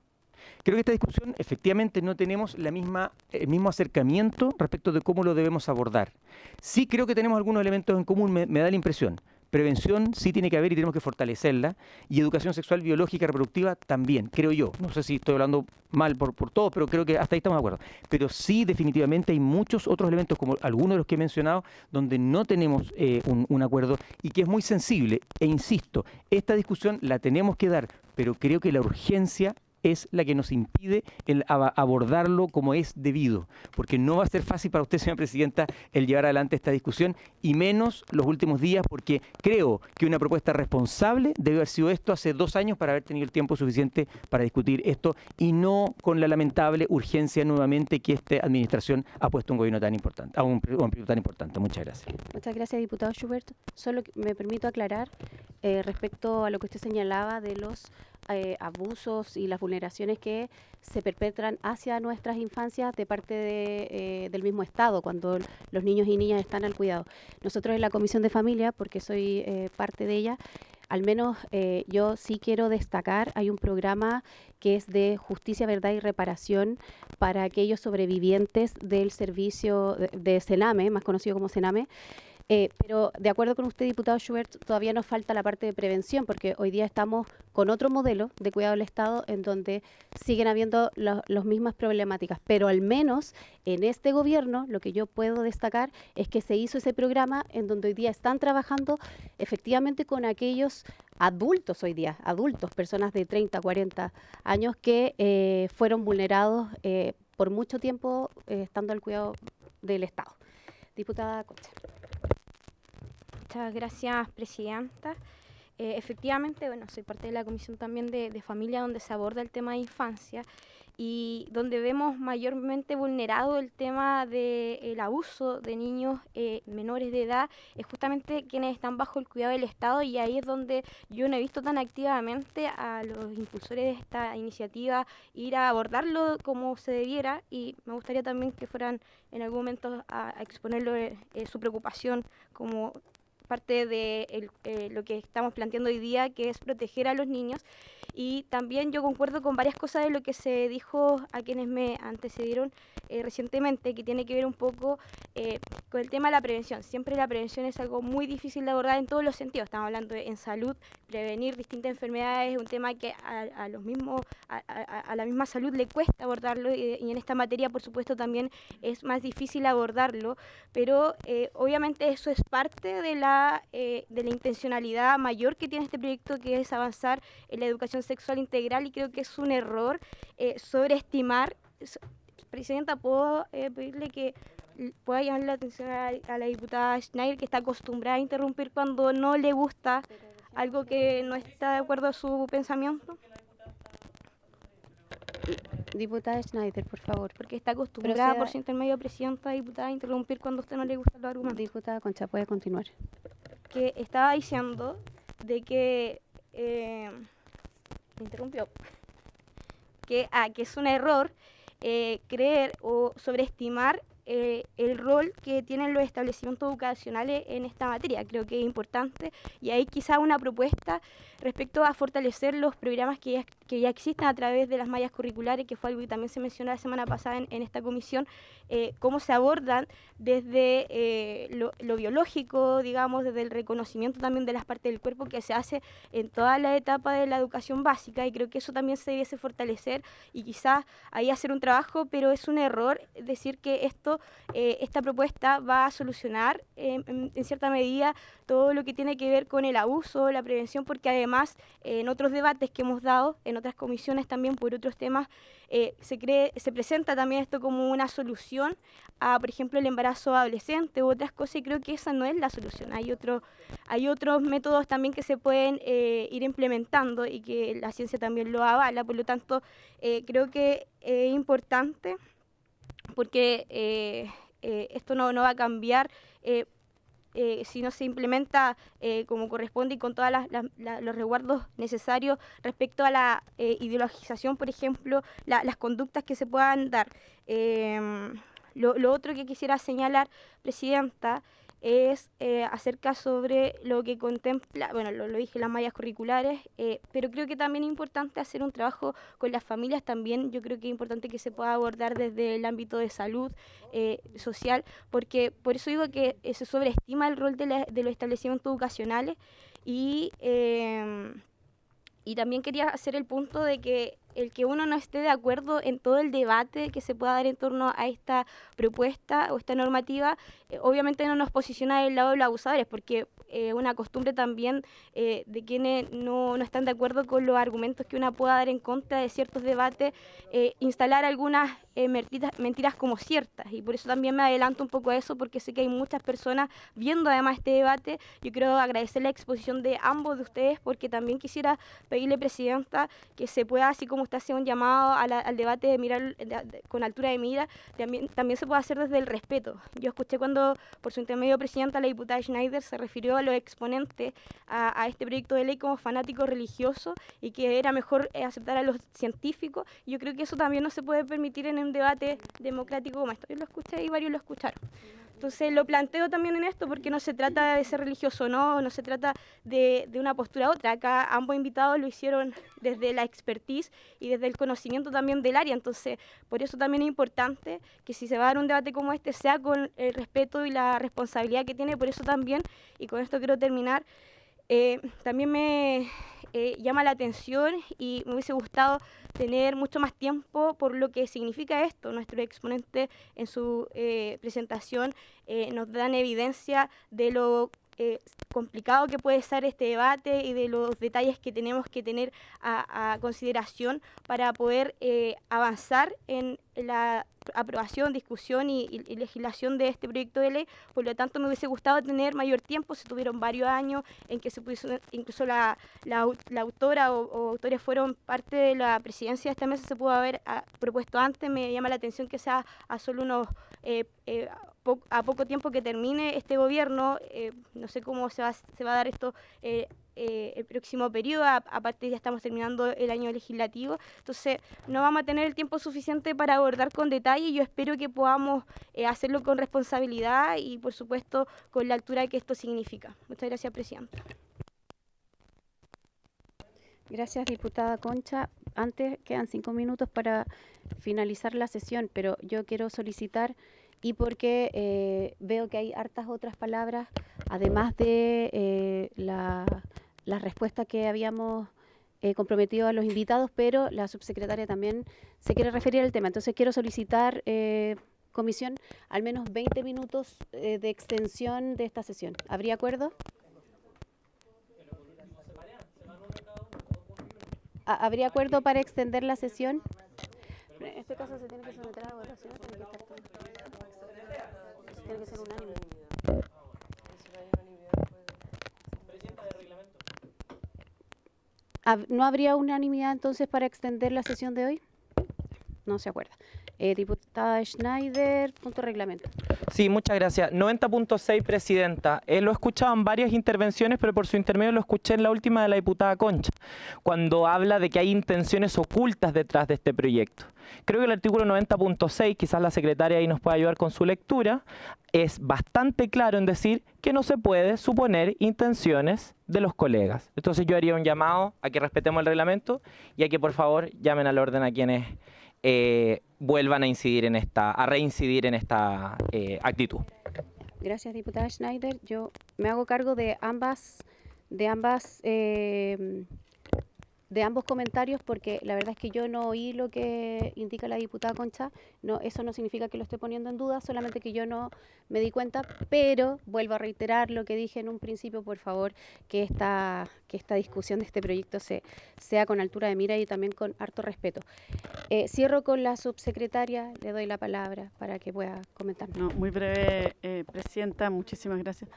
[SPEAKER 6] Creo que esta discusión efectivamente no tenemos el mismo acercamiento respecto de cómo lo debemos abordar. Sí creo que tenemos algunos elementos en común, me da la impresión. Prevención sí tiene que haber y tenemos que fortalecerla, y educación sexual, biológica y reproductiva también, creo yo. No sé si estoy hablando mal por todo, pero creo que hasta ahí estamos de acuerdo. Pero sí, definitivamente hay muchos otros elementos, como algunos de los que he mencionado, donde no tenemos un acuerdo y que es muy sensible. E insisto, esta discusión la tenemos que dar, pero creo que la urgencia es la que nos impide abordarlo como es debido, porque no va a ser fácil para usted, señora presidenta, el llevar adelante esta discusión, y menos los últimos días, porque creo que una propuesta responsable debe haber sido esto hace 2 años para haber tenido el tiempo suficiente para discutir esto, y no con la lamentable urgencia nuevamente que esta administración ha puesto un gobierno tan importante, a un periodo tan importante. Muchas gracias.
[SPEAKER 1] Muchas gracias, diputado Schubert. Solo me permito aclarar respecto a lo que usted señalaba de los abusos y las vulneraciones que se perpetran hacia nuestras infancias de parte del mismo Estado, cuando los niños y niñas están al cuidado. Nosotros en la Comisión de Familia, porque soy parte de ella, al menos yo sí quiero destacar, hay un programa que es de justicia, verdad y reparación para aquellos sobrevivientes del servicio de Sename, más conocido como Sename. Pero de acuerdo con usted, diputado Schubert, todavía nos falta la parte de prevención, porque hoy día estamos con otro modelo de cuidado del Estado en donde siguen habiendo las mismas problemáticas. Pero al menos en este gobierno lo que yo puedo destacar es que se hizo ese programa en donde hoy día están trabajando efectivamente con aquellos adultos hoy día, personas de 30, 40 años que fueron vulnerados por mucho tiempo estando al cuidado del Estado. Diputada Concha.
[SPEAKER 7] Muchas gracias, presidenta. Efectivamente, bueno, soy parte de la comisión también de familia, donde se aborda el tema de infancia y donde vemos mayormente vulnerado el tema del abuso de niños menores de edad, es justamente quienes están bajo el cuidado del Estado, y ahí es donde yo no he visto tan activamente a los impulsores de esta iniciativa ir a abordarlo como se debiera, y me gustaría también que fueran en algún momento a exponerlo su preocupación como parte de lo que estamos planteando hoy día, que es proteger a los niños. Y también yo concuerdo con varias cosas de lo que se dijo a quienes me antecedieron recientemente, que tiene que ver un poco con el tema de la prevención. Siempre la prevención es algo muy difícil de abordar en todos los sentidos. Estamos hablando en salud, prevenir distintas enfermedades es un tema que a la misma salud le cuesta abordarlo, y en esta materia, por supuesto, también es más difícil abordarlo, pero obviamente eso es parte de la intencionalidad mayor que tiene este proyecto, que es avanzar en la educación sexual integral, y creo que es un error sobreestimar. Presidenta, ¿puedo pedirle que pueda llamar la atención a la diputada Schneider, que está acostumbrada a interrumpir cuando no le gusta algo que no está de acuerdo a su pensamiento?
[SPEAKER 1] Diputada Schneider, por favor.
[SPEAKER 7] Porque está acostumbrada por
[SPEAKER 1] Proceda.
[SPEAKER 7] su intermedio, presidenta, diputada, a interrumpir cuando a usted no le gustan los argumentos.
[SPEAKER 1] Diputada Concha, puede continuar.
[SPEAKER 7] Que estaba diciendo de que me interrumpió, que es un error creer o sobreestimar el rol que tienen los establecimientos educacionales en esta materia. Creo que es importante y hay quizá una propuesta respecto a fortalecer los programas que ya existen a través de las mallas curriculares, que fue algo que también se mencionó la semana pasada en esta comisión, cómo se abordan desde lo biológico, digamos, desde el reconocimiento también de las partes del cuerpo que se hace en toda la etapa de la educación básica, y creo que eso también se debiese fortalecer y quizás ahí hacer un trabajo, pero es un error decir que esta propuesta va a solucionar en cierta medida todo lo que tiene que ver con el abuso, la prevención, porque además en otros debates que hemos dado, en otras comisiones también por otros temas, se presenta también esto como una solución a, por ejemplo, el embarazo adolescente u otras cosas, y creo que esa no es la solución. Hay otros métodos también que se pueden ir implementando y que la ciencia también lo avala, por lo tanto, creo que es importante porque esto no va a cambiar si no se implementa como corresponde y con todos los resguardos necesarios respecto a la ideologización, por ejemplo, las conductas que se puedan dar. Lo otro que quisiera señalar, presidenta, es acerca sobre lo que contempla, bueno, lo dije, las mallas curriculares, pero creo que también es importante hacer un trabajo con las familias también. Yo creo que es importante que se pueda abordar desde el ámbito de salud social, porque por eso digo que se sobreestima el rol de los establecimientos educacionales y también quería hacer el punto de que el que uno no esté de acuerdo en todo el debate que se pueda dar en torno a esta propuesta o esta normativa, obviamente no nos posiciona del lado de los abusadores, porque una costumbre también de quienes no están de acuerdo con los argumentos que una pueda dar en contra de ciertos debates, instalar algunas mentiras como ciertas, y por eso también me adelanto un poco a eso, porque sé que hay muchas personas viendo además este debate. Yo quiero agradecer la exposición de ambos de ustedes, porque también quisiera pedirle, presidenta, que se pueda, así como usted hace un llamado al debate de mirar con altura de mira, también se puede hacer desde el respeto. Yo escuché cuando, por su intermedio, presidenta, la diputada Schneider se refirió a los exponentes a este proyecto de ley como fanáticos religiosos y que era mejor aceptar a los científicos. Yo creo que eso también no se puede permitir en un debate democrático como esto. Yo lo escuché y varios lo escucharon. Entonces lo planteo también en esto porque no se trata de ser religioso o no se trata de una postura a otra. Acá ambos invitados lo hicieron desde la expertise y desde el conocimiento también del área. Entonces, por eso también es importante que si se va a dar un debate como este, sea con el respeto y la responsabilidad que tiene. Por eso también, y con esto quiero terminar, también me llama la atención y me hubiese gustado tener mucho más tiempo por lo que significa esto. Nuestros exponentes en su presentación nos dan evidencia de lo complicado que puede ser este debate y de los detalles que tenemos que tener a consideración para poder avanzar en la aprobación, discusión y legislación de este proyecto de ley. Por lo tanto, me hubiese gustado tener mayor tiempo. Se tuvieron varios años en que se puso, incluso la autora o autores fueron parte de la presidencia de esta mesa, se pudo haber propuesto antes. Me llama la atención que sea a solo unos a poco tiempo que termine este gobierno. No sé cómo se va a dar esto el próximo periodo, aparte ya estamos terminando el año legislativo, entonces no vamos a tener el tiempo suficiente para abordar con detalle, y yo espero que podamos hacerlo con responsabilidad y por supuesto con la altura que esto significa. Muchas gracias, presidenta.
[SPEAKER 1] Gracias, diputada Concha. Antes quedan 5 minutos para finalizar la sesión, pero yo quiero solicitar, y porque veo que hay hartas otras palabras, además de la respuesta que habíamos comprometido a los invitados, pero la subsecretaria también se quiere referir al tema. Entonces quiero solicitar, comisión, al menos 20 minutos de extensión de esta sesión. ¿Habría acuerdo? ¿Habría acuerdo para extender la sesión? En este caso se tiene que someter a votación, tiene que ser unánime. ¿No habría unanimidad entonces para extender la sesión de hoy? no se acuerda. Diputada Schneider, punto reglamento.
[SPEAKER 3] Sí, muchas gracias. 90.6, Presidenta. Lo he escuchado en varias intervenciones, pero por su intermedio lo escuché en la última de la diputada Concha, cuando habla de que hay intenciones ocultas detrás de este proyecto. Creo que el artículo 90.6, quizás la secretaria ahí nos pueda ayudar con su lectura, es bastante claro en decir que no se puede suponer intenciones de los colegas. Entonces yo haría un llamado a que respetemos el reglamento y a que por favor llamen al orden a quienes vuelvan a reincidir en esta actitud.
[SPEAKER 1] Gracias, diputada Schneider. Yo me hago cargo de ambos comentarios, porque la verdad es que yo no oí lo que indica la diputada Concha. No, eso no significa que lo esté poniendo en duda, solamente que yo no me di cuenta, pero vuelvo a reiterar lo que dije en un principio, por favor, que esta discusión de este proyecto sea con altura de mira y también con harto respeto. Cierro con la subsecretaria, le doy la palabra para que pueda comentar.
[SPEAKER 12] No, muy breve, Presidenta, muchísimas gracias.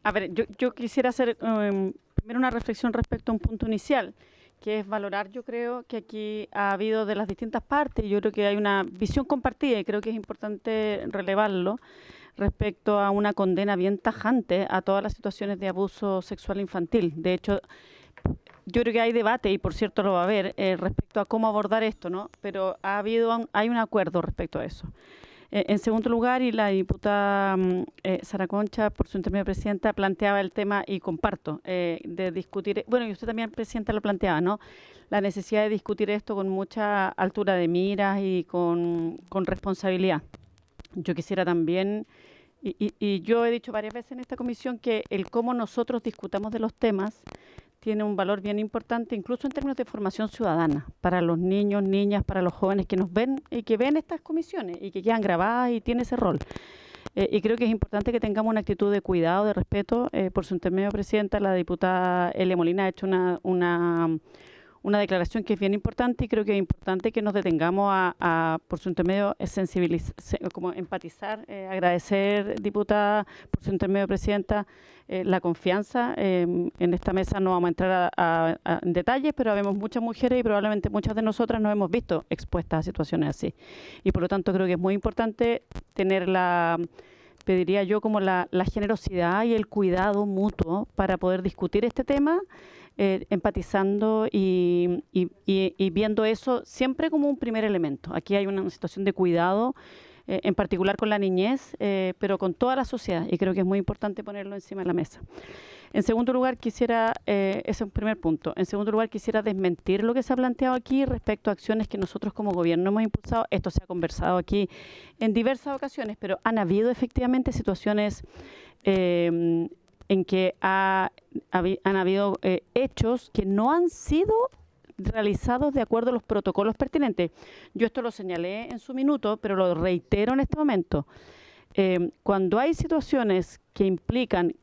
[SPEAKER 12] A ver, yo quisiera hacer primero una reflexión respecto a un punto inicial, que es valorar, yo creo que aquí ha habido de las distintas partes, yo creo que hay una visión compartida y creo que es importante relevarlo respecto a una condena bien tajante a todas las situaciones de abuso sexual infantil. De hecho, yo creo que hay debate, y por cierto lo va a haber, respecto a cómo abordar esto, ¿no? Pero hay un acuerdo respecto a eso. En segundo lugar, y la diputada Sara Concha, por su intermedio, Presidenta, planteaba el tema, y comparto, de discutir, bueno, y usted también, Presidenta, lo planteaba, ¿no? La necesidad de discutir esto con mucha altura de miras y con responsabilidad. Yo quisiera también, y yo he dicho varias veces en esta comisión, que el cómo nosotros discutamos de los temas tiene un valor bien importante, incluso en términos de formación ciudadana, para los niños, niñas, para los jóvenes que nos ven y que ven estas comisiones y que quedan grabadas y tiene ese rol. Y creo que es importante que tengamos una actitud de cuidado, de respeto. Por su intermedio, Presidenta, la diputada Elia Molina ha hecho una declaración que es bien importante, y creo que es importante que nos detengamos por su intermedio, como empatizar, agradecer, diputada, por su intermedio, Presidenta, la confianza. En esta mesa no vamos a entrar en detalles, pero vemos muchas mujeres y probablemente muchas de nosotras nos hemos visto expuestas a situaciones así. Y por lo tanto creo que es muy importante tener pediría yo, como la generosidad y el cuidado mutuo para poder discutir este tema, empatizando y viendo eso siempre como un primer elemento. Aquí hay una situación de cuidado, en particular con la niñez, pero con toda la sociedad, y creo que es muy importante ponerlo encima de la mesa. En segundo lugar, ese es un primer punto. En segundo lugar, quisiera desmentir lo que se ha planteado aquí respecto a acciones que nosotros como gobierno hemos impulsado. Esto se ha conversado aquí en diversas ocasiones, pero han habido efectivamente situaciones en que han habido hechos que no han sido realizados de acuerdo a los protocolos pertinentes. Yo esto lo señalé en su minuto, pero lo reitero en este momento. Cuando hay situaciones que implican,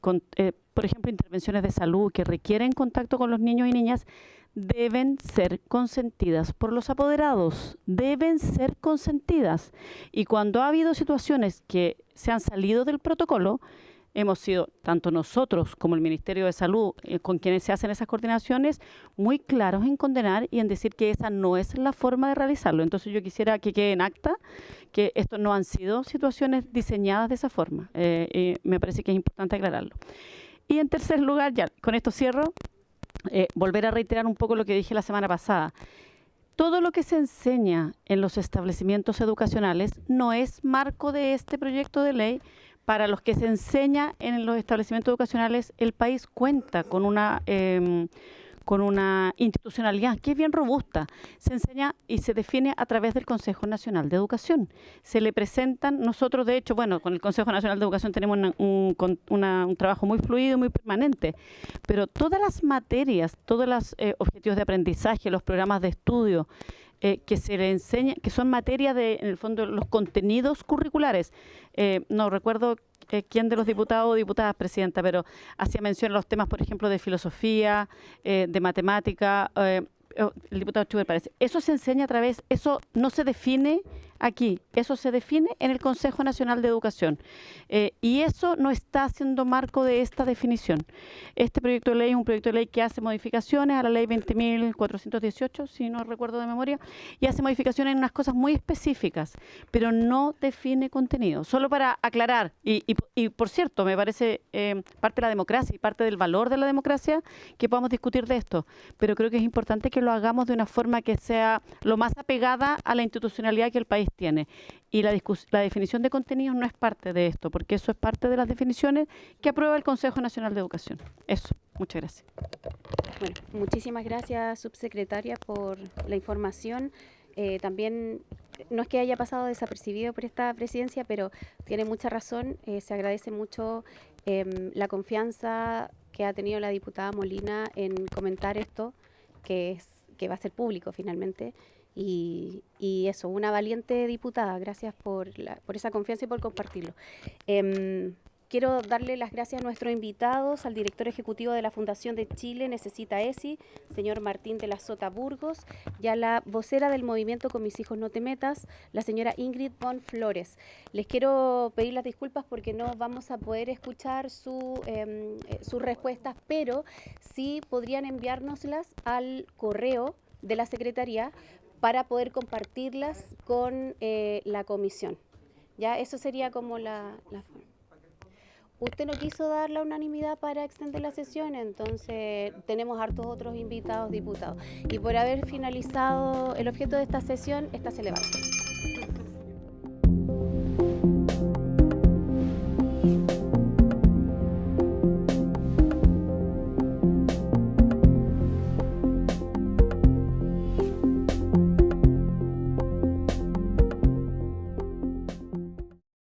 [SPEAKER 12] por ejemplo, intervenciones de salud que requieren contacto con los niños y niñas, deben ser consentidas por los apoderados, deben ser consentidas. Y cuando ha habido situaciones que se han salido del protocolo, hemos sido, tanto nosotros como el Ministerio de Salud, con quienes se hacen esas coordinaciones, muy claros en condenar y en decir que esa no es la forma de realizarlo. Entonces yo quisiera que quede en acta que estos no han sido situaciones diseñadas de esa forma. Me parece que es importante aclararlo. Y en tercer lugar, ya con esto cierro, volver a reiterar un poco lo que dije la semana pasada. Todo lo que se enseña en los establecimientos educacionales no es marco de este proyecto de ley. Para los que se enseña en los establecimientos educacionales, el país cuenta con una institucionalidad que es bien robusta. Se enseña y se define a través del Consejo Nacional de Educación. Se le presentan, nosotros de hecho, bueno, con el Consejo Nacional de Educación tenemos un trabajo muy fluido y muy permanente, pero todas las materias, todos los objetivos de aprendizaje, los programas de estudio, que se le enseña, que son materia de, en el fondo, los contenidos curriculares. No recuerdo quién de los diputados o diputadas, Presidenta, pero hacía mención a los temas, por ejemplo, de filosofía, de matemática, el diputado Schubert parece. Eso se enseña a través, eso no se define aquí. Eso se define en el Consejo Nacional de Educación. Y eso no está siendo marco de esta definición. Este proyecto de ley es un proyecto de ley que hace modificaciones a la ley 20.418, si no recuerdo de memoria, y hace modificaciones en unas cosas muy específicas, pero no define contenido. Solo para aclarar, y por cierto, me parece parte de la democracia y parte del valor de la democracia que podamos discutir de esto, pero creo que es importante que lo hagamos de una forma que sea lo más apegada a la institucionalidad que el país tiene. Y la definición de contenidos no es parte de esto, porque eso es parte de las definiciones que aprueba el Consejo Nacional de Educación. Eso, muchas gracias.
[SPEAKER 1] Bueno, muchísimas gracias, subsecretaria, por la información. También, no es que haya pasado desapercibido por esta presidencia, pero tiene mucha razón. Se agradece mucho la confianza que ha tenido la diputada Molina en comentar esto, que va a ser público finalmente. Y eso, una valiente diputada. Gracias por esa confianza y por compartirlo. Quiero darle las gracias a nuestros invitados, al director ejecutivo de la Fundación de Chile Necesita ESI, señor Martín de la Sota Burgos, y a la vocera del movimiento Con Mis Hijos No Te Metas, la señora Ingrid Von Flores. Les quiero pedir las disculpas porque no vamos a poder escuchar sus respuestas, pero sí podrían enviárnoslas al correo de la Secretaría para poder compartirlas con la comisión. Ya, eso sería como la forma. Usted no quiso dar la unanimidad para extender la sesión, entonces tenemos hartos otros invitados, diputados. Y por haber finalizado el objeto de esta sesión, esta se levanta.